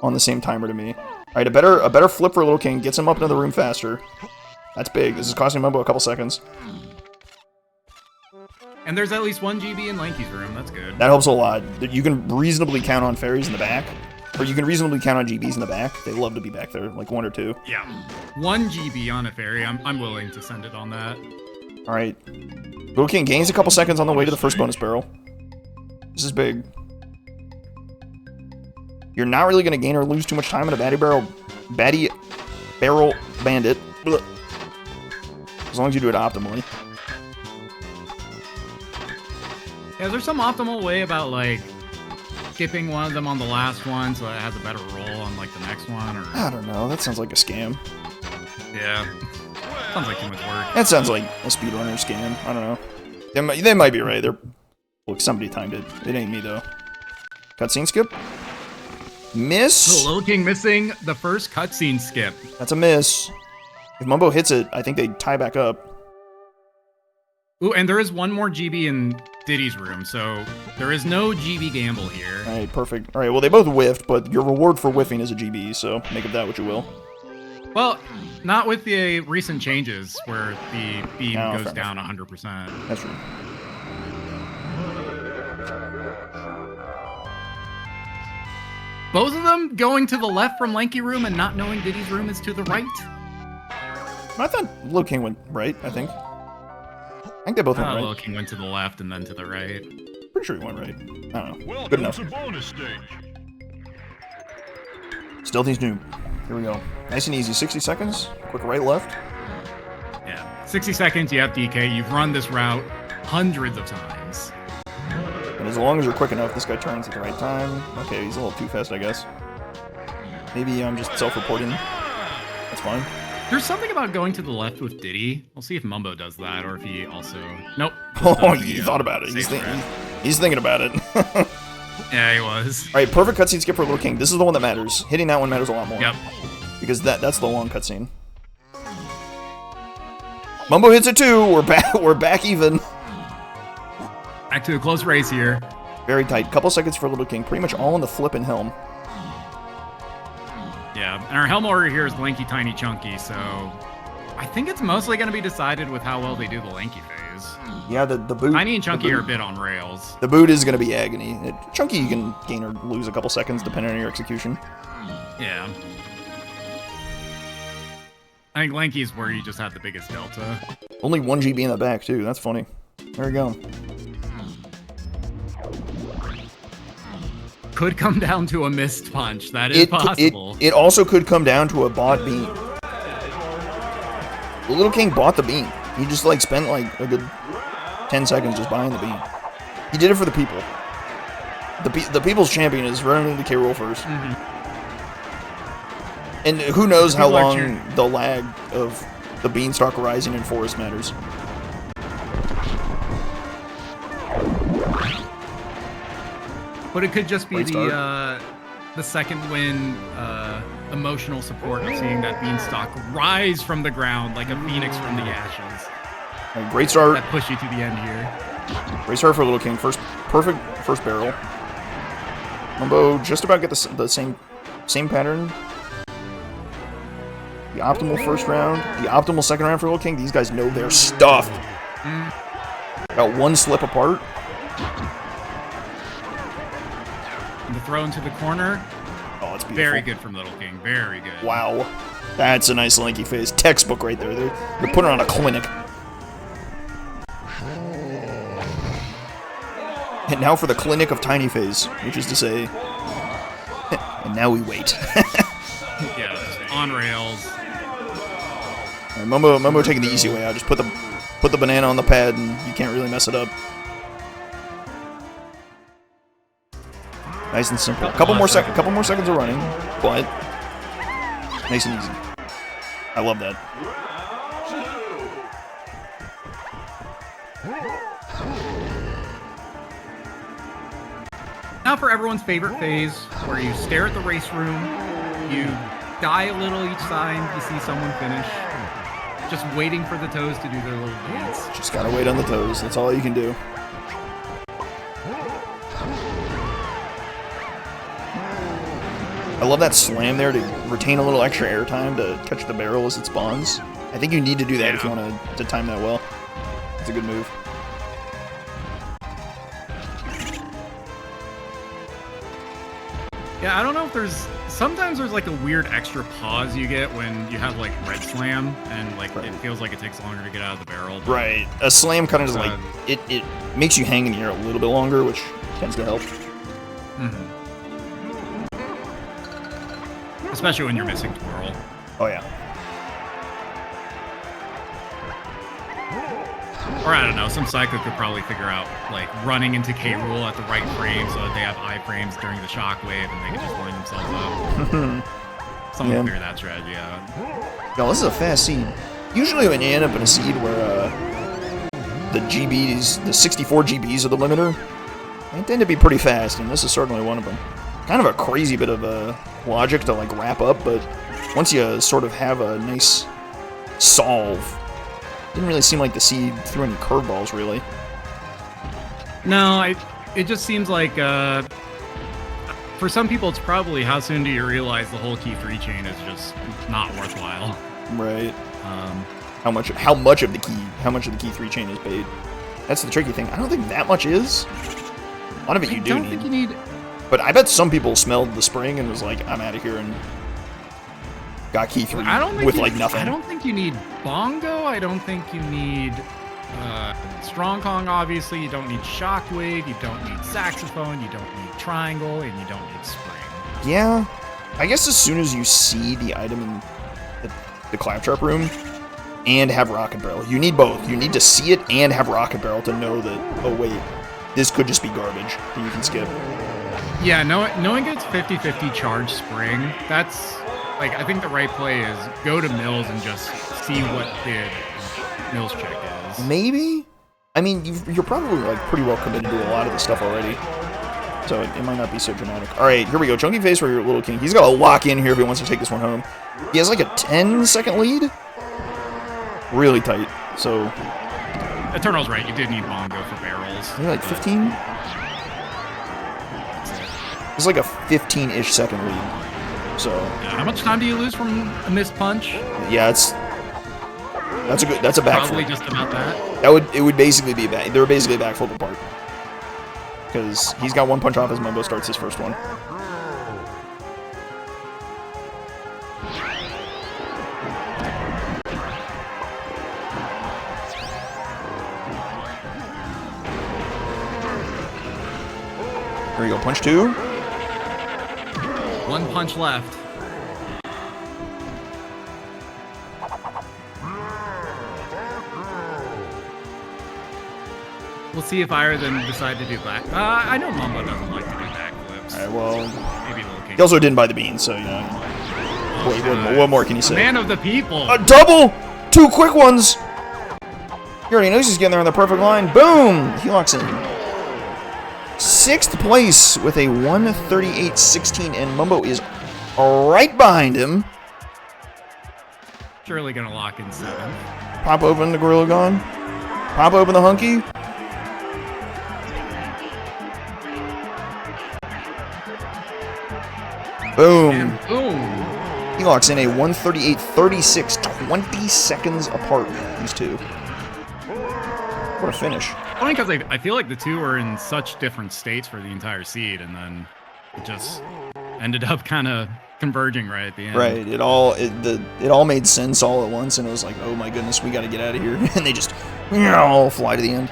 A: on the same timer to me. Alright, a better flip for LittleKing gets him up into the room faster. That's big. This is costing Mumbo a couple seconds.
B: And there's at least 1 GB in Lanky's room. That's good.
A: That helps a lot. You can reasonably count on fairies in the back. Or you can reasonably count on GBs in the back. They love to be back there, like 1 or 2.
B: Yeah. 1 GB on a fairy. I'm willing to send it on that.
A: Alright. LittleKing gains a couple seconds on the way to the first bonus barrel. This is big. You're not really going to gain or lose too much time in a baddie barrel bandit. Blah. As long as you do it optimally.
B: Yeah, is there some optimal way about, like, skipping one of them on the last one so it has a better roll on, like, the next one? Or...
A: I don't know. That sounds like a scam.
B: Yeah. Sounds like too much work.
A: That sounds like a speedrunner scam. I don't know. They might be right. Look, somebody timed it. It ain't me, though. Cutscene skip? Miss?
B: So LittleKing missing the first cutscene skip.
A: That's a miss. If Mumbo hits it, I think they tie back up.
B: Ooh, and there is 1 more GB in Diddy's room, so there is no GB gamble here.
A: Alright, perfect. Alright, well, they both whiffed, but your reward for whiffing is a GB, so make of that what you will.
B: Well, not with the recent changes where the beam
A: No,
B: goes
A: fair
B: down 100%.
A: That's true.
B: Both of them going to the left from Lanky room and not knowing Diddy's room is to the right?
A: I thought LittleKing went right, I think. I think they both went right.
B: LittleKing went to the left and then to the right.
A: Pretty sure he went right. I don't know. Good
C: Welcome
A: enough.
C: to bonus stage.
A: Stealthy's new. Here we go. Nice and easy. 60 seconds. Quick right, left.
B: Yeah. 60 seconds, you have DK. You've run this route hundreds of times.
A: And as long as you're quick enough, this guy turns at the right time. Okay, he's a little too fast, I guess. Maybe I'm just self-reporting. That's fine.
B: There's something about going to the left with Diddy. We'll see if Mumbo does that or if he also... Nope.
A: Oh, he thought about it. He's thinking about it.
B: Yeah, he was.
A: Alright, perfect cutscene skip for LittleKing. This is the one that matters. Hitting that one matters a lot more.
B: Yep.
A: Because that's the long cutscene. Mumbo hits it too. We're back even.
B: Back to a close race here.
A: Very tight. Couple seconds for LittleKing. Pretty much all in the flip and helm.
B: Yeah, and our helm order here is Lanky, Tiny, Chunky, so I think it's mostly going to be decided with how well they do the Lanky phase.
A: Yeah, the boot.
B: Tiny and Chunky are a bit on rails.
A: The boot is going to be agony. Chunky, you can gain or lose a couple seconds depending on your execution.
B: Yeah. I think Lanky is where you just have the biggest delta.
A: Only 1 GB in the back, too. That's funny. There we go.
B: Could come down to a missed punch. That is possible.
A: It also could come down to a bought beam. The LittleKing bought the beam. He just, like, spent, like, a good 10 seconds just buying the beam. He did it for the people. The people's champion is running the K-Rool first.
B: Mm-hmm.
A: And who knows how long the lag of the beanstalk rising in forest matters.
B: But it could just be the second win emotional support of seeing that beanstalk rise from the ground like a phoenix from the ashes.
A: Right, great start.
B: That push you to the end here.
A: Great start for LittleKing. Perfect first barrel. Mumbo just about get the same pattern. The optimal first round. The optimal second round for LittleKing. These guys know their stuff. Got 1 slip apart.
B: And the throw into the corner.
A: Oh, it's beautiful.
B: Very good from LittleKing. Very good.
A: Wow. That's a nice lanky phase. Textbook right there. They're putting on a clinic. And now for the clinic of tiny phase, which is to say, and now we wait.
B: Yeah, on rails.
A: All right, Mumbo taking the easy way out. Just put the banana on the pad, and you can't really mess it up. Nice and simple. Couple more seconds of running, but nice and easy. I love that.
B: now for everyone's favorite phase, where you stare at the race room, you die a little each time you see someone finish, just waiting for the toes to do their little dance.
A: Just gotta wait on the toes. That's all you can do. I love that slam there to retain a little extra airtime to catch the barrel as it spawns. I think you need to do that if you want to time that well. It's a good move.
B: Yeah, I don't know if there's... Sometimes there's like a weird extra pause you get when you have like red slam, and like it feels like it takes longer to get out of the barrel.
A: Right. A slam kind of just like... It makes you hang in the air a little bit longer, which tends to help.
B: Mm-hmm. Especially when you're missing twirl.
A: Oh, yeah.
B: Or I don't know, some psycho could probably figure out like running into K. Rool at the right frame so that they have iframes during the shockwave and they can just line themselves up. Someone can figure that strategy out.
A: Yo, this is a fast seed. Usually when you end up in a seed where the GBs, the 64 GBs are the limiter, they tend to be pretty fast, and this is certainly one of them. Kind of a crazy bit of logic to like wrap up, but once you sort of have a nice solve, didn't really seem like the seed threw any curveballs, really.
B: No, it just seems like for some people it's probably how soon do you realize the whole key 3 chain is just not worthwhile.
A: Right. How much of the key 3 chain is paid? That's the tricky thing. I don't think that much is. A lot of it you do need.
B: I don't think you need.
A: But I bet some people smelled the spring and was like, I'm out of here, and got key 3 with like nothing.
B: I don't think you need bongo. I don't think you need strong Kong, obviously. You don't need shockwave. You don't need saxophone. You don't need triangle. And you don't need spring.
A: Yeah. I guess as soon as you see the item in the claptrap room and have rocket barrel, you need both. You need to see it and have rocket barrel to know that, oh wait, this could just be garbage that you can skip.
B: Yeah, knowing it's 50-50 charge spring, that's, like, I think the right play is go to Mills and just see what the Mills check is.
A: Maybe? I mean, you're probably, like, pretty well committed to a lot of the stuff already, so it might not be so dramatic. Alright, here we go. Chunky face for your LittleKing. He's got to lock in here if he wants to take this one home. He has, like, a 10-second lead? Really tight, so...
B: Eternal's right, you did need bongo for barrels.
A: Maybe, like, 15? It's like a 15-ish second lead. So
B: how much time do you lose from a missed punch?
A: Yeah, that's a backflip.
B: Probably just about that.
A: It would basically be they were basically a backflip apart. Because he's got one punch off as Mumbo starts his first one. There you go, punch 2.
B: One punch left. We'll see if I then decide to do back. I know Mumbo doesn't like to do backflips.
A: Alright, well,
B: maybe LittleKing.
A: He also didn't buy the beans, so, you know. What more can you say?
B: Man of the people.
A: A double! 2 quick ones! He already knows he's getting there on the perfect line. Boom! He locks in. 6th place with a 138.16, and Mumbo is right behind him.
B: Surely gonna lock in 7.
A: Pop open the Gorilla Gone. Pop open the Hunky. Boom.
B: And boom.
A: He locks in a 138.36, 20 seconds apart, these two. What a finish.
B: Funny because I feel like the two were in such different states for the entire seed, and then it just ended up kind of converging right at the end.
A: Right. It all made sense all at once, and it was like, oh my goodness, we got to get out of here, and they just fly to the end.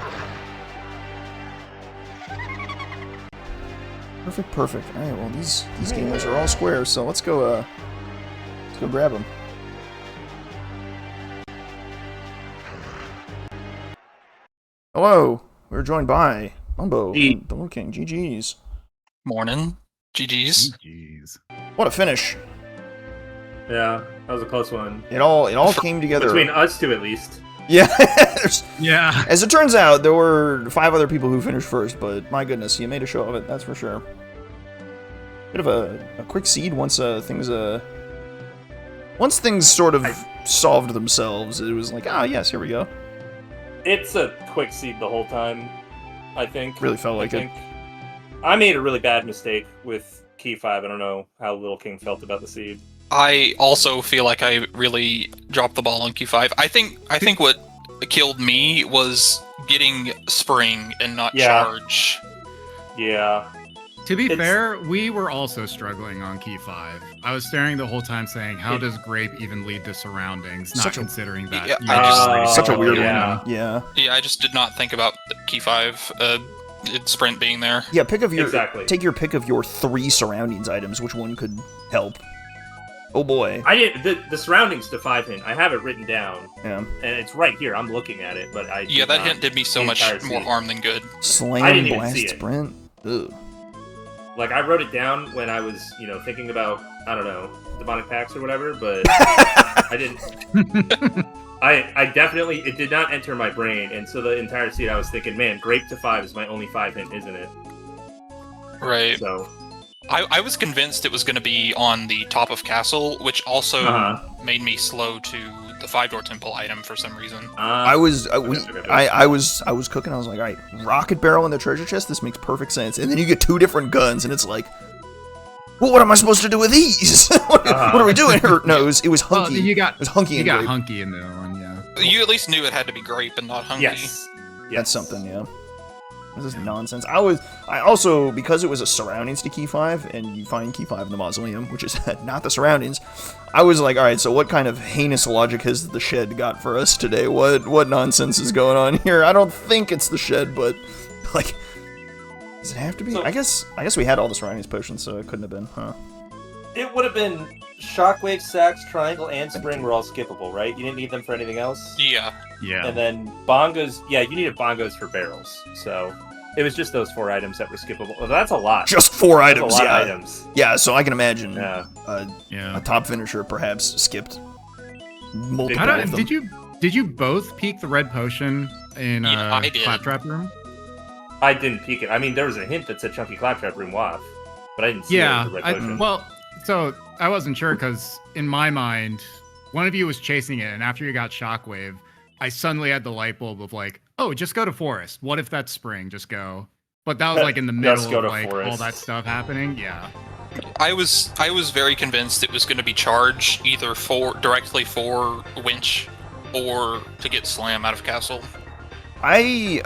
A: Perfect. All right. Well, these gamers are all square, so let's go grab them. Hello, we're joined by Mumbo and the LittleKing. GG's.
E: Mornin. GG's.
B: Jeez.
A: What a finish.
F: Yeah, that was a close one.
A: It all came together.
F: Between us two, at least.
A: Yeah.
B: Yeah.
A: As it turns out, there were 5 other people who finished first, but my goodness, you made a show of it, that's for sure. bit of a quick seed once things sort of solved themselves. It was like, ah, yes, here we go.
G: It's a quick seed the whole time, I think.
A: Really felt like it.
G: I made a really bad mistake with Key 5. I don't know how LittleKing felt about the seed.
E: I also feel like I really dropped the ball on Q5. I think what killed me was getting Spring and not Charge.
G: Yeah.
B: To be fair, we were also struggling on Key 5. I was staring the whole time saying, how does Grape even lead to Surroundings, not considering that.
E: Yeah,
A: such a weird one.
E: Yeah, I just did not think about the Key 5 Sprint being there.
A: Yeah, take your pick of your 3 Surroundings items. Which one could help? Oh boy.
G: I did the Surroundings to 5 hint. I have it written down.
A: Yeah.
G: And it's right here. I'm looking at it, but
E: that hint did me so much more harm than good.
A: Slam Blast Sprint. Ugh.
G: Like, I wrote it down when I was, thinking about, I don't know, demonic packs or whatever, but I didn't. I definitely, it did not enter my brain, and so the entire seed I was thinking, man, Grape to 5 is my only 5 hint, isn't it?
E: Right.
G: So.
E: I was convinced it was going to be on the top of Castle, which also made me slow to the 5-door temple item for some reason.
A: I was cooking. I was like, all right, rocket barrel in the treasure chest. This makes perfect sense. And then you get 2 different guns, and it's like, well, what am I supposed to do with these? what are we doing? No, it was Hunky.
B: Well, you got
A: Hunky.
B: You got Hunky in there one, yeah.
E: You at least knew it had to be Grape and not Hunky.
G: Yes.
A: That's something, yeah. This is nonsense. I also, because it was a Surroundings to Key 5, and you find Key 5 in the Mausoleum, which is not the Surroundings, I was like, alright, so what kind of heinous logic has the Shed got for us today? What nonsense is going on here? I don't think it's the Shed, but, like, does it have to be? So, I guess we had all the Surroundings potions, so it couldn't have been, huh?
G: It would have been Shockwave, Sax, Triangle, and Spring were all skippable, right? You didn't need them for anything else?
E: Yeah.
B: Yeah.
G: And then bongos, you needed bongos for barrels. So it was just those 4 items that were skippable. Well, that's a lot.
A: Just 4 items,
G: that's a lot of items.
A: Yeah, so I can imagine a top finisher perhaps skipped multiple of them.
B: Did you both peek the red potion in Claptrap Room?
G: I didn't peek it. I mean, there was a hint that said Chunky Claptrap Room WAF, but I didn't see it with the red potion.
B: Well, so I wasn't sure because in my mind, one of you was chasing it, and after you got Shockwave, I suddenly had the light bulb of like, oh, just go to Forest. What if that's Spring? Just go. But that was like in the middle of like Forest. All that stuff happening. Yeah.
E: I was very convinced it was going to be Charge either directly for Winch or to get Slam out of Castle.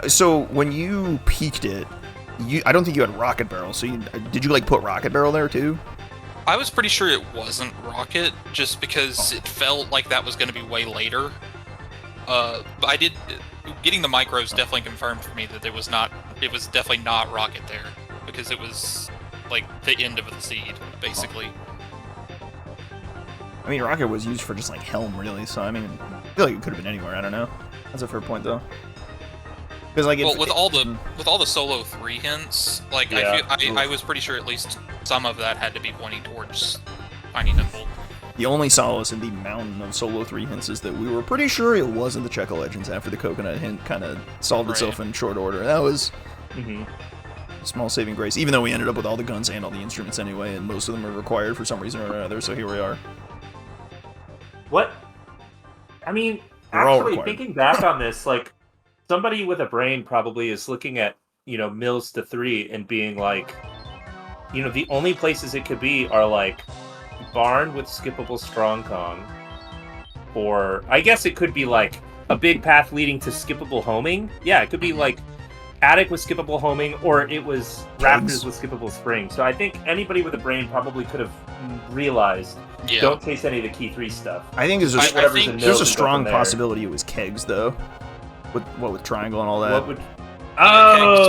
A: So when you peeked it, I don't think you had Rocket Barrel. So did you like put Rocket Barrel there too?
E: I was pretty sure it wasn't Rocket, just because it felt like that was going to be way later. But I did. Getting the micros definitely confirmed for me that it was definitely not Rocket there, because it was like the end of the seed, basically.
A: I mean, Rocket was used for just like Helm, really. So I mean, I feel like it could have been anywhere. I don't know. That's a fair point, though. Because like,
E: with all the solo 3 hints, like I was pretty sure at least some of that had to be pointing towards Tiny Nimble.
A: The only solace in the mountain of solo 3 hints is that we were pretty sure it wasn't the Checo Legends after the coconut hint kind of solved itself in short order. That was a small saving grace, even though we ended up with all the guns and all the instruments anyway, and most of them are required for some reason or another, so here we are.
G: What? I mean, actually, thinking back on this, like, somebody with a brain probably is looking at, mills to 3 and being like, the only places it could be are, like, Barn with skippable Strong Kong, or I guess it could be like a big path leading to skippable homing. Yeah, it could be like Attic with skippable homing, or it was Raptors with skippable Spring. So I think anybody with a brain probably could have realized, don't chase any of the Key 3 stuff.
A: I think there's a strong possibility it was Kegs, though. With Triangle and all that.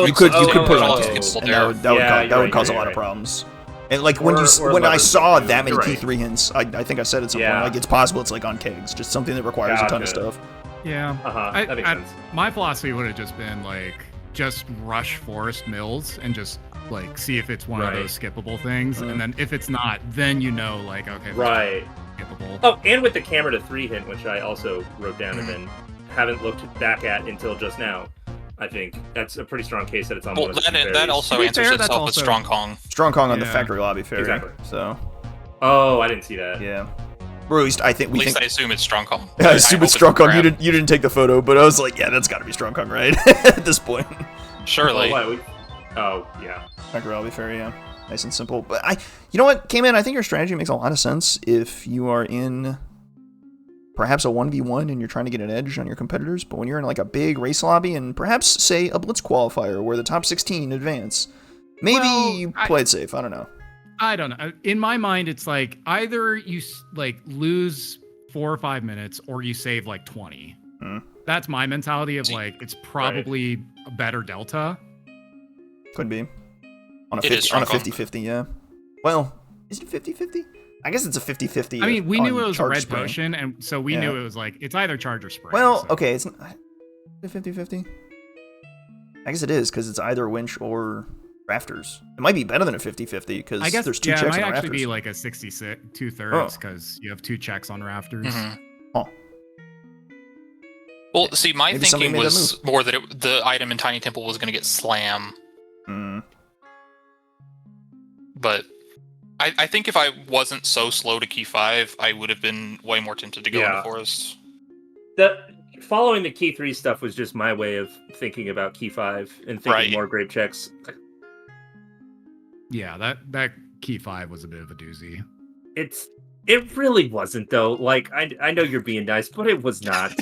A: You could put it on Kegs, and that would cause a lot of problems. And like when I saw that many Key 3 hints, I think I said at some point, like, it's possible it's like on Kegs, just something that requires a ton of stuff.
B: Yeah.
G: That makes sense.
B: My philosophy would have just been like, just rush Forest Mills and just like see if it's one of those skippable things, and then if it's not, then like, okay, skippable.
G: Oh, and with the camera to 3 hint, which I also wrote down and then haven't looked back at until just now. I think that's a pretty strong case that it's on
E: Well,
G: one of the two
E: that
G: ferries.
E: also
B: To be
E: answers
B: fair, that's
E: itself with
B: also-
E: Strong Kong.
A: Strong Kong on the
B: Yeah.
A: factory lobby ferry.
G: Exactly.
A: So
G: Oh, I didn't see that.
A: yeah, or at least I think
E: At
A: we
E: least
A: think.
E: I assume it's Strong Kong.
A: I assume
E: hope
A: it's Strong Kong.
E: Crab.
A: You didn't take the photo, but I was like, yeah, that's got to be Strong Kong, right? At this point.
E: Surely.
G: Oh, yeah.
A: Factory lobby ferry, yeah, nice and simple. But you know what, K-Man, I think your strategy makes a lot of sense if you are in perhaps a 1v1 and you're trying to get an edge on your competitors, but when you're in like a big race lobby and perhaps, say, a blitz qualifier where the top 16 advance, maybe you play it safe. I don't know.
B: I don't know. In my mind, it's like either you like lose 4 or 5 minutes or you save like 20. That's my mentality of like, it's probably a better delta.
A: Could be. On a
E: It is Strong Kong.
A: 50-50, yeah. Well, is it 50-50? I guess it's a 50-50.
B: I mean, we knew it was a
A: charge
B: red
A: spring.
B: potion, and so we knew it was like, it's either charge or spring.
A: Well,
B: so.
A: okay, it's not 50-50. I guess it is, because it's either winch or rafters. It might be better than a 50-50, because
B: I guess
A: there's 2
B: it
A: checks
B: might
A: on
B: actually
A: rafters.
B: be like a 66, 2/3, because you have 2 checks on rafters.
A: Oh.
E: Well, see, my
A: Maybe somebody
E: thinking
A: made that
E: was more that the item in Tiny Temple was going to get slam. But I think if I wasn't so slow to key 5, I would have been way more tempted to go into Forest.
G: Following the key 3 stuff was just my way of thinking about key 5 and thinking more grape checks.
B: Yeah, that key 5 was a bit of a doozy.
G: It really wasn't though. Like I know you're being nice, but it was not.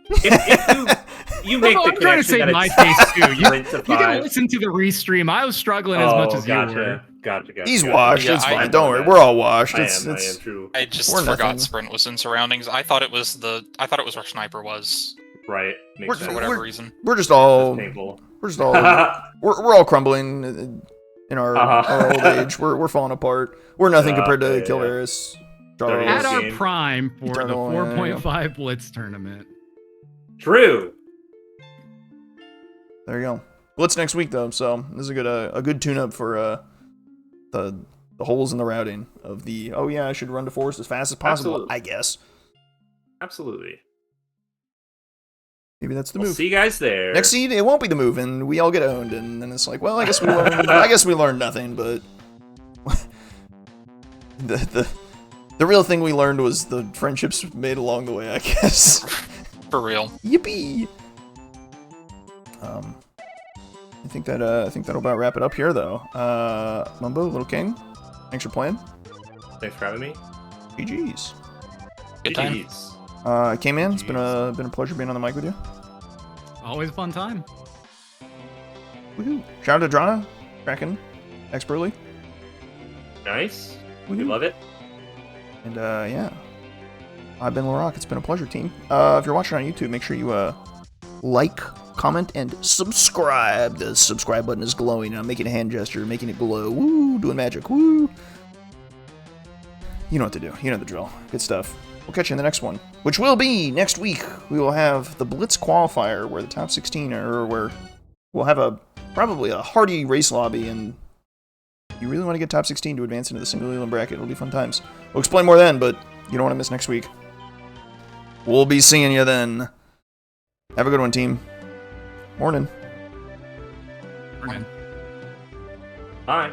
G: if you make the
B: I'm trying to
G: connection
B: save
G: that
B: my
G: it's
B: face too. You
G: went to
B: can
G: 5.
B: listen to the restream. I was struggling as much as you were.
G: Gotcha.
A: He's washed.
E: Yeah,
A: it's
E: I
A: fine. Don't worry. We're all washed.
G: I
A: It's
G: am true.
E: I just
A: Or
E: forgot
A: nothing.
E: Sprint was in surroundings. I thought it was where Sniper was
G: Right. Makes
E: for
G: sense.
E: whatever reason.
A: we're just all
G: That's painful.
A: we're all crumbling in our old age. We're falling apart. We're nothing compared to Killeris.
G: Dirty
B: At
G: Yes.
B: our
G: Game.
B: prime for
A: Eternal,
B: the
A: yeah, yeah.
B: 4.5 Blitz tournament.
G: True.
A: There you go. Blitz next week though, so this is a good tune-up for the holes in the routing of the. Oh yeah, I should run to Forest as fast as possible.
G: Absolutely.
A: I guess
G: Absolutely.
A: maybe that's the
G: We'll
A: move.
G: see you guys there.
A: Next seed, it won't be the move, and we all get owned, and then it's like, well, I guess we learned. I guess we learned nothing, but the real thing we learned was the friendships made along the way, I guess.
E: For real.
A: Yippee! I think that'll about wrap it up here, though. Mumbo, LittleKing, thanks for playing.
G: Thanks for having me.
A: GG's.
E: Good time.
G: GG's.
A: K-Man, it's been a pleasure being on the mic with you.
B: Always a fun time.
A: Woohoo! Shout out to Drana, Kraken, expertly,
G: Nice. We
A: Woohoo.
G: love it.
A: and yeah. I've been Larock. It's been a pleasure, team. If you're watching on YouTube, make sure you like, comment, and subscribe. The subscribe button is glowing. I'm making a hand gesture, making it glow. Woo! Doing magic. Woo! You know what to do. You know the drill. Good stuff. We'll catch you in the next one, which will be next week. We will have the Blitz qualifier, where the top 16 are, where we'll have probably a hearty race lobby, and you really want to get top 16 to advance into the single Leland bracket. It'll be fun times. We'll explain more then, but you don't want to miss next week. We'll be seeing you then. Have a good one, team. Morning.
B: Morning.
G: Bye.